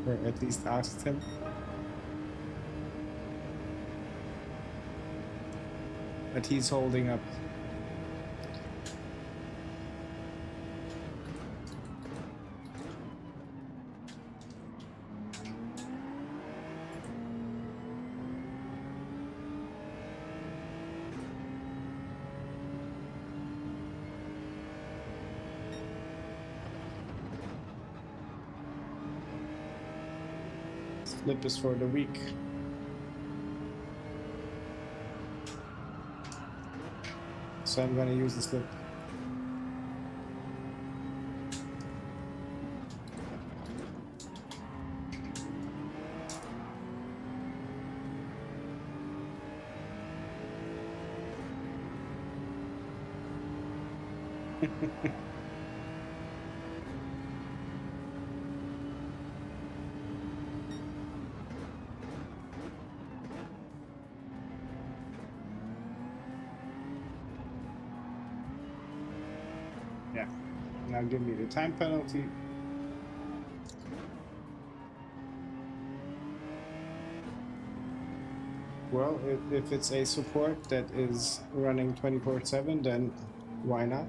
or at least asked him. But he's holding up. Slip is for the week. So I'm gonna use the slip. Yeah, now give me the time penalty. Well, if it's a support that is running 24/7, then why not?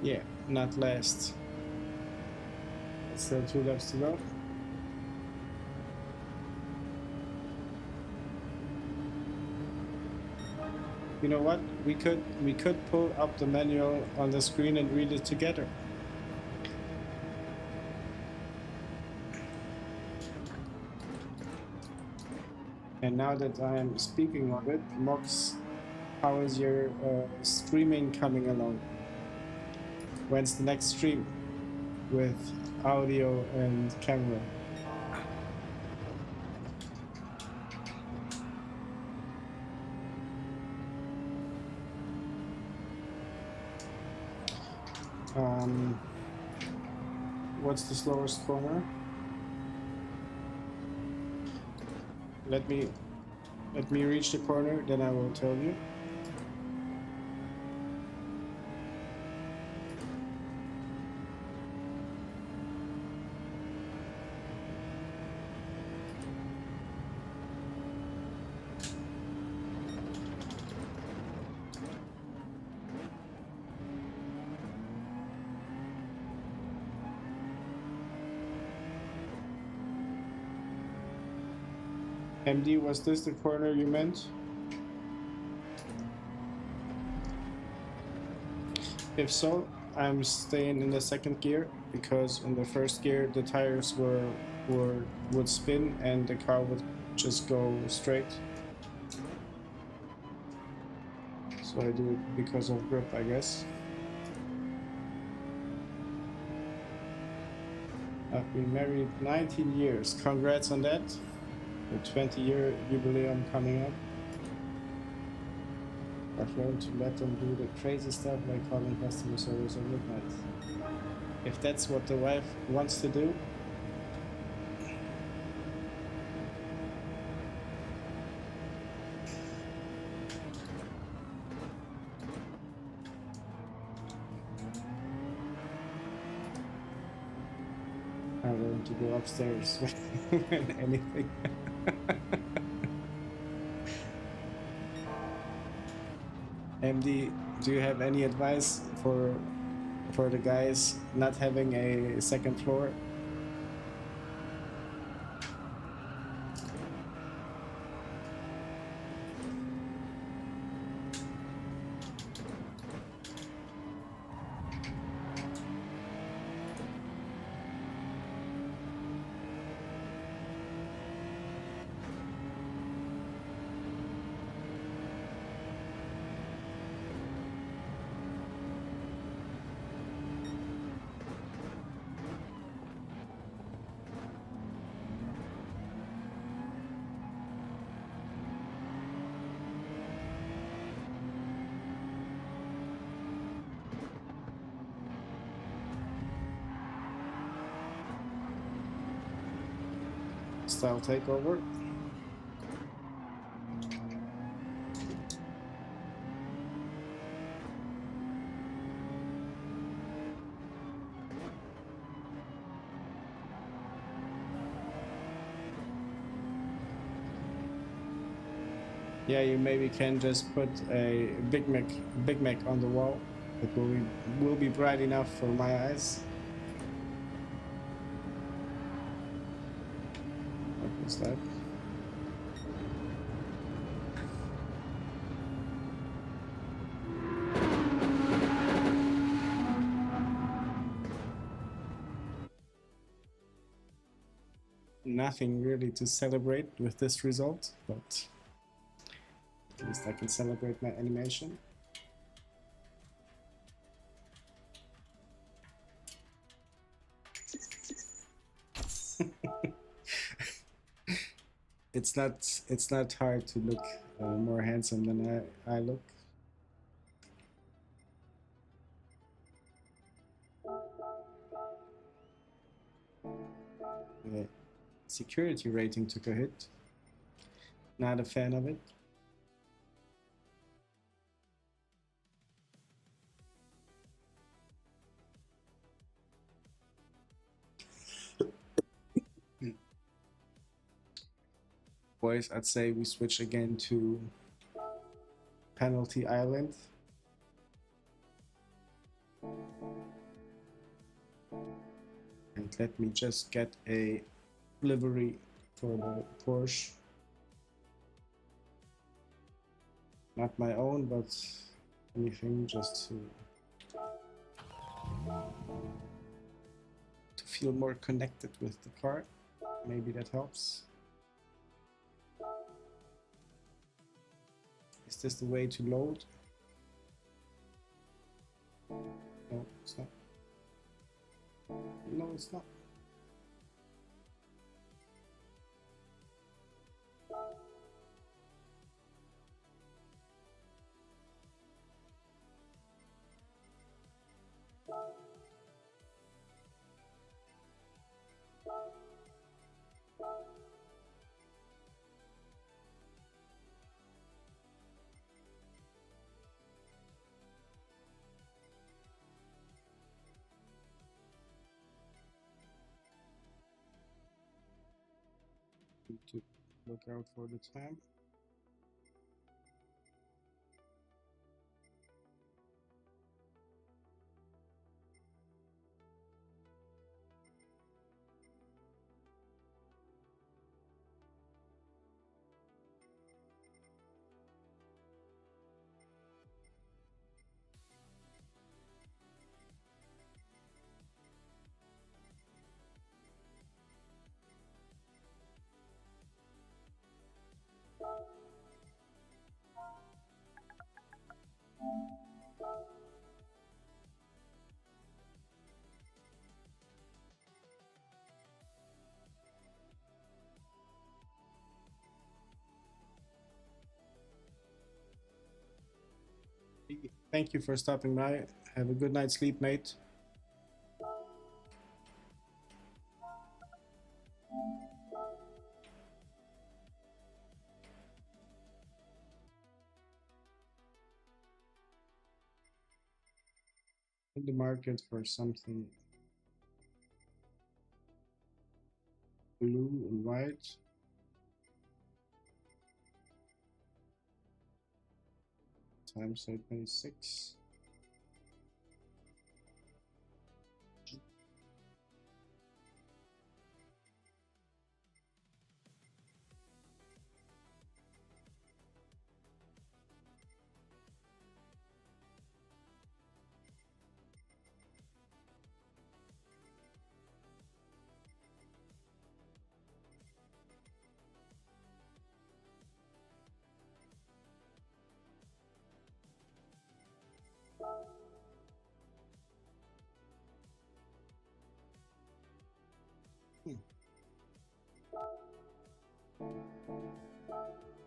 Yeah, not last. Still 2 laps to go. You know what? We could pull up the manual on the screen and read it together. And now that I'm speaking of it, Mox, how is your streaming coming along? When's the next stream with audio and camera? What's the slowest corner? Let me reach the corner, then I will tell you. MD, was this the corner you meant? If so, I'm staying in the second gear because in the first gear the tires would spin and the car would just go straight. So I do it because of grip, I guess. I've been married 19 years. Congrats on that. The 20-year jubileum coming up. I've learned to let them do the crazy stuff like calling customer service at midnight. If that's what the wife wants to do. I'm going to go upstairs when anything. MD, do you have any advice for the guys not having a second floor? Style takeover. Yeah, you maybe can just put a Big Mac on the wall. It will be bright enough for my eyes. What was that? Nothing really to celebrate with this result, but at least I can celebrate my animation. It's not hard to look more handsome than I look. The security rating took a hit. Not a fan of it. Boys, I'd say we switch again to Penalty Island. And let me just get a livery for the Porsche. Not my own, but anything just to feel more connected with the car. Maybe that helps. Is this the way to load? No, it's not. No, it's not. Need to look out for the time. Thank you for stopping by. Have a good night's sleep, mate. In the market for something blue and white. Time say 26.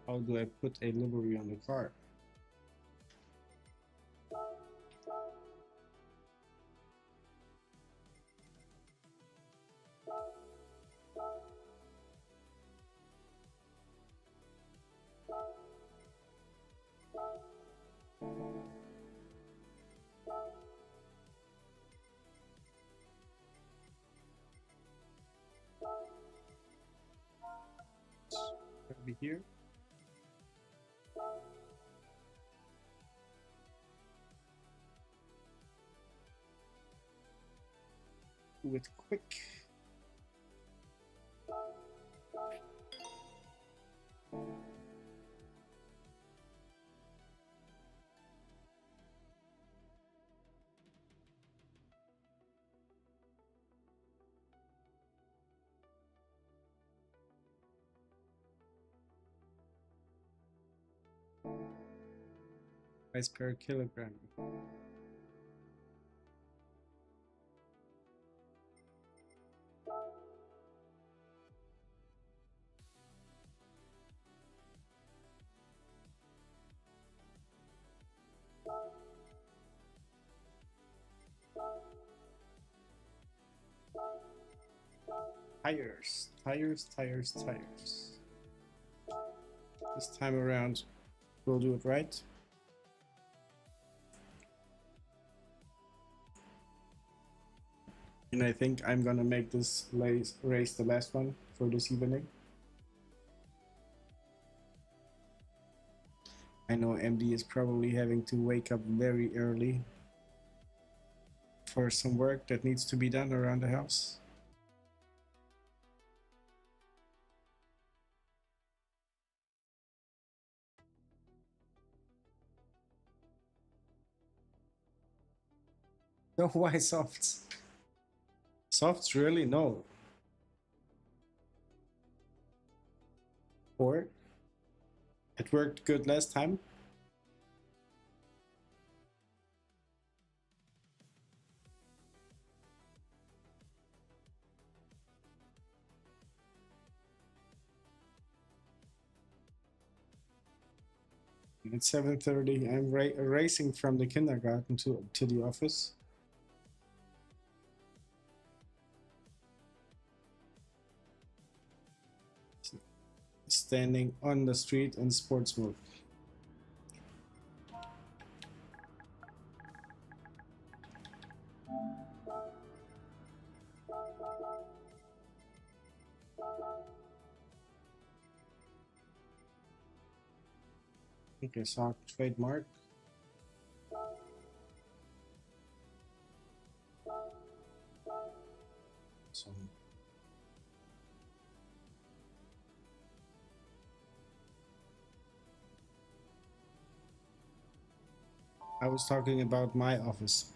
How do I put a livery on the car? Over here. Do it quick. Price per kilogram. Tires, tires, tires, tires. This time around, we'll do it right. And I think I'm gonna make this race the last one for this evening. I know MD is probably having to wake up very early for some work that needs to be done around the house. No, why softs? Softs, really? No. Or it worked good last time. It's 7:30. I'm racing from the kindergarten to the office. Standing on the street in sports mode. Okay, so trademark. So I was talking about my office.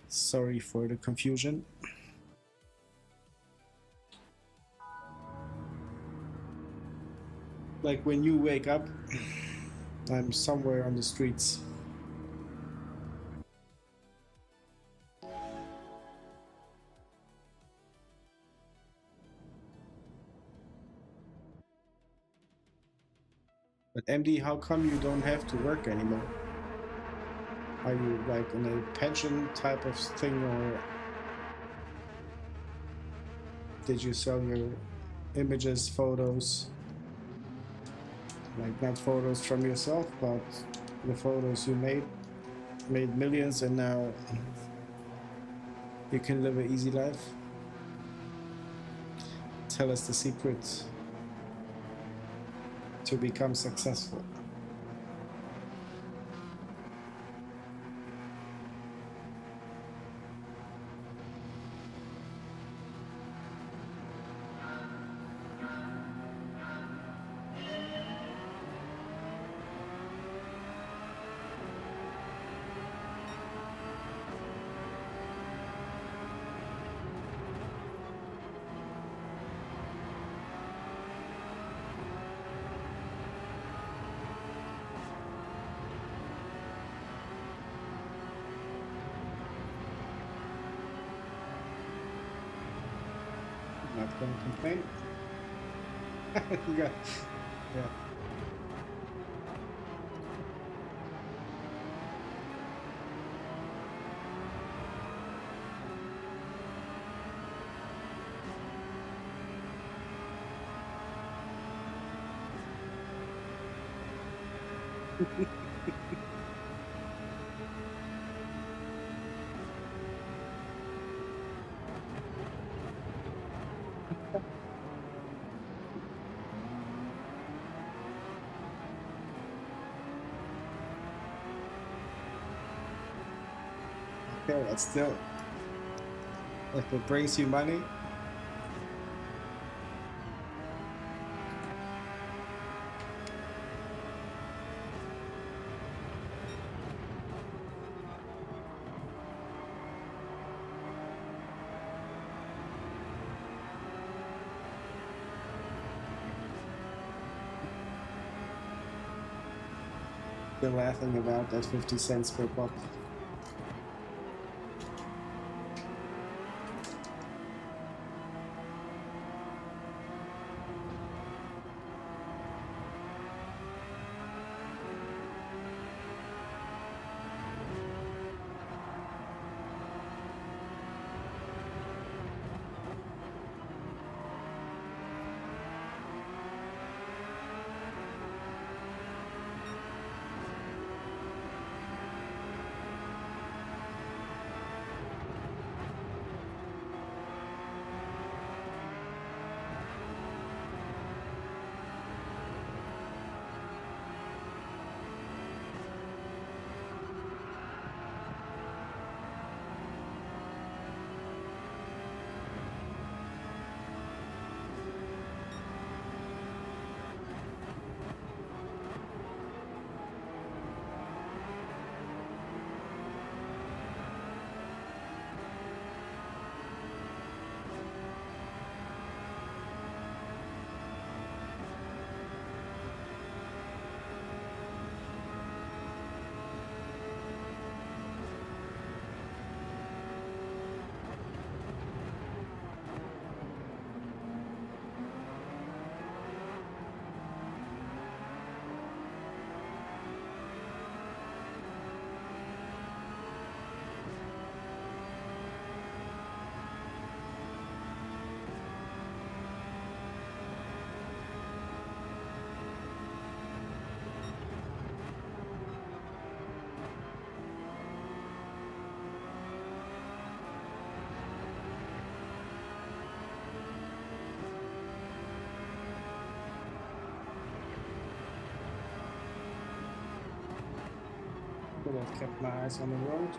Sorry for the confusion. Like when you wake up, I'm somewhere on the streets. But MD, how come you don't have to work anymore? Are you like in a pension type of thing, or did you sell your images, photos? Like not photos from yourself, but the photos you made millions, and now you can live an easy life. Tell us the secret to become successful. Not gonna complain. Yeah. Okay, but still, if it brings you money, they're laughing about that 50 cents per pop. Could have kept my eyes on the road.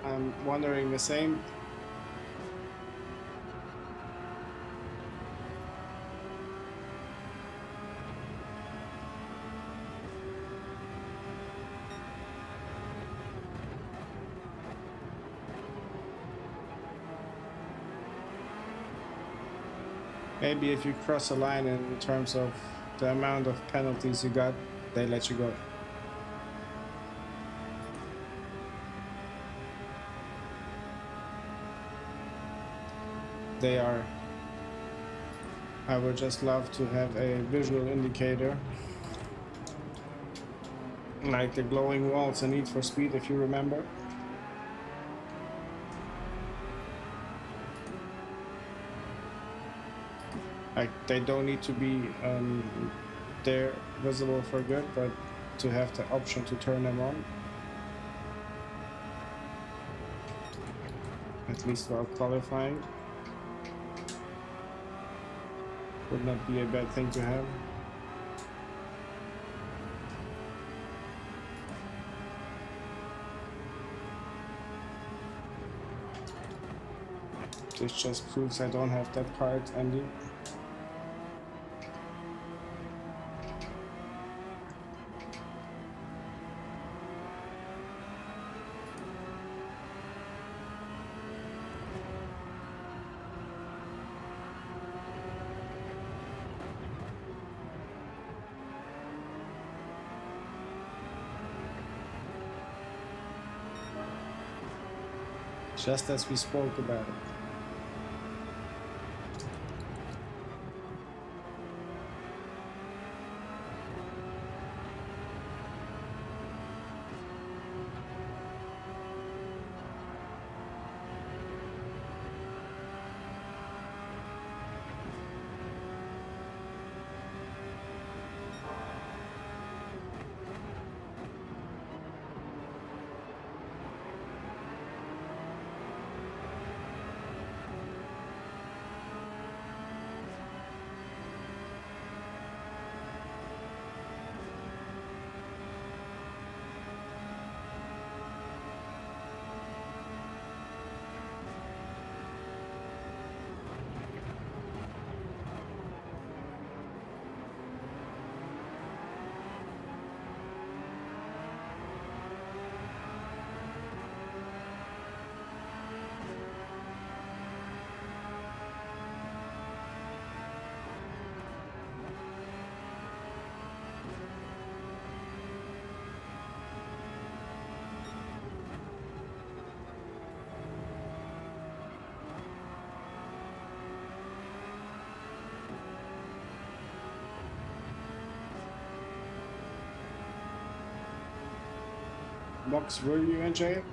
I'm wondering the same. Maybe if you cross a line in terms of the amount of penalties you got, they let you go. They are. I would just love to have a visual indicator, like the glowing walls in Need for Speed, if you remember. Like, they don't need to be there visible for good, but to have the option to turn them on, at least while qualifying, would not be a bad thing to have. This just proves I don't have that card, Andy. Just as we spoke about it. Box, will you enjoy it?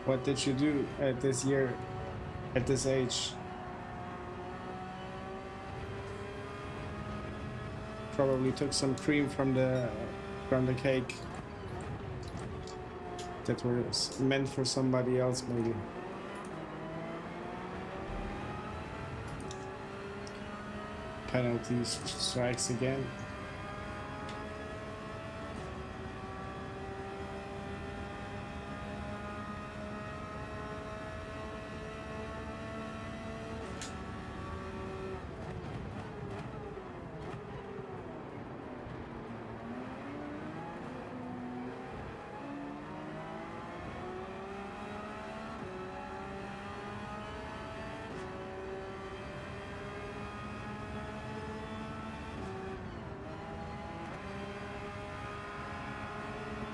What did you do at this year, at this age? Probably took some cream from the cake that was meant for somebody else, maybe. Penalties, strikes again.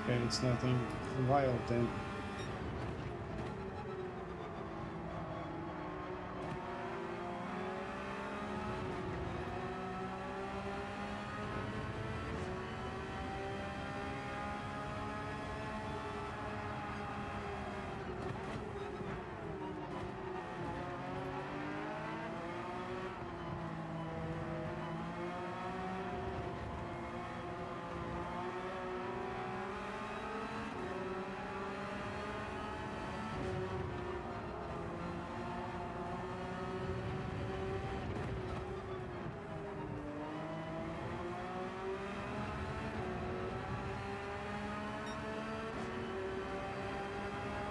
Okay, it's nothing wild then.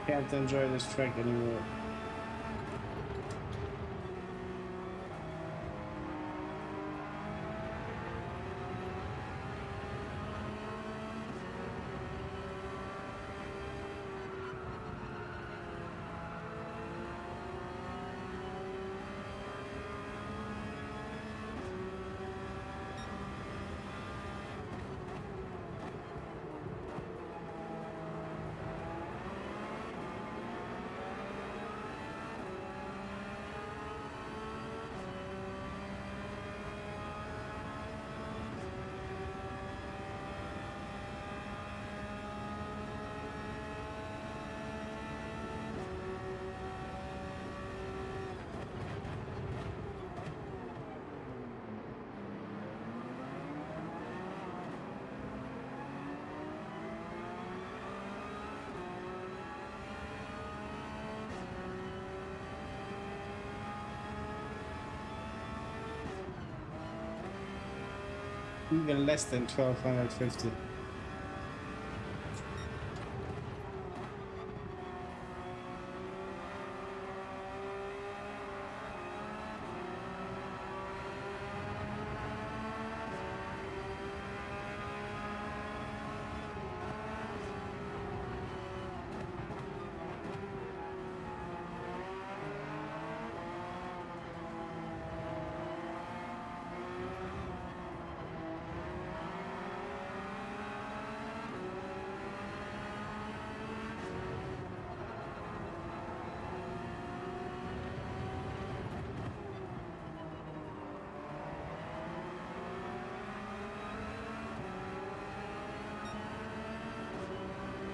Can't enjoy this track anymore. Even less than 1250.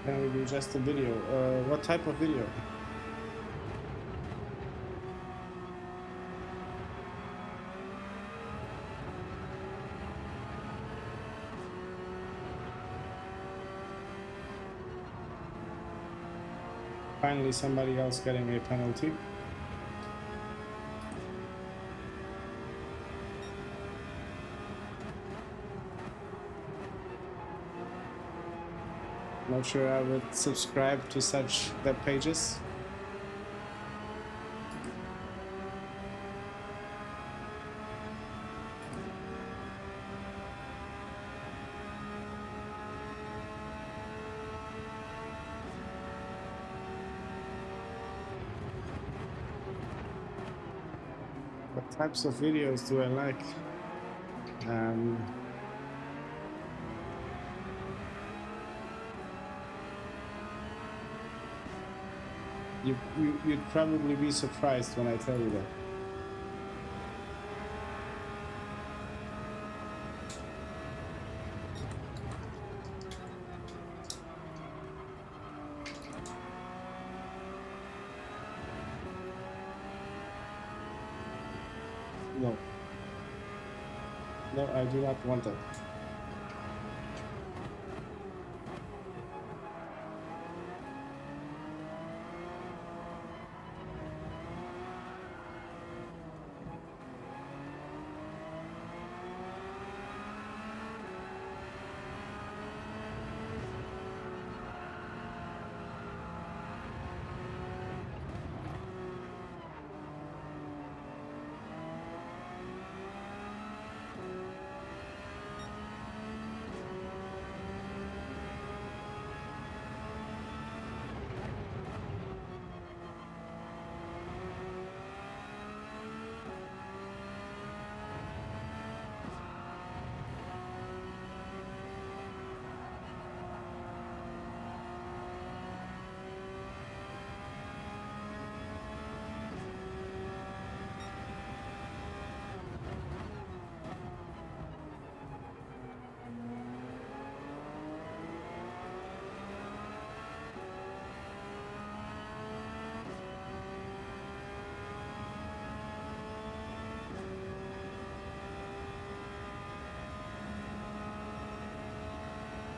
Can we do just a video? What type of video? Finally, somebody else getting a penalty. Not sure I would subscribe to such web pages. What types of videos do I like? You'd probably be surprised when I tell you that. No. No, I do not want that.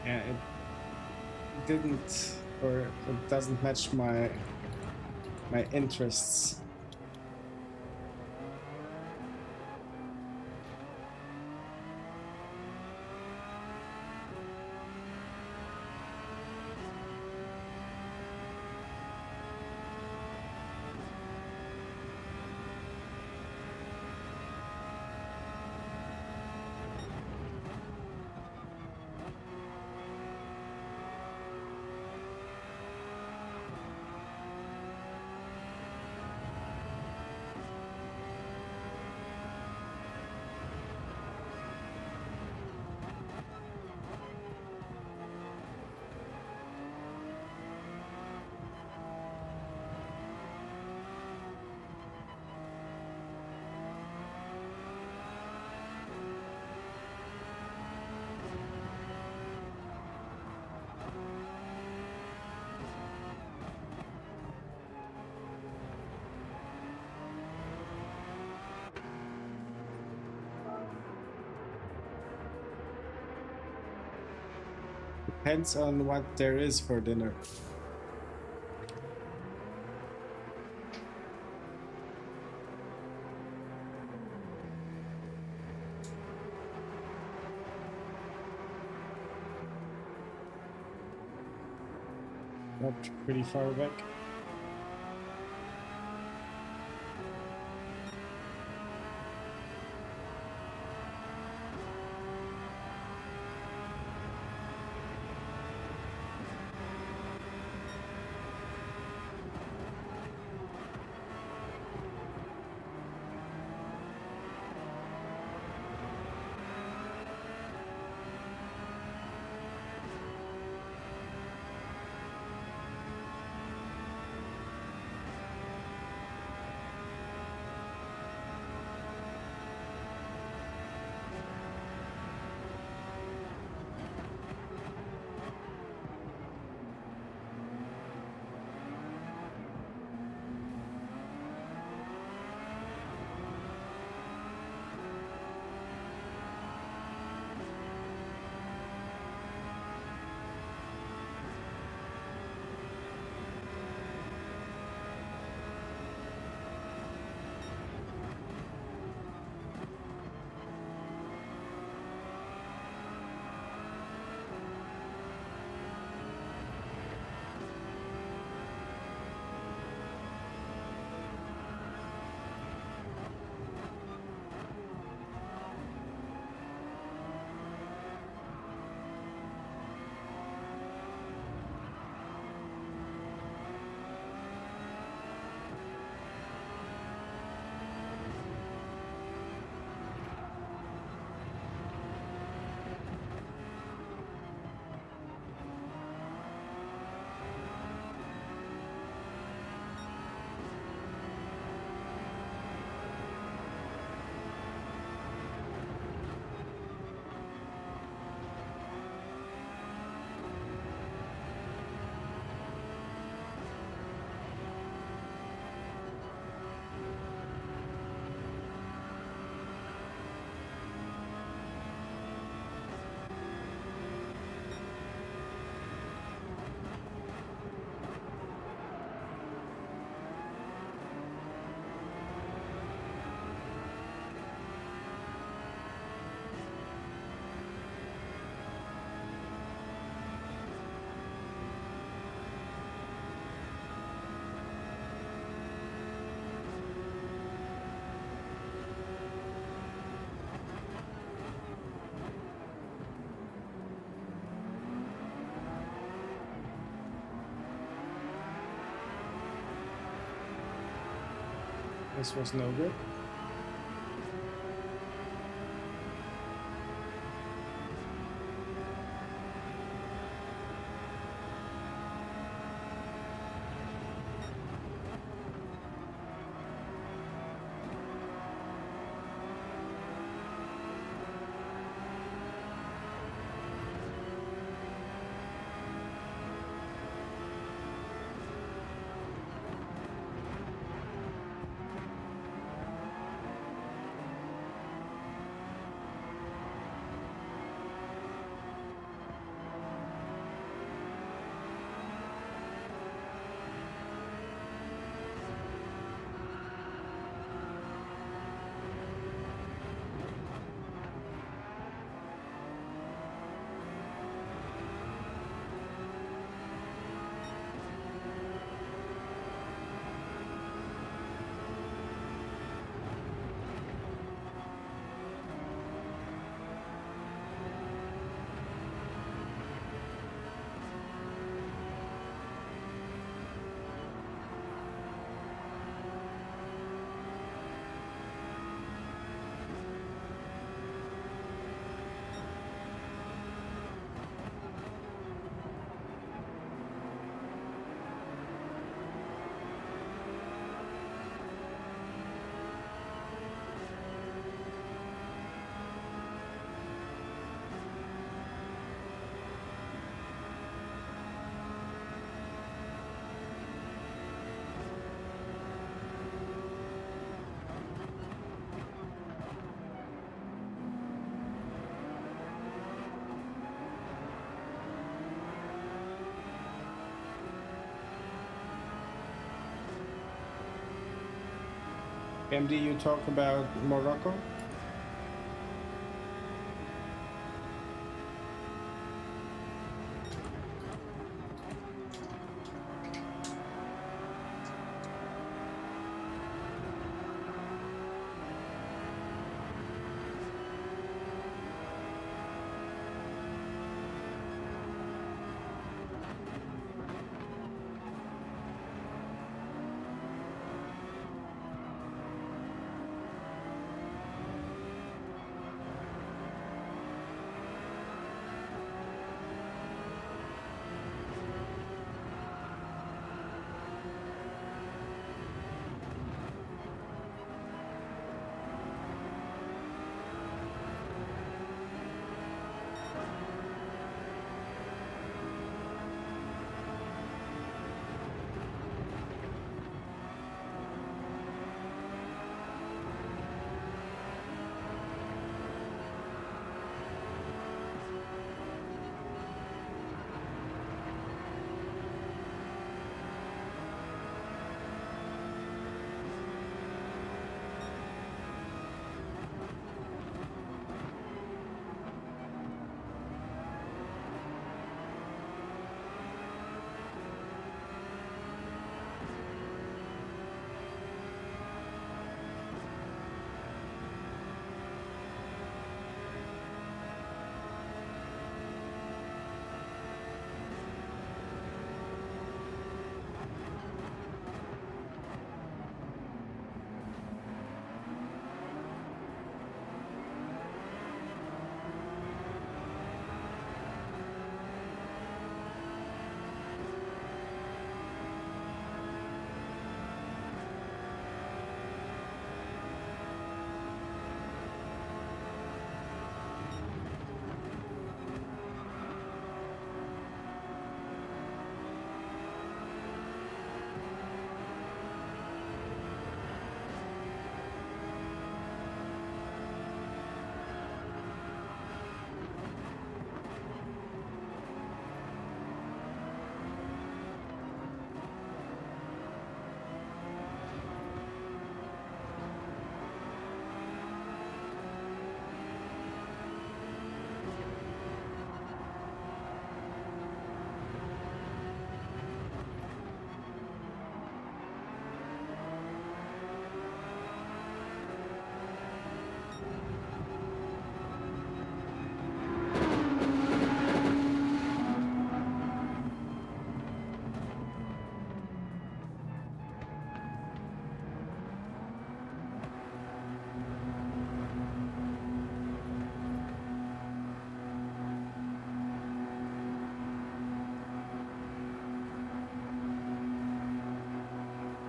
Yeah, it didn't, or it doesn't match my interests. Depends on what there is for dinner. Not pretty far back. This was no good. MD, you talk about Morocco?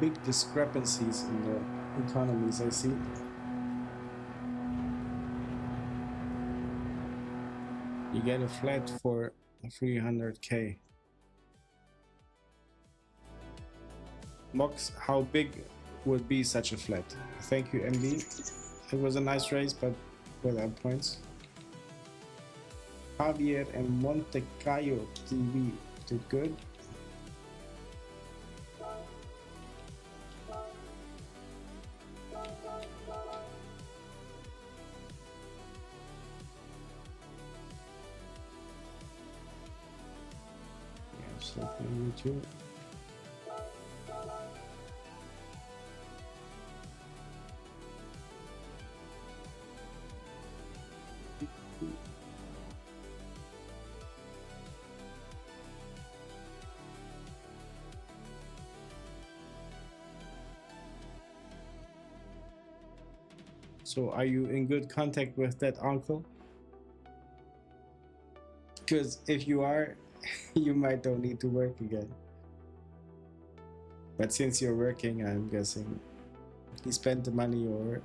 Big discrepancies in the economies, I see. You get a flat for 300k. Mox, how big would be such a flat? Thank you, MD. It was a nice race, but without points. Javier and Montecayo TV did good. YouTube. So are you in good contact with that uncle? Because if you are, you might don't need to work again. But since you're working, I'm guessing he spent the money or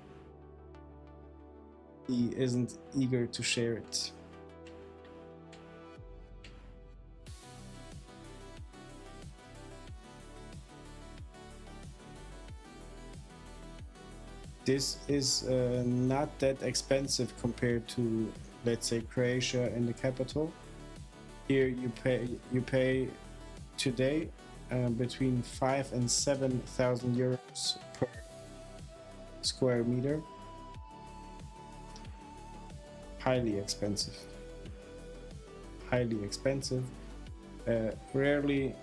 he isn't eager to share it. This is not that expensive compared to, let's say, Croatia in the capital. Here you pay today between 5,000 and 7,000 euros square meter. Highly expensive. Highly expensive. Rarely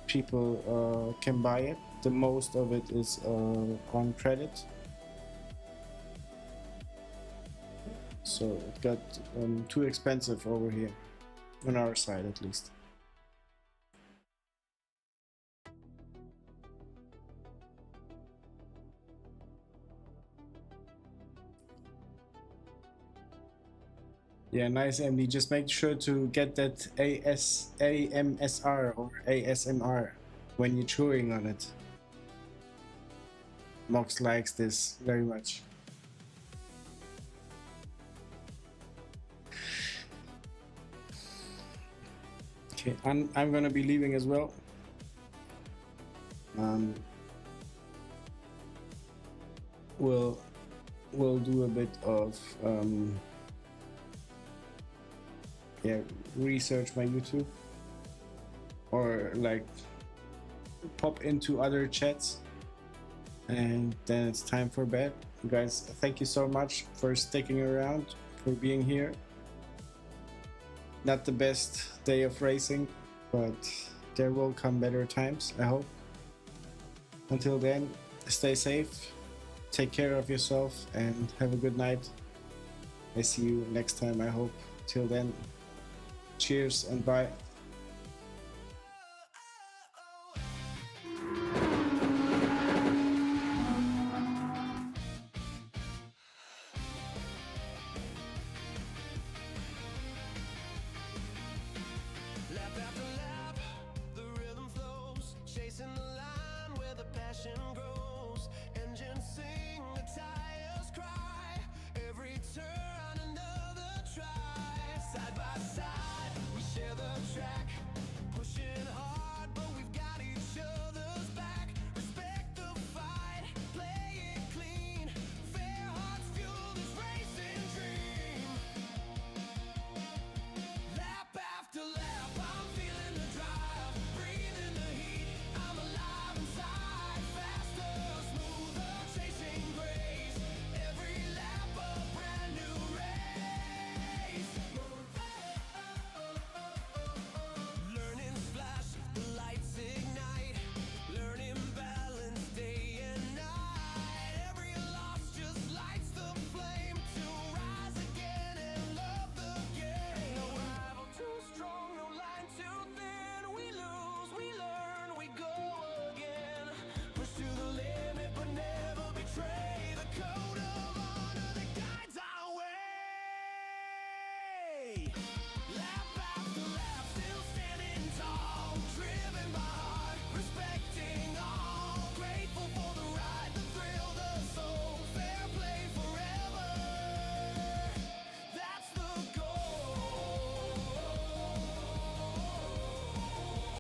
people can buy it. The most of it is on credit. So it got too expensive over here, on our side at least. Yeah, nice, MD. Just make sure to get that AMSR or ASMR when you're chewing on it. Mox likes this very much. Okay, I'm gonna be leaving as well. We'll do a bit of yeah, research my YouTube, or like pop into other chats, and then it's time for bed. Guys, thank you so much for sticking around, for being here. Not the best day of racing, but there will come better times, I hope. Until then, stay safe, take care of yourself, and have a good night. I see you next time, I hope. Till then, cheers and bye.